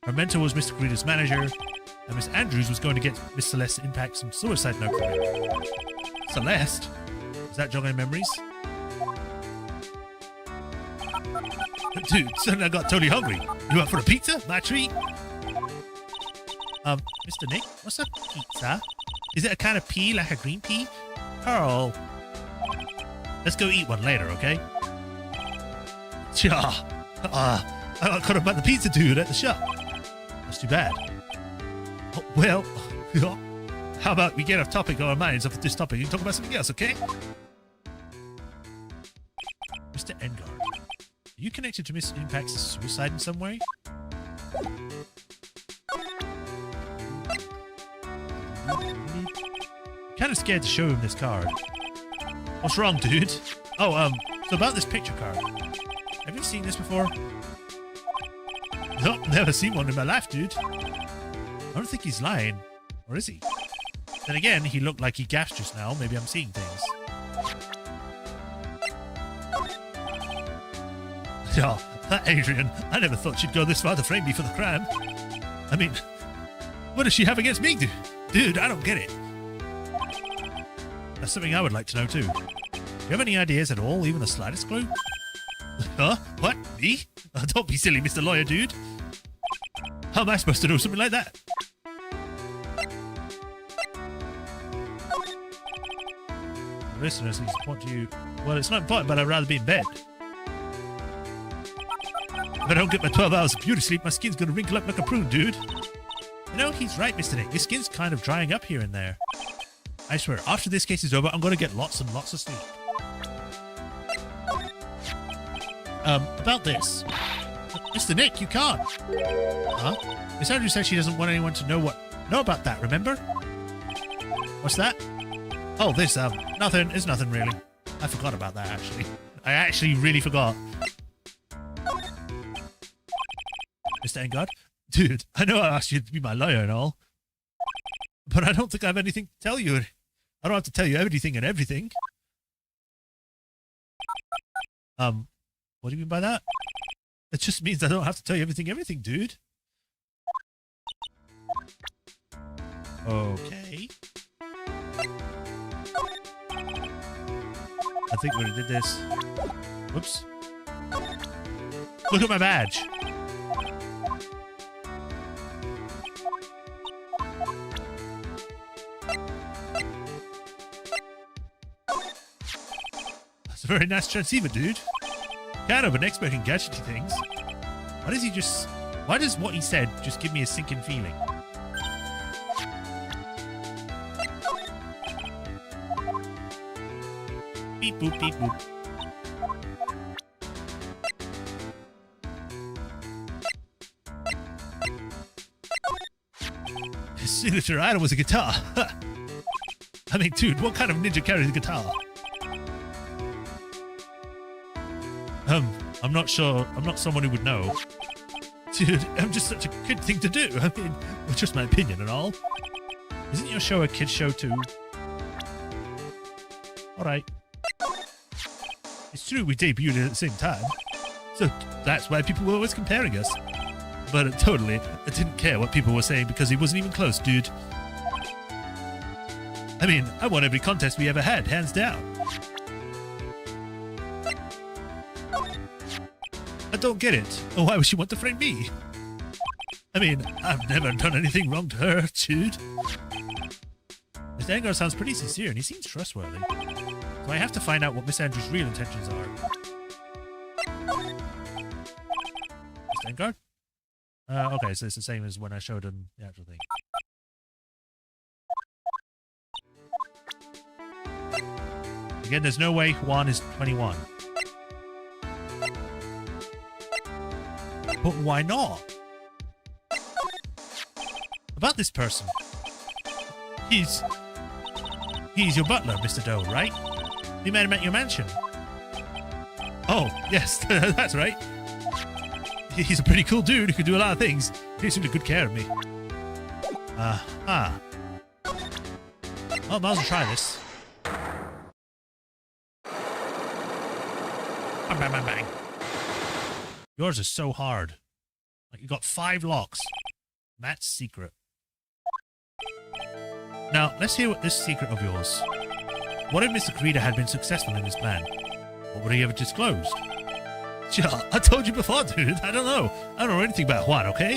Her mentor was Mr. Corrida's manager, and Miss Andrews was going to get Miss Celeste's impact some suicide note from him. Celeste? Is that jogging memories? Dude, suddenly I got totally hungry. You up for a pizza? My treat? Mr. Nick, what's a pizza? Is it a kind of pea, like a green pea? Pearl. Let's go eat one later, okay? I got caught up by the pizza dude at the shop. That's too bad. Oh, well, how about we get off topic, our minds off this topic, and talk about something else, okay? Mr. Engard, are you connected to Miss Impact's suicide in some way? I'm kind of scared to show him this card. What's wrong, dude? Oh, so about this picture card. Have you seen this before? Nope, never seen one in my life, dude. I don't think he's lying. Or is he? Then again, he looked like he gasped just now. Maybe I'm seeing things. Oh, that Adrian. I never thought she'd go this far to frame me for the crime. I mean, what does she have against me, dude? Dude, I don't get it. That's something I would like to know, too. Do you have any ideas at all? Even the slightest clue? Huh? What? Me? Oh, don't be silly, Mr. Lawyer, dude. How am I supposed to know something like that? Listeners, I want you... Well, it's not important, but I'd rather be in bed. If I don't get my 12 hours of beauty sleep, my skin's gonna wrinkle up like a prune, dude. You know, he's right, Mr. Nick. Your skin's kind of drying up here and there. I swear, after this case is over, I'm gonna get lots and lots of sleep. About this. Mr. Nick, you can't. Huh? Miss Andrews says she doesn't want anyone to know about that, remember? What's that? Oh, this, nothing. It's nothing, really. I forgot about that, actually. I actually really forgot. Mr. Engard? Dude, I know I asked you to be my lawyer and all, but I don't think I have anything to tell you. I don't have to tell you everything and everything. What do you mean by that? It just means I don't have to tell you everything, dude. Okay. I think we did this. Whoops. Look at my badge. That's a very nice transceiver, dude. Kind of an expert in gadgety things. Why does what he said just give me a sinking feeling? Beep boop, beep boop. His signature item was a guitar. I mean, dude, what kind of ninja carries a guitar? I'm not sure. I'm not someone who would know. Dude, I'm just such a kid thing to do. I mean, it's just my opinion and all. Isn't your show a kid's show too? Alright. It's true we debuted at the same time. So that's why people were always comparing us. But I didn't care what people were saying because he wasn't even close, dude. I mean, I won every contest we ever had, hands down. I don't get it. Why would she want to frame me? I mean, I've never done anything wrong to her, dude. Mr. Engard sounds pretty sincere and he seems trustworthy. So I have to find out what Miss Andrews' real intentions are. Mr. Engard? Okay, so it's the same as when I showed him the actual thing. Again, there's no way Juan is 21. But why not? About this person. He's your butler, Mr. Doe, right? You met him at your mansion. Oh, yes, that's right. He's a pretty cool dude who can do a lot of things. He seemed to good care of me. Oh, might as well try this. Bang, bang, bang, bang. Yours is so hard. Like, you got 5 locks. That's secret. Now, let's hear what this secret of yours. What if Mr. Carida had been successful in his plan? What would he have disclosed? Yeah, I told you before, dude. I don't know. I don't know anything about Juan, okay?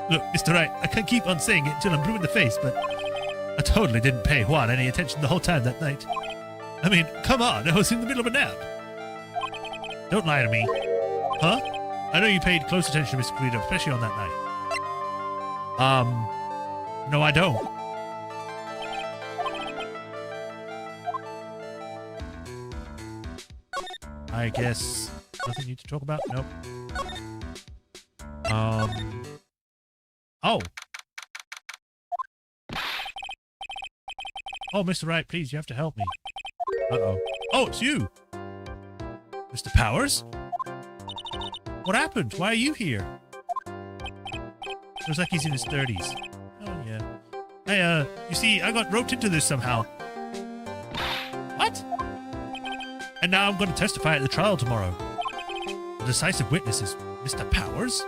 Look, Mr. Wright, I can keep on saying it until I'm blue in the face, but I totally didn't pay Juan any attention the whole time that night. I mean, come on, I was in the middle of a nap. Don't lie to me. Huh? I know you paid close attention to Mr. Carida, especially on that night. No, I don't. I guess nothing you need to talk about? Nope. Oh. Oh, Mr. Wright, please, you have to help me. Uh-oh. Oh, it's you! Mr. Powers? What happened? Why are you here? Looks like he's in his 30s. Oh, yeah. Hey, you see, I got roped into this somehow. What? And now I'm going to testify at the trial tomorrow. The decisive witness is Mr. Powers?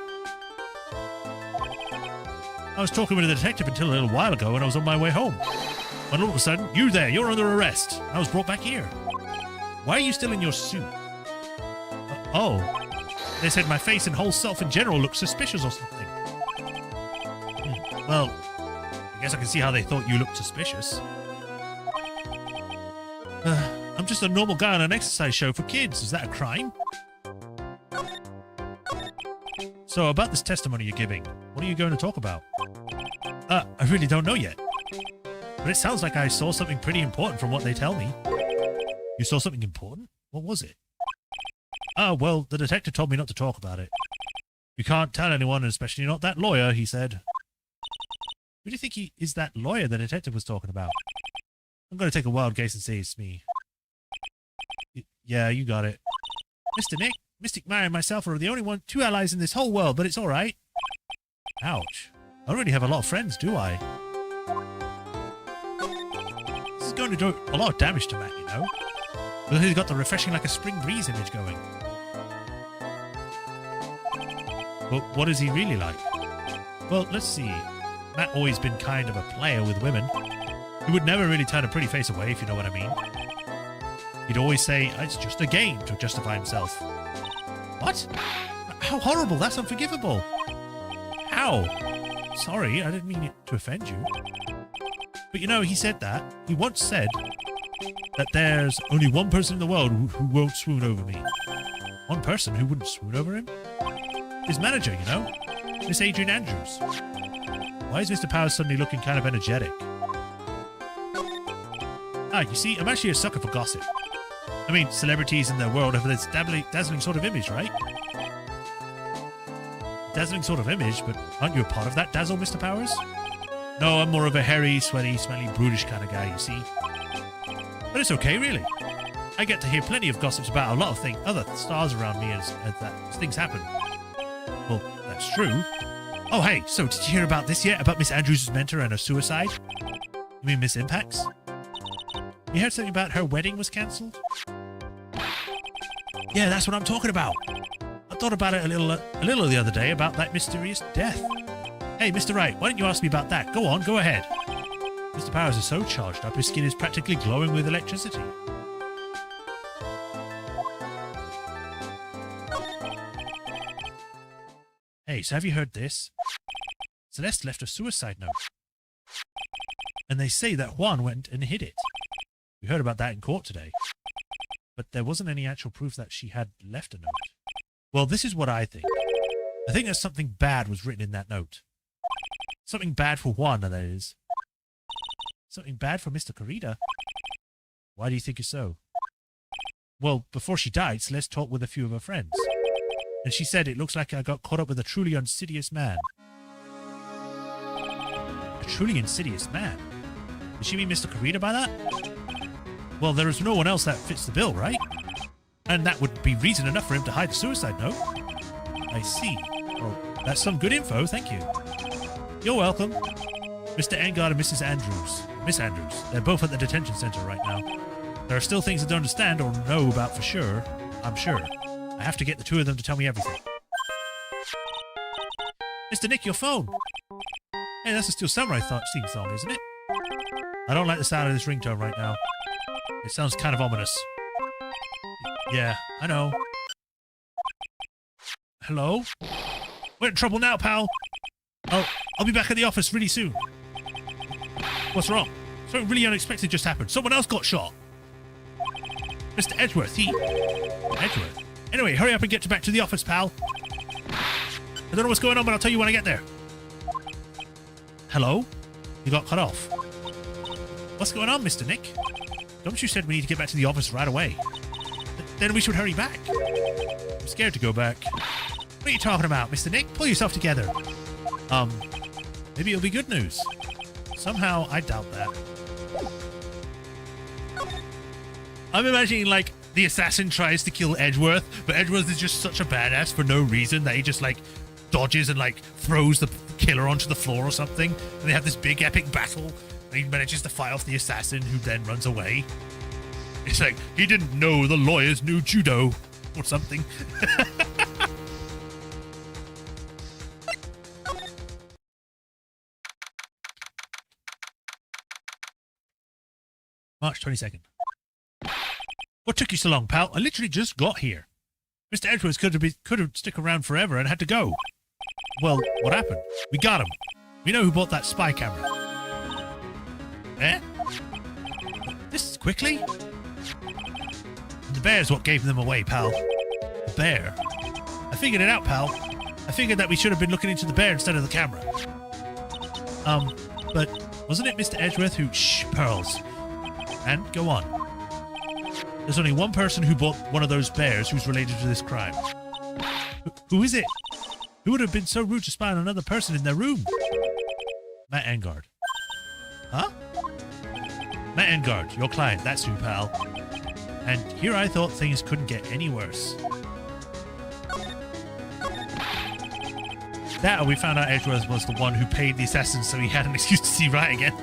I was talking with a detective until a little while ago when I was on my way home. When all of a sudden, you're under arrest. I was brought back here. Why are you still in your suit? Oh. They said my face and whole self in general looked suspicious or something. Well, I guess I can see how they thought you looked suspicious. I'm just a normal guy on an exercise show for kids. Is that a crime? So, about this testimony you're giving, what are you going to talk about? I really don't know yet. But it sounds like I saw something pretty important from what they tell me. You saw something important? What was it? Well, the detective told me not to talk about it. You can't tell anyone, especially not that lawyer, he said. Who do you think he is that lawyer the detective was talking about? I'm going to take a wild guess and say it's me. Yeah, you got it. Mr. Nick, Mystic Mary and myself are the only two allies in this whole world, but it's all right. Ouch. I don't really have a lot of friends, do I? This is going to do a lot of damage to Matt, you know? Because he's got the refreshing like a spring breeze image going. But what is he really like? Well, let's see. Matt always been kind of a player with women. He would never really turn a pretty face away, if you know what I mean. He'd always say, it's just a game, to justify himself. What? How horrible, that's unforgivable. How? Sorry, I didn't mean it to offend you. But you know, he said that. He once said that there's only one person in the world who won't swoon over me. One person who wouldn't swoon over him? His manager, you know? Miss Adrian Andrews. Why is Mr. Powers suddenly looking kind of energetic? Ah, you see, I'm actually a sucker for gossip. I mean, celebrities in their world have this dazzling sort of image, right? Dazzling sort of image, but aren't you a part of that dazzle, Mr. Powers? No, I'm more of a hairy, sweaty, smelly, brutish kind of guy, you see. But it's okay, really. I get to hear plenty of gossips about a lot of other stars around me as things happen. Well, that's true. Oh, hey, so did you hear about this yet? About Miss Andrews' mentor and her suicide? You mean Miss Impact's? You heard something about her wedding was cancelled? Yeah, that's what I'm talking about. I thought about it a little the other day about that mysterious death. Hey, Mr. Wright, why don't you ask me about that? Go on, go ahead. Mr. Powers is so charged up, his skin is practically glowing with electricity. Hey, so have you heard this? Celeste left a suicide note. And they say that Juan went and hid it. We heard about that in court today. But there wasn't any actual proof that she had left a note. Well, this is what I think. I think that something bad was written in that note. Something bad for Juan, that is. Something bad for Mr. Corrida. Why do you think it's so? Well, before she died, Celeste talked with a few of her friends. And she said, it looks like I got caught up with a truly insidious man. A truly insidious man? Did she mean Mr. Corrida by that? Well, there is no one else that fits the bill, right? And that would be reason enough for him to hide the suicide note. I see. Well, that's some good info, thank you. You're welcome. Mr. Engard and Mrs. Andrews. Miss Andrews. They're both at the detention center right now. There are still things I don't understand or know about for sure. I'm sure. I have to get the two of them to tell me everything. Mr. Nick, your phone. Hey, that's a Steel Samurai theme song, isn't it? I don't like the sound of this ringtone right now. It sounds kind of ominous. Yeah, I know. Hello? We're in trouble now, pal. Oh, I'll be back at the office really soon. What's wrong? Something really unexpected just happened. Someone else got shot. Mr. Edgeworth, Edgeworth? Anyway, hurry up and get back to the office, pal. I don't know what's going on, but I'll tell you when I get there. Hello? You got cut off. What's going on, Mr. Nick? Don't you said we need to get back to the office right away? Then we should hurry back. I'm scared to go back. What are you talking about, Mr. Nick? Pull yourself together. Maybe it'll be good news. Somehow, I doubt that. I'm imagining, like, the assassin tries to kill Edgeworth, but Edgeworth is just such a badass for no reason that he just, like, dodges and, like, throws the killer onto the floor or something. And they have this big epic battle, and he manages to fight off the assassin, who then runs away. It's like, he didn't know the lawyers knew judo, or something. March 22nd. What took you so long, pal? I literally just got here. Mr. Edwards could have stuck around forever and had to go. Well, what happened? We got him. We know who bought that spy camera. Eh? This quickly? The bear's what gave them away, pal. The bear? I figured it out, pal. I figured that we should have been looking into the bear instead of the camera. But wasn't it Mr. Edgeworth who... Shh, Pearls. And go on. There's only one person who bought one of those bears who's related to this crime. Who is it? Who would have been so rude to spy on another person in their room? Matt Engard. Huh? Matt Engard, your client, that's who, pal. And here I thought things couldn't get any worse. That, we found out Edgeworth was the one who paid the assassins so he had an excuse to see Wright again.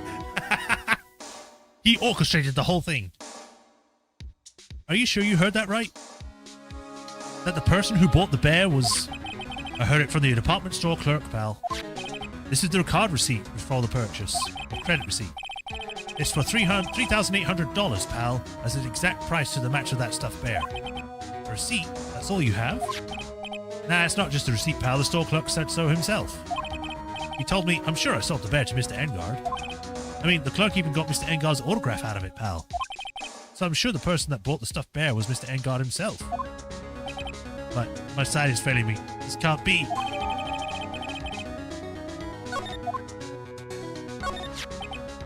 He orchestrated the whole thing. Are you sure you heard that right? That the person who bought the bear was... I heard it from the department store clerk, pal. This is their card receipt for the purchase. Or credit receipt. It's for $3,800, pal, as an exact price to the match of that stuffed bear. A receipt? That's all you have? Nah, it's not just a receipt, pal. The store clerk said so himself. He told me, I'm sure I sold the bear to Mr. Engard. I mean, the clerk even got Mr. Engard's autograph out of it, pal. So I'm sure the person that bought the stuffed bear was Mr. Engard himself. But my side is failing me. This can't be.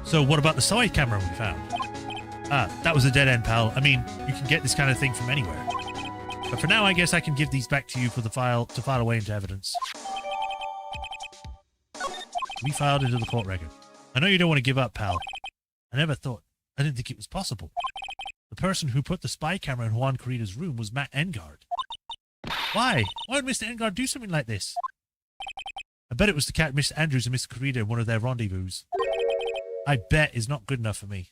So what about the side camera we found? Ah, that was a dead end, pal. I mean, you can get this kind of thing from anywhere. But for now, I guess I can give these back to you for the file to file away into evidence. We filed into the court record. I know you don't want to give up, pal. I didn't think it was possible. The person who put the spy camera in Juan Corrida's room was Matt Engard. Why? Why would Mr. Engard do something like this? I bet it was to catch Mr. Andrews and Mr. Corrida in one of their rendezvous. I bet is not good enough for me.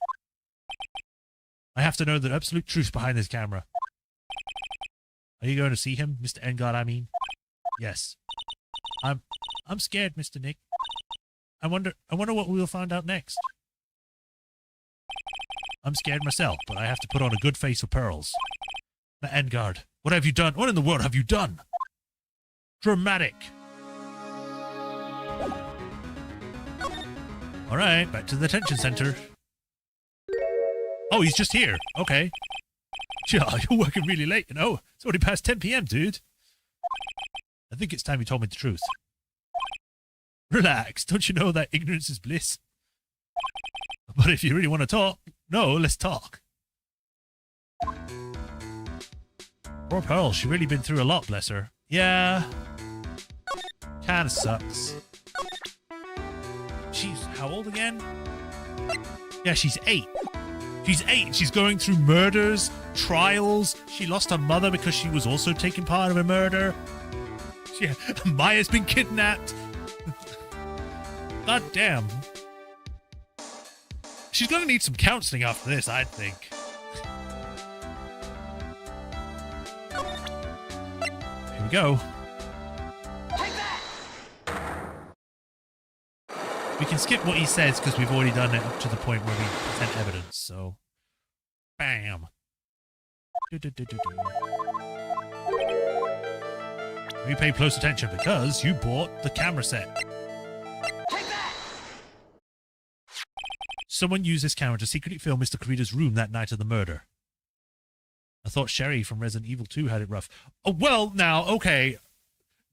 I have to know the absolute truth behind this camera. Are you going to see him, Mr. Engard, I mean? Yes. I'm scared, Mr. Nick. I wonder what we'll find out next. I'm scared myself, but I have to put on a good face for pearls. Now, Engard, what have you done? What in the world have you done? Dramatic. All right, back to the detention center. Oh, he's just here. Okay. Yeah, you're working really late, you know. It's already past 10 p.m., dude. I think it's time you told me the truth. Relax. Don't you know that ignorance is bliss? But if you really want to talk, no, let's talk. Poor Pearl, she really been through a lot, bless her. Yeah. Kinda sucks. She's how old again? Yeah, she's 8. She's 8. She's going through murders, trials. She lost her mother because she was also taking part of a murder. Yeah, Maya's been kidnapped. God damn. She's going to need some counseling after this, I think. Here we go. We can skip what he says because we've already done it up to the point where we present evidence, so... Bam. You pay close attention because you bought the camera set. Someone used this camera to secretly film Mr. Corrida's room that night of the murder. I thought Sherry from Resident Evil 2 had it rough. Oh, well, now, okay.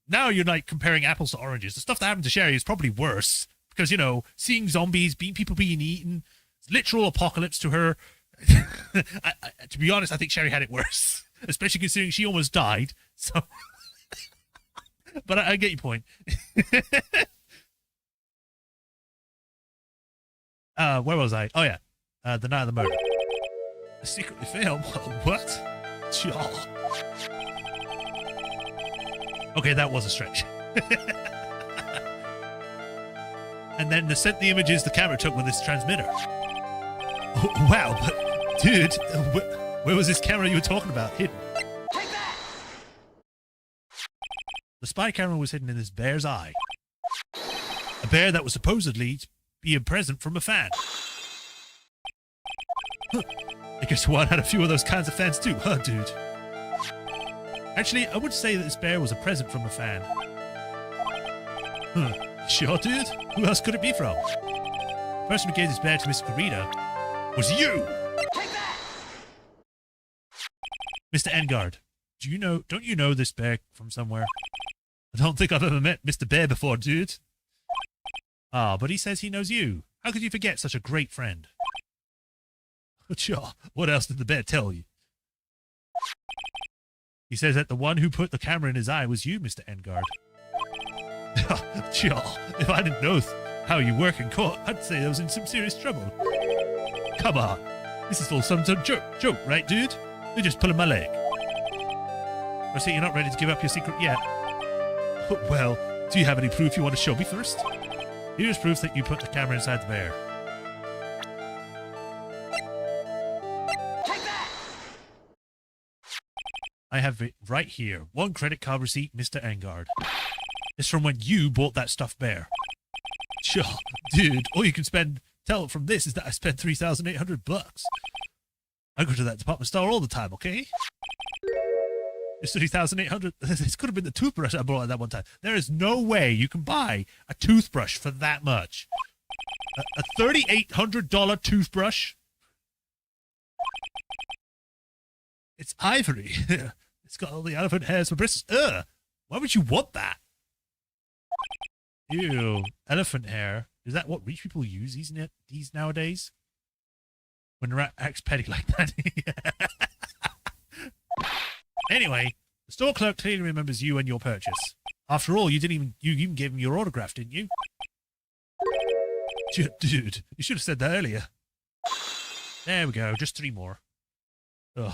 Now you're like comparing apples to oranges. The stuff that happened to Sherry is probably worse. Because, you know, seeing zombies, people being eaten, literal apocalypse to her. To be honest, I think Sherry had it worse. Especially considering she almost died. So, but I get your point. Where was I? Oh, yeah. The night of the murder. Secretly film? What? Sure. Okay, that was a stretch. And then they sent the images the camera took with this transmitter. Oh, wow, but dude, where was this camera you were talking about hidden? Take that! The spy camera was hidden in this bear's eye. A bear that was supposedly to be a present from a fan. Huh. I guess Juan had a few of those kinds of fans too, huh, dude? Actually, I would say that this bear was a present from a fan. Huh. Sure, dude? Who else could it be from? The person who gave this bear to Miss Corrida was you! Take that! Mr. Engard, don't you know this bear from somewhere? I don't think I've ever met Mr. Bear before, dude. Ah, but he says he knows you. How could you forget such a great friend? Sure, what else did the bear tell you? He says that the one who put the camera in his eye was you, Mr. Engard. Sure, if I didn't know how you work in court, I'd say I was in some serious trouble. Come on, this is all some joke, right, dude? You're just pulling my leg. I see you're not ready to give up your secret yet. Well, do you have any proof you want to show me first? Here's proof that you put the camera inside the bear. Take that! I have it right here. 1 credit card receipt, Mr. Engard. It's from when you bought that stuffed bear. Sure, dude, all you can tell from this is that I spent $3,800. I go to that department store all the time, okay? It's $3,800. This could have been the toothbrush I bought at that one time. There is no way you can buy a toothbrush for that much. A $3,800 toothbrush? It's ivory. It's got all the elephant hairs for bristles. Ugh! Why would you want that? Ew. Elephant hair. Is that what rich people use these nowadays? When rat acts petty like that. Anyway, the store clerk clearly remembers you and your purchase. After all, you even gave him your autograph, didn't you? Dude, you should have said that earlier. There we go, just 3 more. Ugh.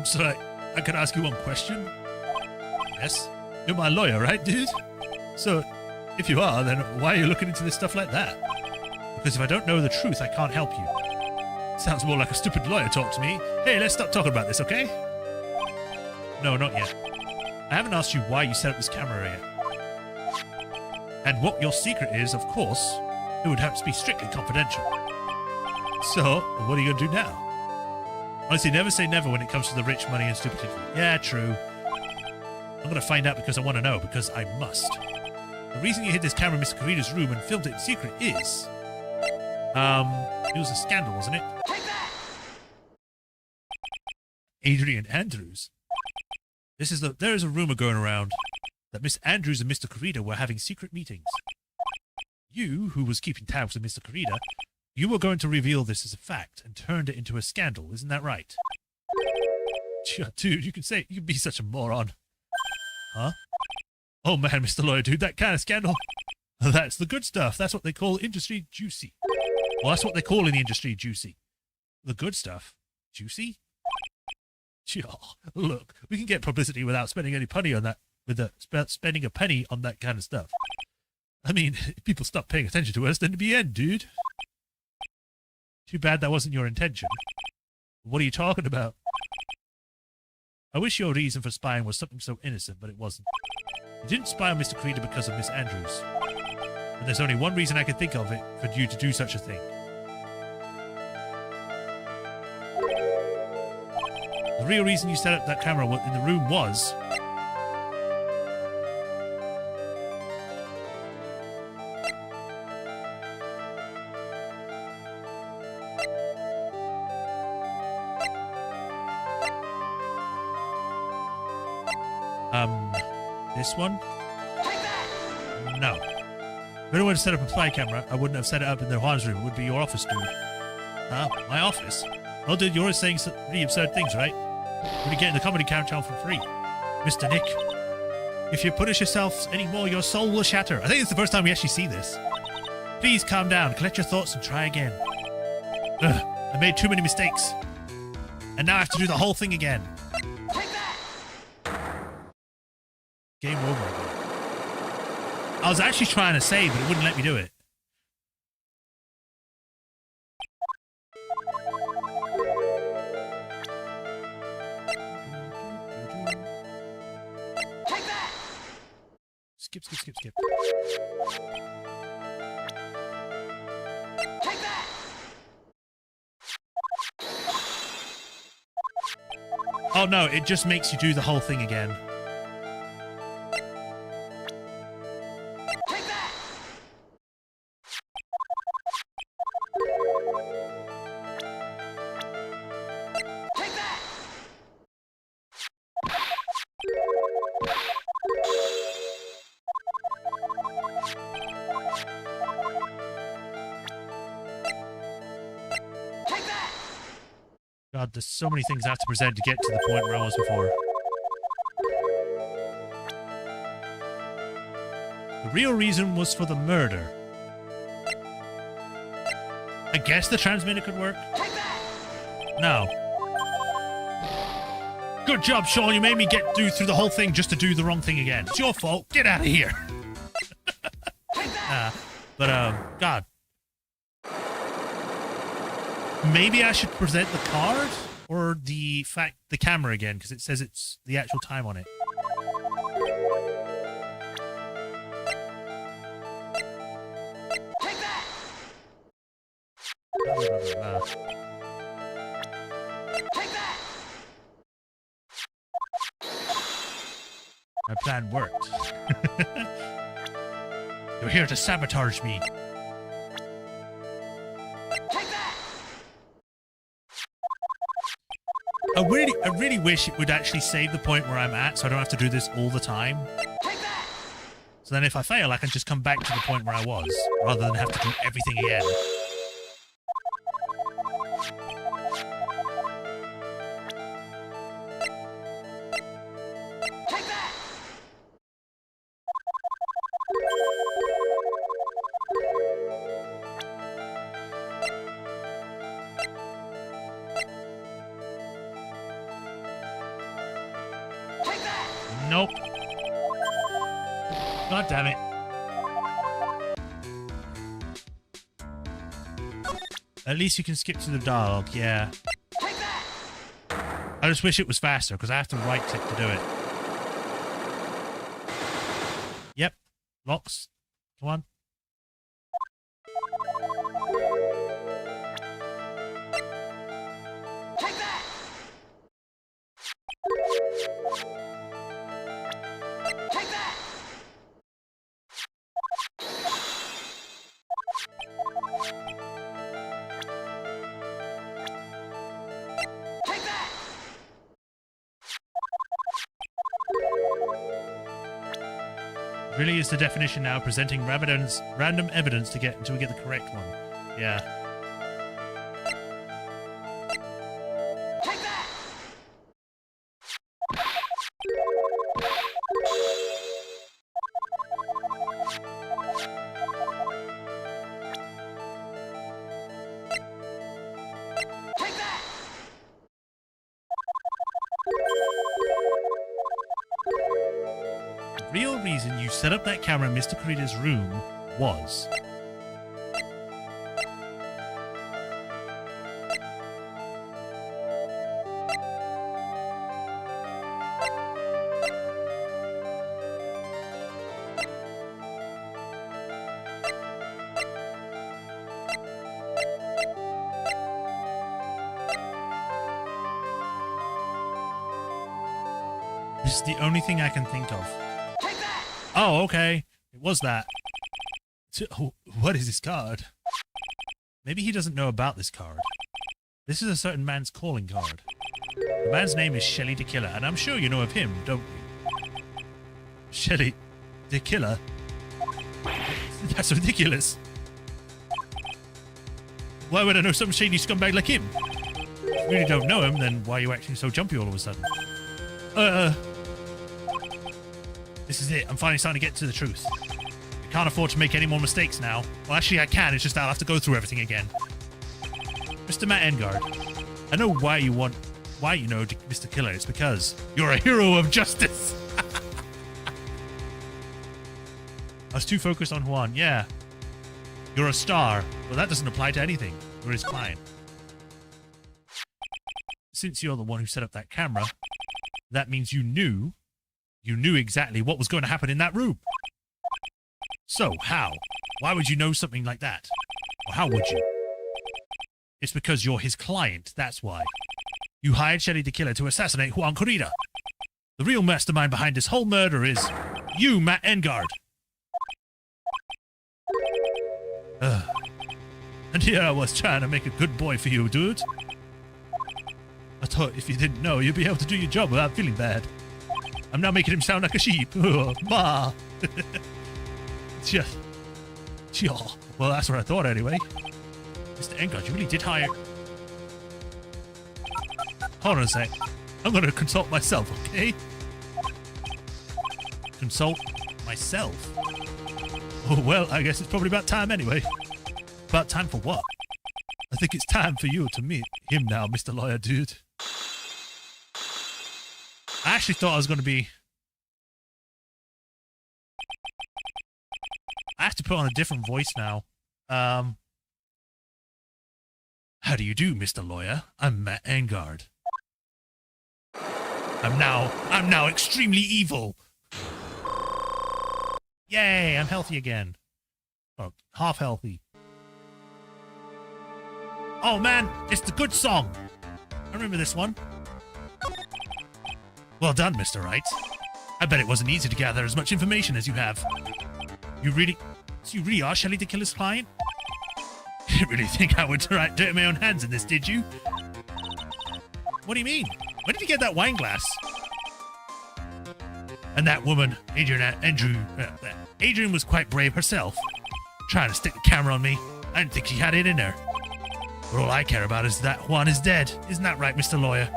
So I could ask you one question? Yes? You're my lawyer, right, dude? So, if you are, then why are you looking into this stuff like that? Because if I don't know the truth, I can't help you. Sounds more like a stupid lawyer talk to me. Hey, let's stop talking about this, okay? No, not yet. I haven't asked you why you set up this camera yet. And what your secret is, of course, it would have to be strictly confidential. So, what are you going to do now? Honestly, never say never when it comes to the rich, money, and stupidity. Yeah, true. I'm going to find out because I want to know, because I must. The reason you hid this camera in Mr. Karida's room and filmed it in secret is... it was a scandal, wasn't it? Take that! Adrian Andrews. There is a rumor going around that Miss Andrews and Mr. Karida were having secret meetings. You, who was keeping tabs with Mr. Karida, you were going to reveal this as a fact and turned it into a scandal, isn't that right? Dude, you can be such a moron. Huh? Oh man, Mr. Lawyer, dude, that kind of scandal. That's the good stuff. That's what they call industry juicy. Well, that's what they call in the industry juicy. The good stuff. Juicy? Look, we can get publicity without spending any penny on that, spending a penny on that kind of stuff. I mean, if people stop paying attention to us, then it'd be end, dude. Too bad that wasn't your intention. What are you talking about? I wish your reason for spying was something so innocent, but it wasn't. You didn't spy on Mr. Creeder because of Miss Andrews. And there's only one reason I can think of it for you to do such a thing. The real reason you set up that camera in the room was... this one? No. If anyone had set up a spy camera, I wouldn't have set it up in their Juan's room. It would be your office, dude. Huh? My office? Oh, dude, you're always saying some really absurd things, right? When you get in the comedy channel for free. Mr. Nick, if you punish yourself anymore, your soul will shatter. I think it's the first time we actually see this. Please calm down, collect your thoughts, and try again. Ugh, I made too many mistakes. And now I have to do the whole thing again. Game over. I was actually trying to save, but it wouldn't let me do it. Take that! Skip. Take that! Oh no, it just makes you do the whole thing again. God, there's so many things I have to present to get to the point where I was before. The real reason was for the murder. I guess the transmitter could work? No. Good job, Sean. You made me do through the whole thing just to do the wrong thing again. It's your fault. Get out of here. God. Maybe I should present the card or the camera again, because it says it's the actual time on it. Take that! Take that! My plan worked. You're here to sabotage me. Take that! I really wish it would actually save the point where I'm at, so I don't have to do this all the time. Take that! So then if I fail, I can just come back to the point where I was, rather than have to do everything again. Take that! Take that! Nope. God damn it. At least you can skip to the dialogue, yeah. Take that! I just wish it was faster, because I have to right-click to do it. Yep. Locks. Come on. Take that! Take that! Take that! Really is the definition now, presenting random evidence to get until we get the correct one. Yeah. Take that! Take that! The real reason you set up that camera in Mr. Kurita's room was... This is the only thing I can think of. Take that! Oh, okay. It was that. Oh, what is this card? Maybe he doesn't know about this card. This is a certain man's calling card. The man's name is Shelly the Killer, and I'm sure you know of him, don't you? Shelly the Killer? That's ridiculous. Why would I know some shady scumbag like him? If you really don't know him, then why are you acting so jumpy all of a sudden? This is it. I'm finally starting to get to the truth. I can't afford to make any more mistakes now. Well, actually, I can. It's just I'll have to go through everything again. Mr. Matt Engard, I know why you know Mr. Killer. It's because you're a hero of justice. I was too focused on Juan. Yeah. You're a star. Well, that doesn't apply to anything. You're his client. Since you're the one who set up that camera, that means you knew exactly what was going to happen in that room. So, how? Why would you know something like that? Or how would you? It's because you're his client, that's why. You hired Shelly the Killer to assassinate Juan Kurita. The real mastermind behind this whole murder is you, Matt Engard. And here I was trying to make a good boy for you, dude. I thought if you didn't know, you'd be able to do your job without feeling bad. I'm now making him sound like a sheep. Oh, ma. Well, that's what I thought anyway. Mr. Engard, you really did hire... Hold on a sec. I'm going to consult myself, okay? Consult myself? Oh, well, I guess it's probably about time anyway. About time for what? I think it's time for you to meet him now, Mr. Lawyer Dude. I actually thought I was going to be... I have to put on a different voice now. How do you do, Mr. Lawyer? I'm Matt Engard. I'm now extremely evil. Yay, I'm healthy again. Or half healthy. Oh man, it's the good song. I remember this one. Well done, Mr. Wright. I bet it wasn't easy to gather as much information as you have. You really are Shelley the Killer's client? You didn't really think I would dirty my own hands in this, did you? What do you mean? Where did you get that wine glass? And that woman, Adrian was quite brave herself, trying to stick the camera on me. I didn't think she had it in her. But all I care about is that Juan is dead. Isn't that right, Mr. Lawyer?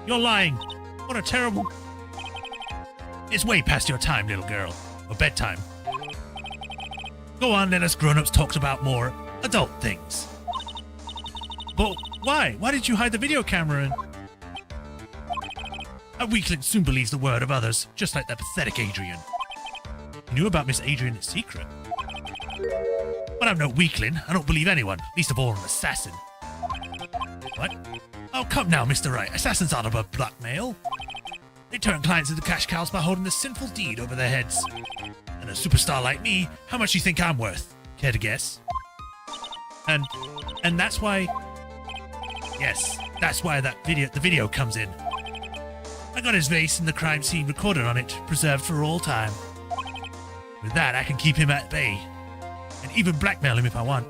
You're lying. What a terrible... It's way past your time, little girl. Or bedtime. Go on, let us grown-ups talk about more adult things. But why? Why did you hide the video camera in? A weakling soon believes the word of others, just like that pathetic Adrian. You knew about Miss Adrian's secret. But I'm no weakling. I don't believe anyone, least of all an assassin. What? Oh, come now, Mr. Wright. Assassins aren't above blackmail. They turn clients into cash cows by holding this sinful deed over their heads. And a superstar like me, how much do you think I'm worth? Care to guess? And that's why... Yes, that's why the video comes in. I got his face and the crime scene recorded on it, preserved for all time. With that, I can keep him at bay. And even blackmail him if I want.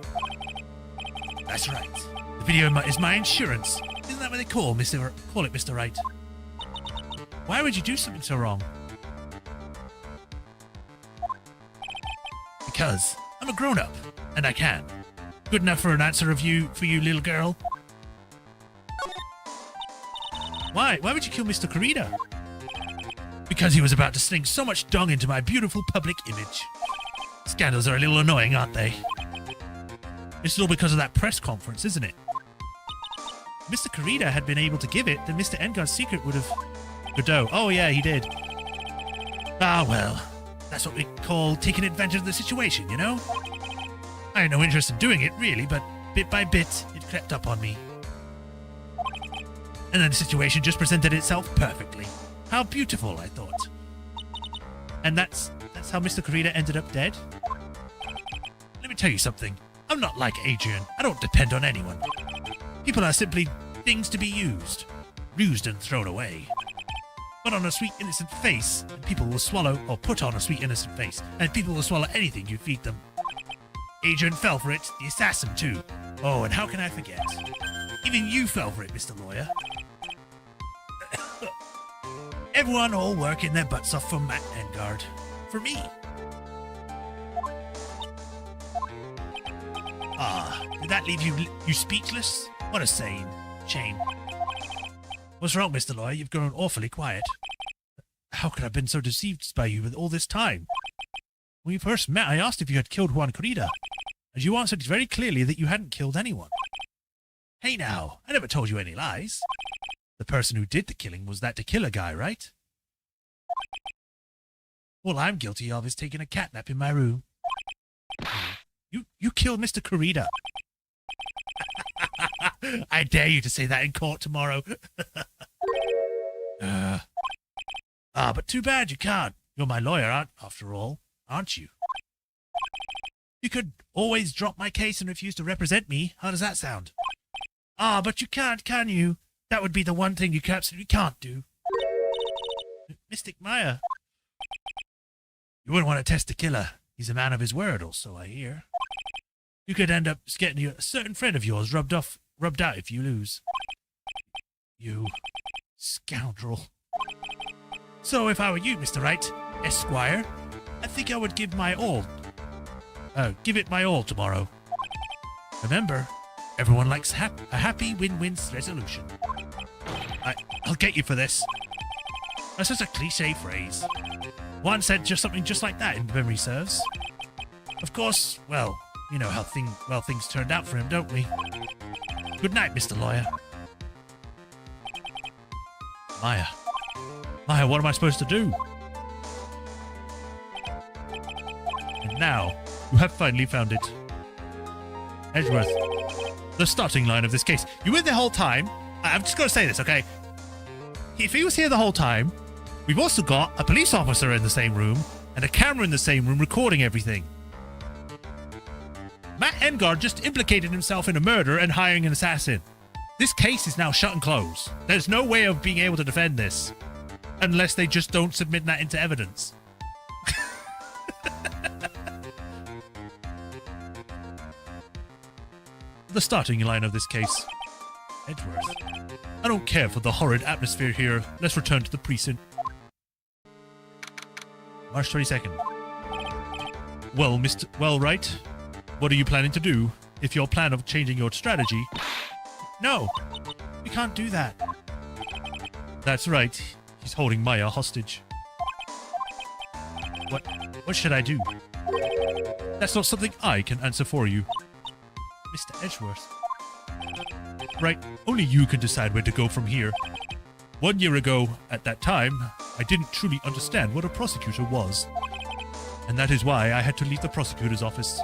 That's right. The video is my insurance. Isn't that what they call it, Mr. Wright? Why would you do something so wrong? Because I'm a grown-up, and I can. Good enough for an answer for you, little girl? Why? Why would you kill Mr. Corrida? Because he was about to sling so much dung into my beautiful public image. Scandals are a little annoying, aren't they? It's all because of that press conference, isn't it? If Mr. Corrida had been able to give it, then Mr. Engard's secret would have... Godot. Oh yeah, he did. Ah well, that's what we call taking advantage of the situation, you know? I had no interest in doing it, really, but bit by bit, it crept up on me. And then the situation just presented itself perfectly. How beautiful, I thought. And that's how Mr. Corrida ended up dead? Let me tell you something. I'm not like Adrian. I don't depend on anyone. People are simply things to be used and thrown away. Put on a sweet innocent face, and people will swallow, or put on a sweet innocent face, and people will swallow anything you feed them. Adrian fell for it, the assassin too. Oh, and how can I forget? Even you fell for it, Mr. Lawyer. Everyone all working their butts off for Matt Engard. For me. Ah, did that leave you speechless? What a shame. What's wrong, Mr. Lawyer? You've grown awfully quiet. How could I have been so deceived by you with all this time? When we first met, I asked if you had killed Juan Corrida, and you answered very clearly that you hadn't killed anyone. Hey now, I never told you any lies. The person who did the killing was that tequila guy, right? All I'm guilty of is taking a catnap in my room. You killed Mr. Corrida. I dare you to say that in court tomorrow. But too bad you can't. You're my lawyer, after all, aren't you? You could always drop my case and refuse to represent me. How does that sound? But you can't, can you? That would be the one thing you absolutely can't do. Mystic Maya. You wouldn't want to test the killer. He's a man of his word, also, I hear. You could end up getting a certain friend of yours rubbed out if you lose. You scoundrel. So if I were you, Mr. Wright, Esquire, I think I would give it my all tomorrow. Remember, everyone likes a happy win-win resolution. I'll get you for this. That's just a cliche phrase. One said something just like that in memory serves. Of course, well, you know how things turned out for him, don't we? Good night, Mr. Lawyer. Maya. Maya, what am I supposed to do? And now, you have finally found it. Edgeworth, the starting line of this case. You were the whole time. I'm just going to say this, okay? If he was here the whole time, we've also got a police officer in the same room and a camera in the same room recording everything. Matt Engard just implicated himself in a murder and hiring an assassin. This case is now shut and closed. There's no way of being able to defend this unless they just don't submit that into evidence. The starting line of this case. Edgeworth. I don't care for the horrid atmosphere here. Let's return to the precinct. March 22nd. Well, Wright, what are you planning to do? If your plan of changing your strategy... No, we can't do that. That's right. He's holding Maya hostage. What should I do? That's not something I can answer for you. Mr. Edgeworth. Right, only you can decide where to go from here. 1 year ago, at that time, I didn't truly understand what a prosecutor was. And that is why I had to leave the prosecutor's office.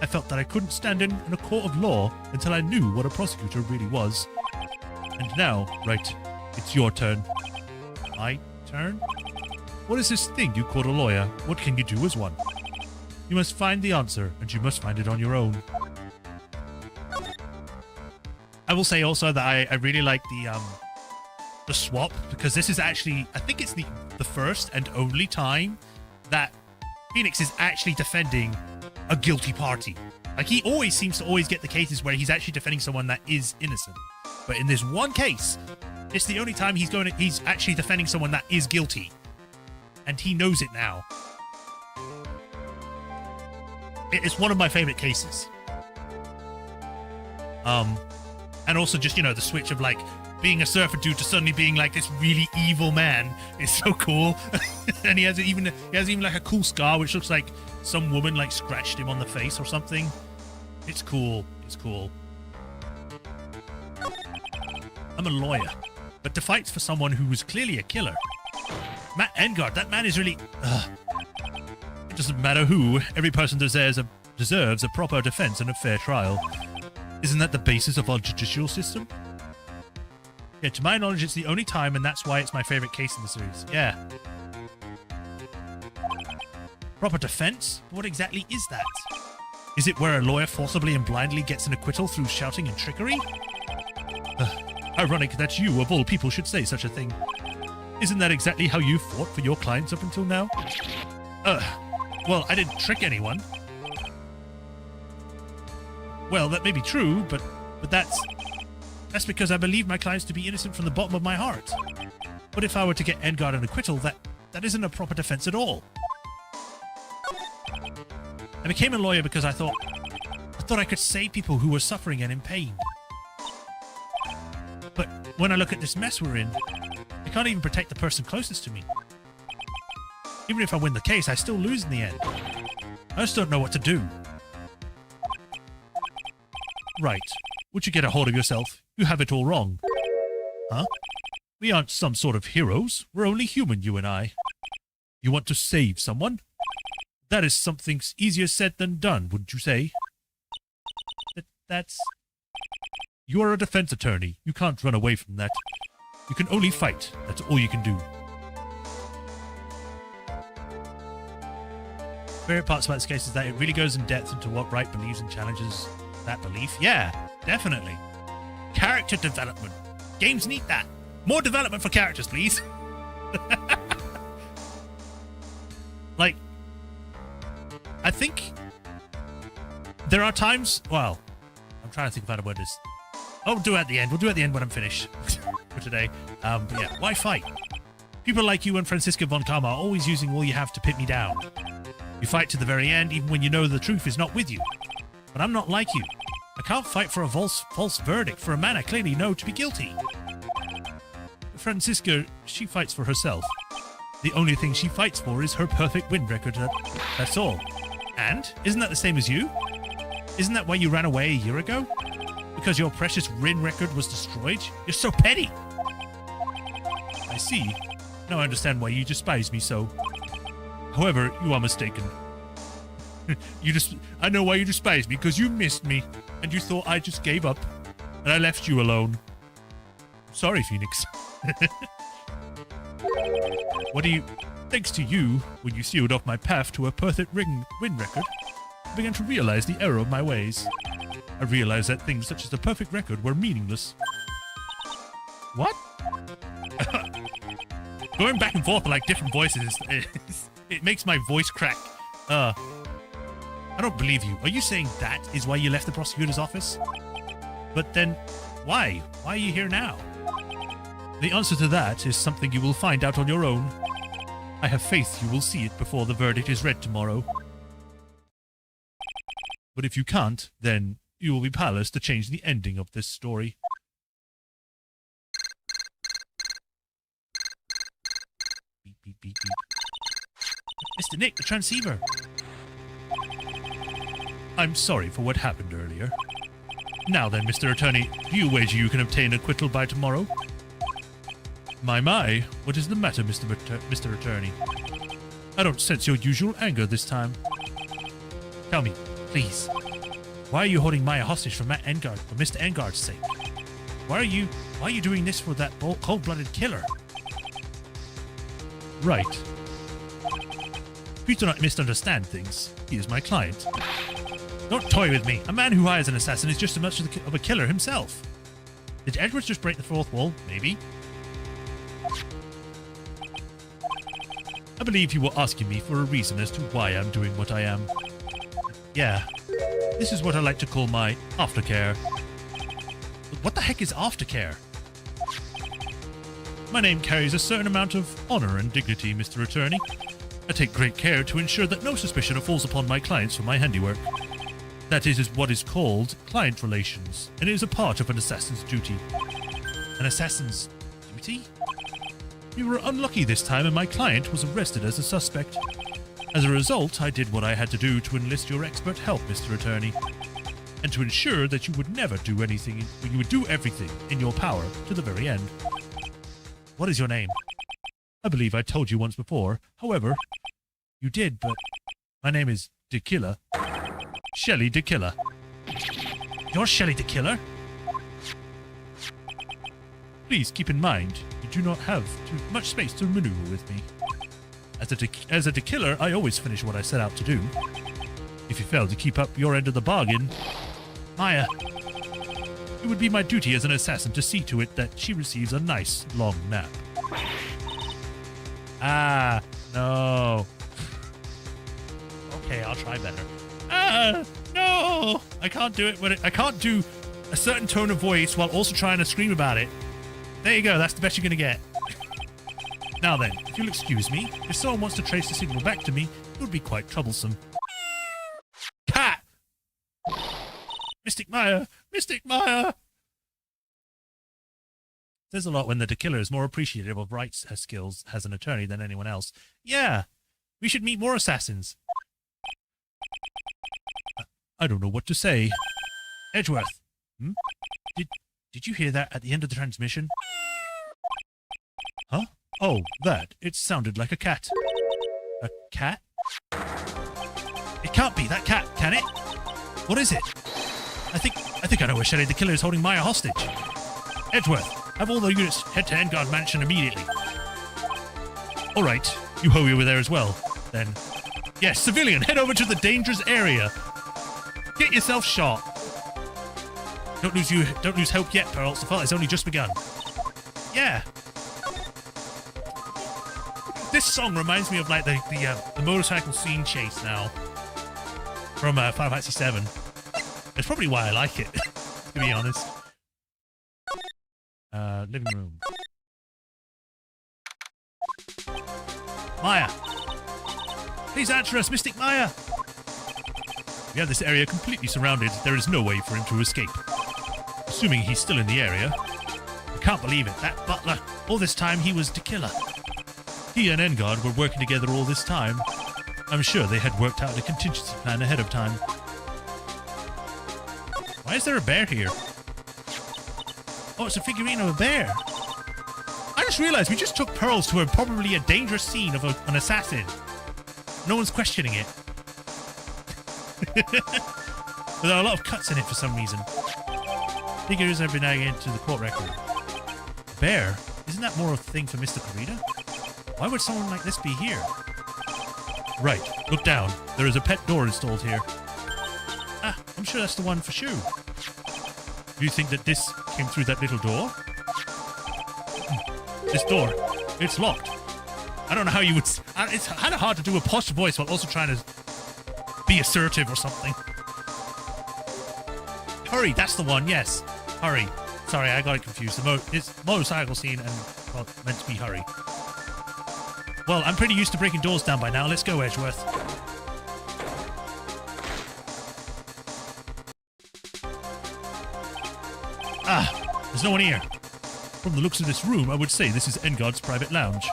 I felt that I couldn't stand in a court of law until I knew what a prosecutor really was. And now, Wright, it's your turn. My turn? What is this thing you call a lawyer? What can you do as one? You must find the answer, and you must find it on your own. I will say also that I really like the swap, because this is actually, I think it's the first and only time that Phoenix is actually defending a guilty party. Like, he always seems to always get the cases where he's actually defending someone that is innocent. But in this one case, it's the only time he's actually defending someone that is guilty. And he knows it now. It's one of my favorite cases. And also just, you know, the switch of, like, being a surfer dude to suddenly being, like, this really evil man is so cool. And he has even like, a cool scar, which looks like some woman, like, scratched him on the face or something. It's cool. It's cool. I'm a lawyer, but to fight for someone who was clearly a killer. Matt Engard, that man is really... It doesn't matter who. Every person deserves a proper defense and a fair trial. Isn't that the basis of our judicial system? Yeah, to my knowledge, it's the only time, and that's why it's my favorite case in the series. Yeah. Proper defense? What exactly is that? Is it where a lawyer forcibly and blindly gets an acquittal through shouting and trickery? Ironic that you, of all people, should say such a thing. Isn't that exactly how you fought for your clients up until now? Well, I didn't trick anyone. Well, that may be true, but that's because I believe my clients to be innocent from the bottom of my heart. But if I were to get Engard an acquittal, that isn't a proper defense at all. I became a lawyer because I thought I could save people who were suffering and in pain. But when I look at this mess we're in, I can't even protect the person closest to me. Even if I win the case, I still lose in the end. I just don't know what to do. Right. Would you get a hold of yourself? You have it all wrong. Huh? We aren't some sort of heroes. We're only human, you and I. You want to save someone? That is something easier said than done, wouldn't you say? That's... You are a defense attorney. You can't run away from that. You can only fight. That's all you can do. Favorite parts about this case is that it really goes in depth into what Wright believes and challenges that belief. Yeah, definitely. Character development. Games need that. More development for characters, please. Like, I think there are times... Well, I'm trying to think of how to word this. Oh, we'll do it at the end. We'll do it at the end when I'm finished for today. But yeah, why fight? People like you and Franziska von Kama are always using all you have to pit me down. You fight to the very end, even when you know the truth is not with you. But I'm not like you. I can't fight for a false verdict for a man I clearly know to be guilty. Franziska, she fights for herself. The only thing she fights for is her perfect win record. That's all. And? Isn't that the same as you? Isn't that why you ran away a year ago? Because your precious win record was destroyed? You're so petty. I see. Now I understand why you despise me so. However, you are mistaken. I know why you despise me, because you missed me, and you thought I just gave up, and I left you alone. Sorry, Phoenix. Thanks to you, when you sealed off my path to a perfect win record, I began to realize the error of my ways. I realized that things such as the perfect record were meaningless. What? Going back and forth like different voices, it makes my voice crack. I don't believe you. Are you saying that is why you left the prosecutor's office? But then, why? Why are you here now? The answer to that is something you will find out on your own. I have faith you will see it before the verdict is read tomorrow. But if you can't, then you will be powerless to change the ending of this story. Beep, beep, beep, beep. Mr. Nick, the transceiver. I'm sorry for what happened earlier. Now then, Mr. Attorney, do you wager you can obtain acquittal by tomorrow? My, what is the matter, Mr. Attorney? I don't sense your usual anger this time. Tell me, please, why are you holding Maya hostage for Mr. Engard's sake? Why are you doing this for that cold-blooded killer? Right. Please do not misunderstand things. He is my client. Don't toy with me. A man who hires an assassin is just as much of a killer himself. Did Edwards just break the fourth wall? Maybe. I believe you were asking me for a reason as to why I'm doing what I am. Yeah. This is what I like to call my aftercare. What the heck is aftercare? My name carries a certain amount of honor and dignity, Mr. Attorney. I take great care to ensure that no suspicion falls upon my clients for my handiwork. That is what is called client relations, and it is a part of an assassin's duty. An assassin's duty? We were unlucky this time, and my client was arrested as a suspect. As a result, I did what I had to do to enlist your expert help, Mr. Attorney, and to ensure that you would never do anything, you would do everything in your power to the very end. What is your name? I believe I told you once before. However, you did, but my name is DeKiller. Shelley DeKiller. You're Shelley DeKiller? Please keep in mind, you do not have too much space to maneuver with me. As a DeKiller, I always finish what I set out to do. If you fail to keep up your end of the bargain, Maya, it would be my duty as an assassin to see to it that she receives a nice long nap. Ah, no. Okay, I'll try better. No! I can't do it I can't do a certain tone of voice while also trying to scream about it. There you go, that's the best you're gonna get. Now then, if you'll excuse me, if someone wants to trace the signal back to me, it would be quite troublesome. Cat! Mystic Maya! Mystic Maya! There's a lot when the DeKiller is more appreciative of Wright's skills as an attorney than anyone else. Yeah! We should meet more assassins. I don't know what to say. Edgeworth! Did you hear that at the end of the transmission? Huh? Oh, that. It sounded like a cat. A cat? It can't be that cat, can it? What is it? I think I know where Shelley DeKiller is holding Maya hostage. Edgeworth, have all the units head to Engard Mansion immediately. All right, you hurry over there as well, then. Yes, civilian, head over to the dangerous area. Get yourself shot. Don't lose hope yet, Pearl. The fight has only just begun. Yeah. This song reminds me of like the motorcycle scene chase now from Final Fantasy 7. That's probably why I like it, to be honest. Living room. Maya! Please answer us, Mystic Maya! We have this area completely surrounded. There is no way for him to escape. Assuming he's still in the area. I can't believe it. That butler, all this time he was DeKiller. He and Engard were working together all this time. I'm sure they had worked out a contingency plan ahead of time. Why is there a bear here? Oh, it's a figurine of a bear. I just realized we just took Pearls to probably a dangerous scene of an assassin. No one's questioning it. But there are a lot of cuts in it for some reason. Figures have been added into the court record. Bear? Isn't that more of a thing for Mr. Corrida? Why would someone like this be here? Right, look down. There is a pet door installed here. Ah, I'm sure that's the one for Shu. Do you think that this came through that little door? This door, it's locked. I don't know how you would... It's kind of hard to do a posh voice while also trying to be assertive or something. Hurry, that's the one, yes. Hurry. Sorry, I got it confused. It's motorcycle scene and, well, meant to be hurry. Well, I'm pretty used to breaking doors down by now. Let's go, Edgeworth. Ah, there's no one here. From the looks of this room, I would say this is Engard's private lounge.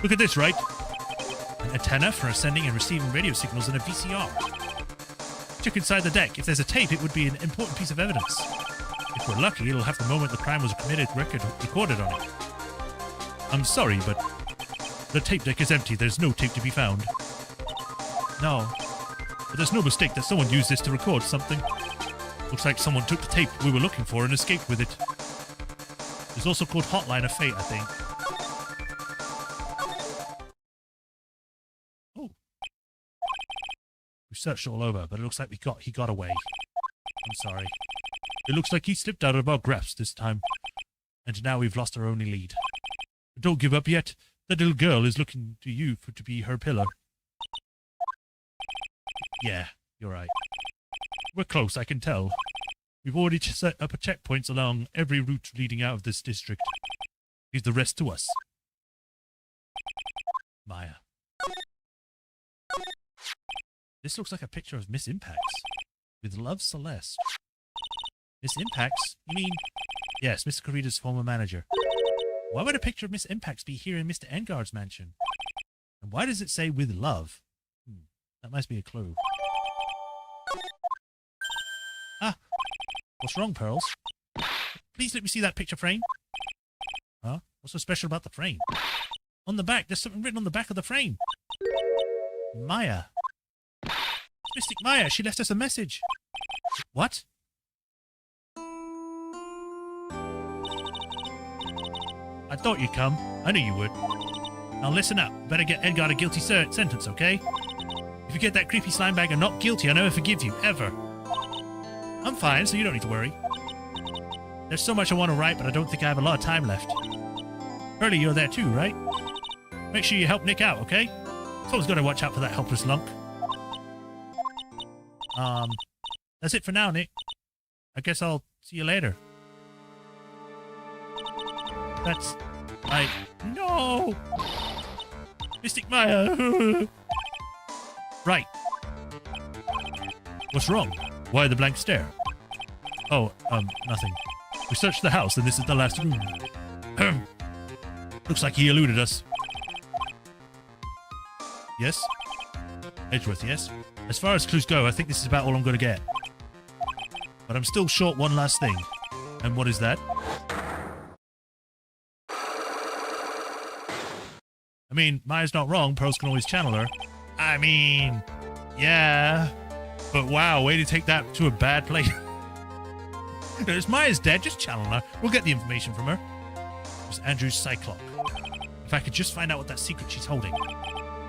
Look at this, right? An antenna for sending and receiving radio signals and a VCR. Check inside the deck. If there's a tape, it would be an important piece of evidence. If we're lucky, it'll have the moment the crime was committed recorded on it. I'm sorry, but the tape deck is empty. There's no tape to be found. No. But there's no mistake that someone used this to record something. Looks like someone took the tape we were looking for and escaped with it. It's also called Hotline of Fate, I think. Oh. We searched all over, but it looks like he got away. I'm sorry. It looks like he slipped out of our grasp this time. And now we've lost our only lead. But don't give up yet. That little girl is looking to you to be her pillar. Yeah, you're right. We're close, I can tell. We've already set up checkpoints along every route leading out of this district. Leave the rest to us. Maya. This looks like a picture of Miss Impax. With love, Celeste. Miss Impax? You mean... Yes, Mr. Corrida's former manager. Why would a picture of Miss Impax be here in Mr. Engard's mansion? And why does it say with love? That must be a clue. Ah! What's wrong, Pearls? Please let me see that picture frame. Huh? What's so special about the frame? On the back, there's something written on the back of the frame. Maya. Mystic Maya, she left us a message. What? I thought you'd come. I knew you would. Now listen up. Better get Engard a guilty sentence, okay? If you get that creepy slime bag and not guilty, I'll never forgive you, ever. I'm fine, so you don't need to worry. There's so much I want to write, but I don't think I have a lot of time left. Hurley, you're there too, right? Make sure you help Nick out, okay? Someone's got to watch out for that helpless lunk. That's it for now, Nick. I guess I'll see you later. That's... No! Mystic Maya! Right. What's wrong? Why the blank stare? Oh, nothing. We searched the house and this is the last room. Looks like he eluded us. Yes? Edgeworth, yes? As far as clues go, I think this is about all I'm going to get. But I'm still short one last thing. And what is that? I mean, Maya's not wrong. Pearls can always channel her. I mean, yeah. But wow, way to take that to a bad place. If Maya's dead, just channel her. We'll get the information from her. It's Andrew's Cyclock. If I could just find out what that secret she's holding,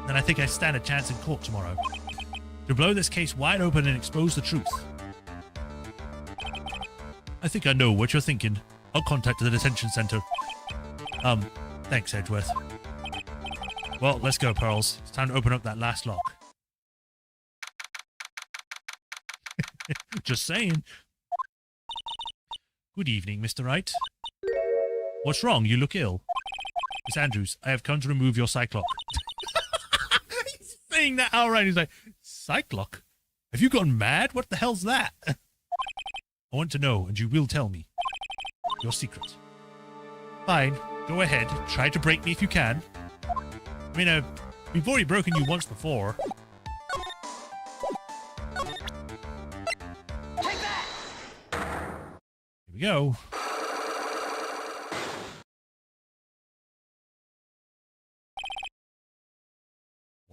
then I think I stand a chance in court tomorrow. To blow this case wide open and expose the truth. I think I know what you're thinking. I'll contact the detention center. Thanks, Edgeworth. Well, let's go, Pearls. It's time to open up that last lock. Just saying. Good evening, Mr. Wright. What's wrong? You look ill. Miss Andrews, I have come to remove your Cyclock. He's saying that outright. He's like, Cyclock? Have you gone mad? What the hell's that? I want to know, and you will tell me. Your secret. Fine. Go ahead. Try to break me if you can. I mean, we've already broken you once before. Take that! Here we go.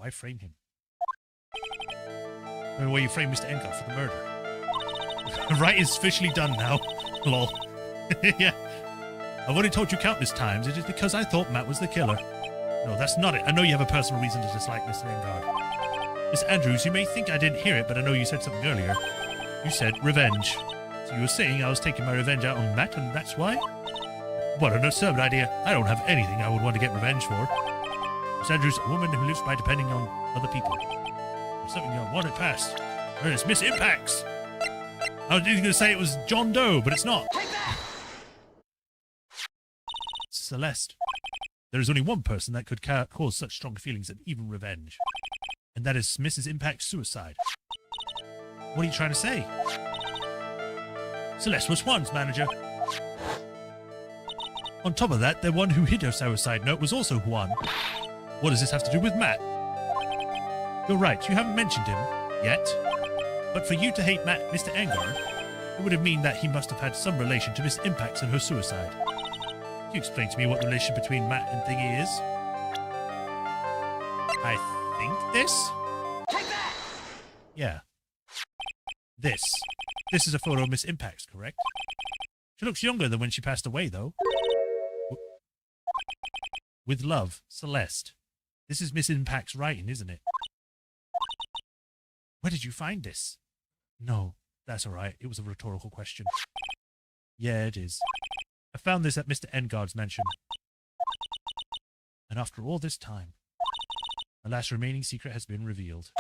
Why frame him? The way you frame Mr. Engard for the murder. Wright is officially done now. Lol. Yeah. I've already told you countless times it is because I thought Matt was the killer. No, that's not it. I know you have a personal reason to dislike Mr. Engard. Miss Andrews, you may think I didn't hear it, but I know you said something earlier. You said revenge. So you were saying I was taking my revenge out on Matt, and that's why? What an absurd idea. I don't have anything I would want to get revenge for. Miss Andrews, a woman who lives by depending on other people. There's something I want it past. Where is Miss Impacts? I was going to say it was John Doe, but it's not. Take that! Celeste. There is only one person that could cause such strong feelings and even revenge. And that is Mrs. Impact's suicide. What are you trying to say? Celeste was Juan's manager. On top of that, the one who hid her suicide note was also Juan. What does this have to do with Matt? You're right, you haven't mentioned him yet. But for you to hate Matt, Mr. Engard, it would have mean that he must have had some relation to Miss Impacts and her suicide. Can you explain to me what the relation between Matt and Thingy is? I think this? Take that! Yeah. This. This is a photo of Miss Impacts, correct? She looks younger than when she passed away, though. With love, Celeste. This is Miss Impact's writing, isn't it? Where did you find this? No, that's all right. It was a rhetorical question. Yeah, it is. I found this at Mr. Engard's mansion. And after all this time, the last remaining secret has been revealed.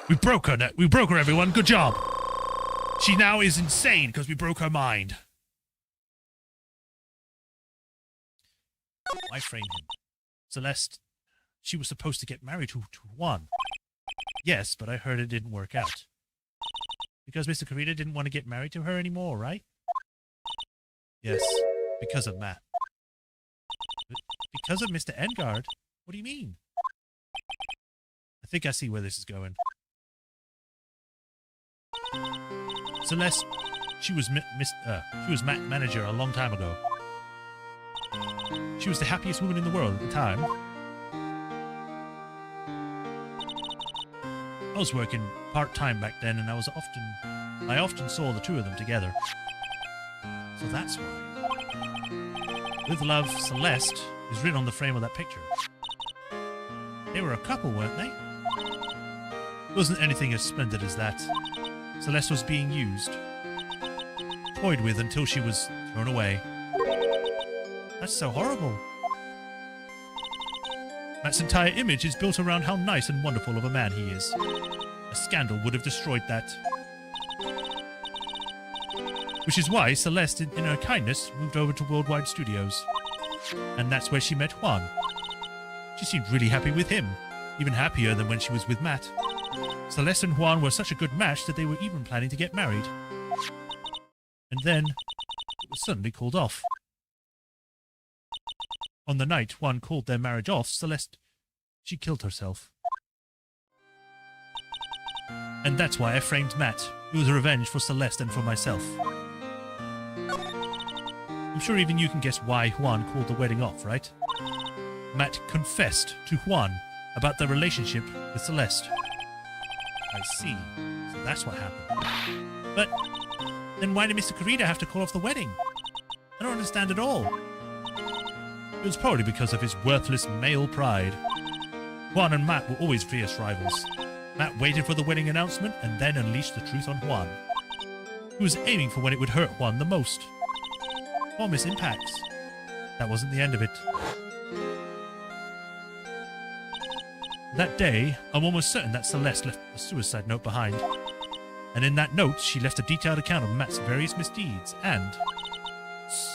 We broke her, we broke her, everyone. Good job. She now is insane because we broke her mind. Why frame him? Celeste, she was supposed to get married to Juan. Yes, but I heard it didn't work out. Because Mr. Carita didn't want to get married to her anymore, right? Yes, because of Matt. But because of Mr. Engard? What do you mean? I think I see where this is going. Celeste, she was Matt's manager a long time ago. She was the happiest woman in the world at the time. I was working part-time back then, and I often saw the two of them together. So that's why. With love, Celeste is written on the frame of that picture. They were a couple, weren't they? It wasn't anything as splendid as that. Celeste was being used, toyed with until she was thrown away. That's so horrible. Matt's entire image is built around how nice and wonderful of a man he is. A scandal would have destroyed that. Which is why Celeste, in her kindness, moved over to Worldwide Studios. And that's where she met Juan. She seemed really happy with him, even happier than when she was with Matt. Celeste and Juan were such a good match that they were even planning to get married. And then, it was suddenly called off. On the night Juan called their marriage off, Celeste, she killed herself. And that's why I framed Matt. It was a revenge for Celeste and for myself. I'm sure even you can guess why Juan called the wedding off, right? Matt confessed to Juan about their relationship with Celeste. I see. So that's what happened. But then why did Mr. Carita have to call off the wedding? I don't understand at all. It was probably because of his worthless male pride. Juan and Matt were always fierce rivals. Matt waited for the wedding announcement and then unleashed the truth on Juan. He was aiming for when it would hurt Juan the most. Or Miss Impacts. That wasn't the end of it. That day, I'm almost certain that Celeste left a suicide note behind. And in that note, she left a detailed account of Matt's various misdeeds, and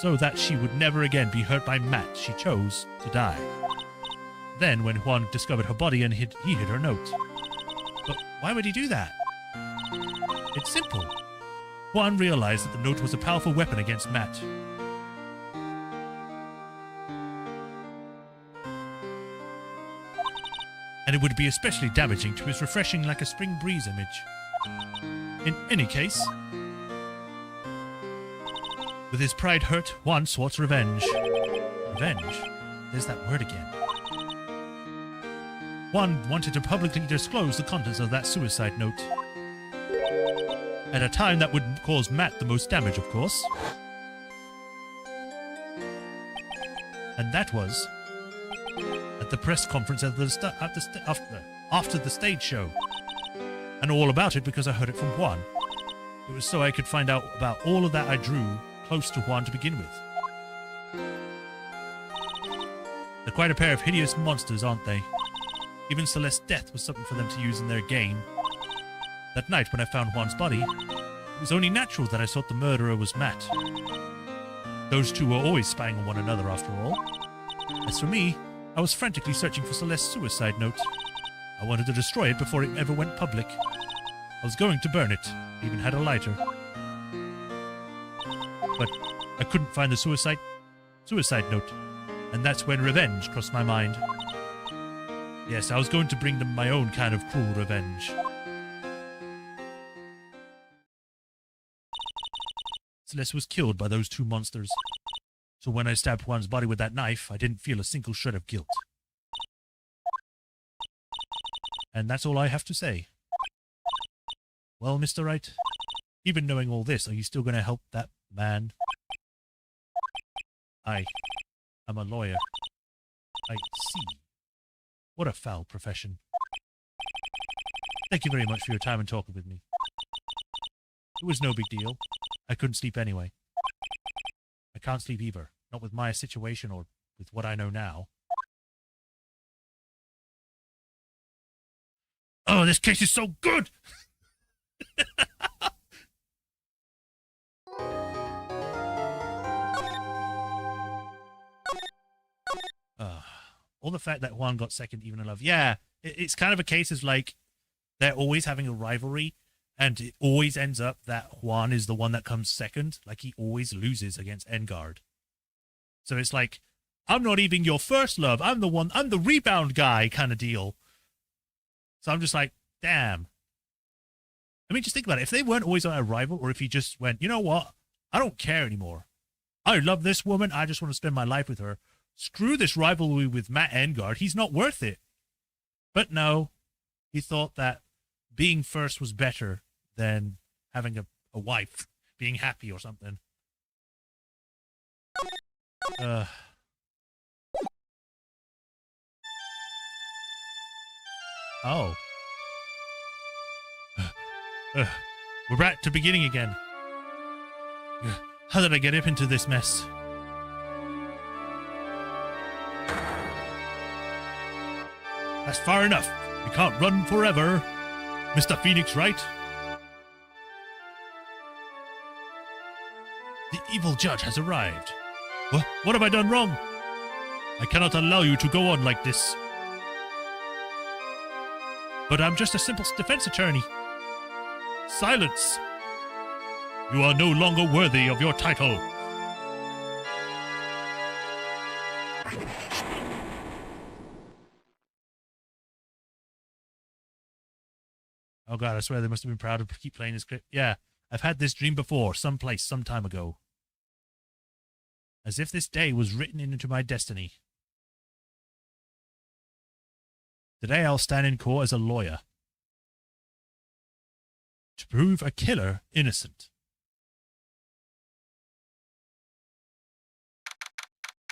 so that she would never again be hurt by Matt, she chose to die. Then, when Juan discovered her body and he hid her note. But why would he do that? It's simple. Juan realized that the note was a powerful weapon against Matt. And it would be especially damaging to his refreshing like a spring breeze image. In any case, with his pride hurt, Juan sought revenge. Revenge? There's that word again. Juan wanted to publicly disclose the contents of that suicide note. At a time that would cause Matt the most damage, of course. And that was at the press conference after the stage show. And all about it because I heard it from Juan. It was so I could find out about all of that I drew close to Juan to begin with. They're quite a pair of hideous monsters, aren't they? Even Celeste's death was something for them to use in their game. That night when I found Juan's body, it was only natural that I thought the murderer was Matt. Those two were always spying on one another after all. As for me, I was frantically searching for Celeste's suicide note. I wanted to destroy it before it ever went public. I was going to burn it. I even had a lighter. But I couldn't find the suicide note. And that's when revenge crossed my mind. Yes, I was going to bring them my own kind of cruel revenge. Celeste was killed by those two monsters. So when I stabbed Juan's body with that knife, I didn't feel a single shred of guilt. And that's all I have to say. Well, Mr. Wright, even knowing all this, are you still going to help that man? I'm a lawyer. I see. What a foul profession. Thank you very much for your time and talking with me. It was no big deal. I couldn't sleep anyway. I can't sleep either. Not with my situation or with what I know now. Oh, this case is so good! All the fact that Juan got second even in love. Yeah, it's kind of a case of like, they're always having a rivalry, and it always ends up that Juan is the one that comes second. Like, he always loses against Engard. So it's like, I'm not even your first love. I'm the rebound guy kind of deal. So I'm just like, damn. I mean, just think about it. If they weren't always a rival, or if he just went, you know what? I don't care anymore. I love this woman. I just want to spend my life with her. Screw this rivalry with Matt Engard. He's not worth it. But no, he thought that being first was better than having a wife, being happy or something. Oh. We're back to beginning again. How did I get up into this mess? That's far enough. We can't run forever, Mr. Phoenix Wright. The evil judge has arrived. What have I done wrong? I cannot allow you to go on like this. But I'm just a simple defense attorney. Silence! You are no longer worthy of your title. Oh god, I swear they must have been proud to keep playing this clip. Yeah, I've had this dream before, someplace, some time ago. As if this day was written into my destiny. Today I'll stand in court as a lawyer. To prove a killer innocent.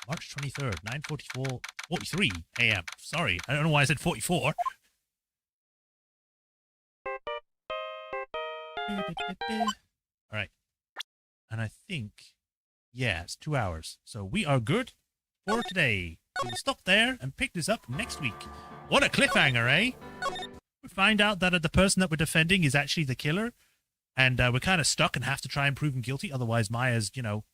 March 23rd, 43 a.m. Sorry, I don't know why I said 44. Alright. And I think, yeah, it's 2 hours. So we are good for today. We'll stop there and pick this up next week. What a cliffhanger, eh? We find out that the person that we're defending is actually the killer. And we're kind of stuck and have to try and prove him guilty. Otherwise, Maya's, you know...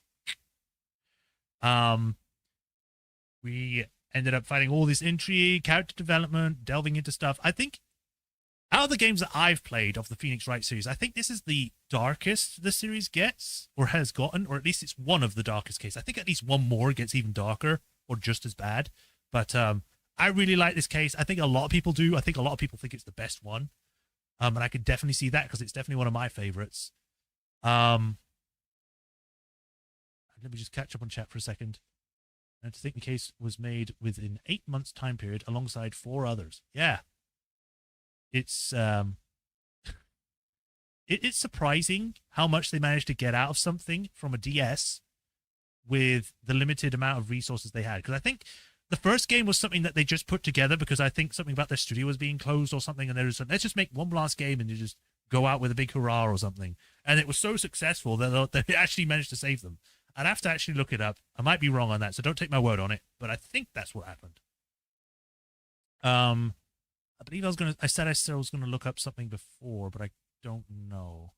We ended up finding all this intrigue, character development, delving into stuff. I think, out of the games that I've played of the Phoenix Wright series, I think this is the darkest the series gets, or has gotten, or at least it's one of the darkest cases. I think at least one more gets even darker, or just as bad. But I really like this case. I think a lot of people do. I think a lot of people think it's the best one. And I could definitely see that, because it's definitely one of my favorites. Let me just catch up on chat for a second. And to think the case was made within 8 months time period alongside 4 others. Yeah. It's it's surprising how much they managed to get out of something from a DS with the limited amount of resources they had. Because I think the first game was something that they just put together because I think something about their studio was being closed or something, and they just let's just make one last game and you just go out with a big hurrah or something. And it was so successful that they actually managed to save them. I'd have to actually look it up. I might be wrong on that, so don't take my word on it. But I think that's what happened. I believe I said I was gonna look up something before, but I don't know.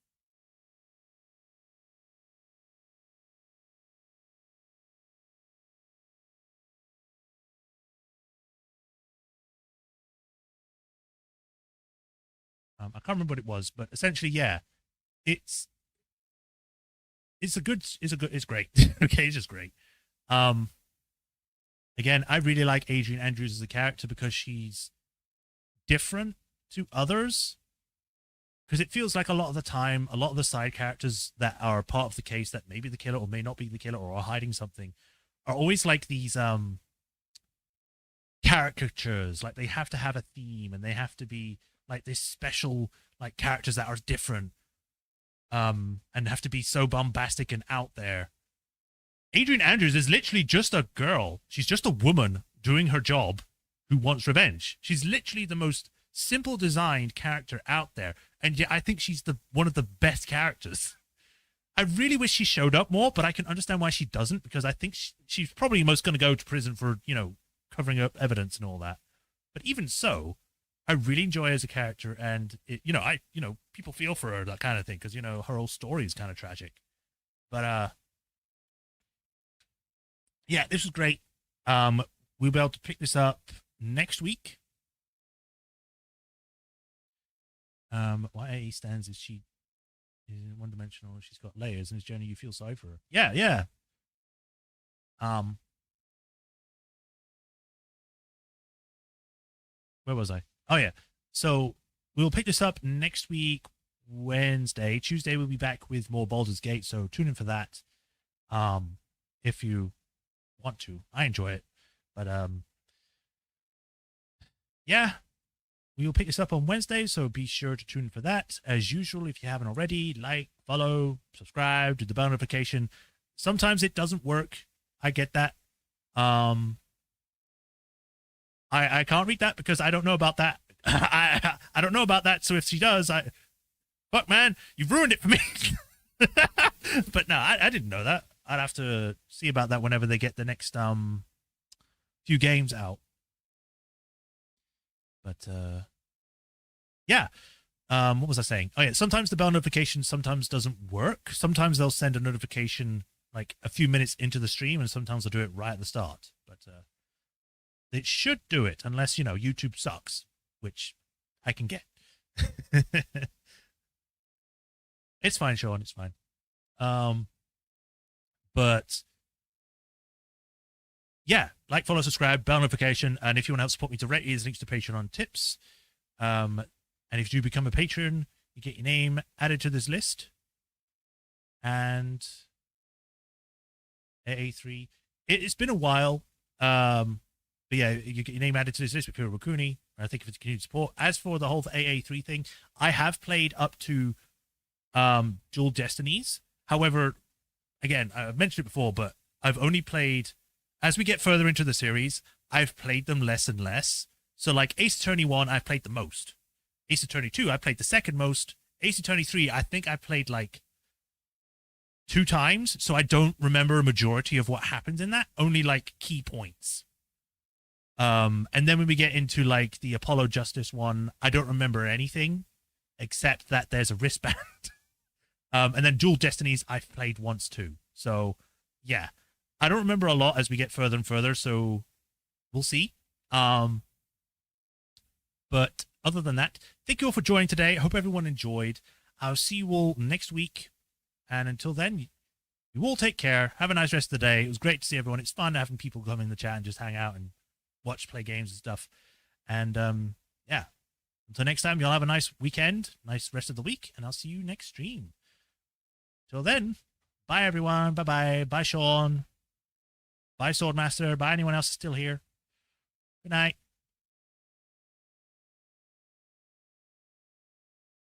I can't remember what it was, but essentially, yeah, it's great. Okay, it's just great. Again, I really like Adrian Andrews as a character because she's different to others. Because it feels like a lot of the time, a lot of the side characters that are part of the case that may be the killer or may not be the killer or are hiding something are always like these caricatures. Like they have to have a theme and they have to be like this special like characters that are different and have to be so bombastic and out there. Adrian Andrews is literally just a girl. She's just a woman doing her job who wants revenge. She's literally the most simple designed character out there, and yet I think she's one of the best characters. I really wish she showed up more, but I can understand why she doesn't, because I think she's probably most going to go to prison for, covering up evidence and all that. But even so, I really enjoy her as a character, and people feel for her, that kind of thing, because her whole story is kind of tragic. But yeah, this was great. We'll be able to pick this up next week. What AA stands is she is one-dimensional. She's got layers, and it's generally you feel sorry for her. Yeah. Where was I? Oh yeah. So we'll pick this up next week, Wednesday. Tuesday we'll be back with more Baldur's Gate. So tune in for that. If you want to, I enjoy it, but yeah. We will pick this up on Wednesday, so be sure to tune in for that. As usual, if you haven't already, like, follow, subscribe, do the bell notification. Sometimes it doesn't work. I get that. I can't read that because I don't know about that. I don't know about that, so if she does, fuck, man, you've ruined it for me. But no, I didn't know that. I'd have to see about that whenever they get the next few games out. But yeah. What was I saying? Oh yeah, sometimes the bell notification sometimes doesn't work. Sometimes they'll send a notification like a few minutes into the stream, and sometimes they'll do it right at the start. But it should do it unless YouTube sucks, which I can get. It's fine, Sean. It's fine. But yeah, like, follow, subscribe, bell notification, and if you want to help support me directly, there's links to Patreon tips. And if you do become a patron, you get your name added to this list. And AA3, it's been a while. But yeah, you get your name added to this list with Piro Rakuni. I think if it's continued support. As for the whole AA3 thing, I have played up to Dual Destinies. However, again, I've mentioned it before, but I've only played, as we get further into the series, I've played them less and less. So like Ace Attorney 1, I've played the most. Ace Attorney 2, I played the second most. Ace Attorney 3, I think I played like 2 times, so I don't remember a majority of what happens in that, only like key points. And then when we get into like the Apollo Justice one, I don't remember anything except that there's a wristband. And then Dual Destinies I've played once too. So yeah, I don't remember a lot as we get further and further, so we'll see. But other than that, thank you all for joining today. I hope everyone enjoyed. I'll see you all next week. And until then, you all take care. Have a nice rest of the day. It was great to see everyone. It's fun having people come in the chat and just hang out and watch, play games and stuff. And yeah, until next time, y'all have a nice weekend, nice rest of the week, and I'll see you next stream. Till then, bye everyone. Bye-bye. Bye, Sean. Bye, Swordmaster. Bye, anyone else is still here. Good night.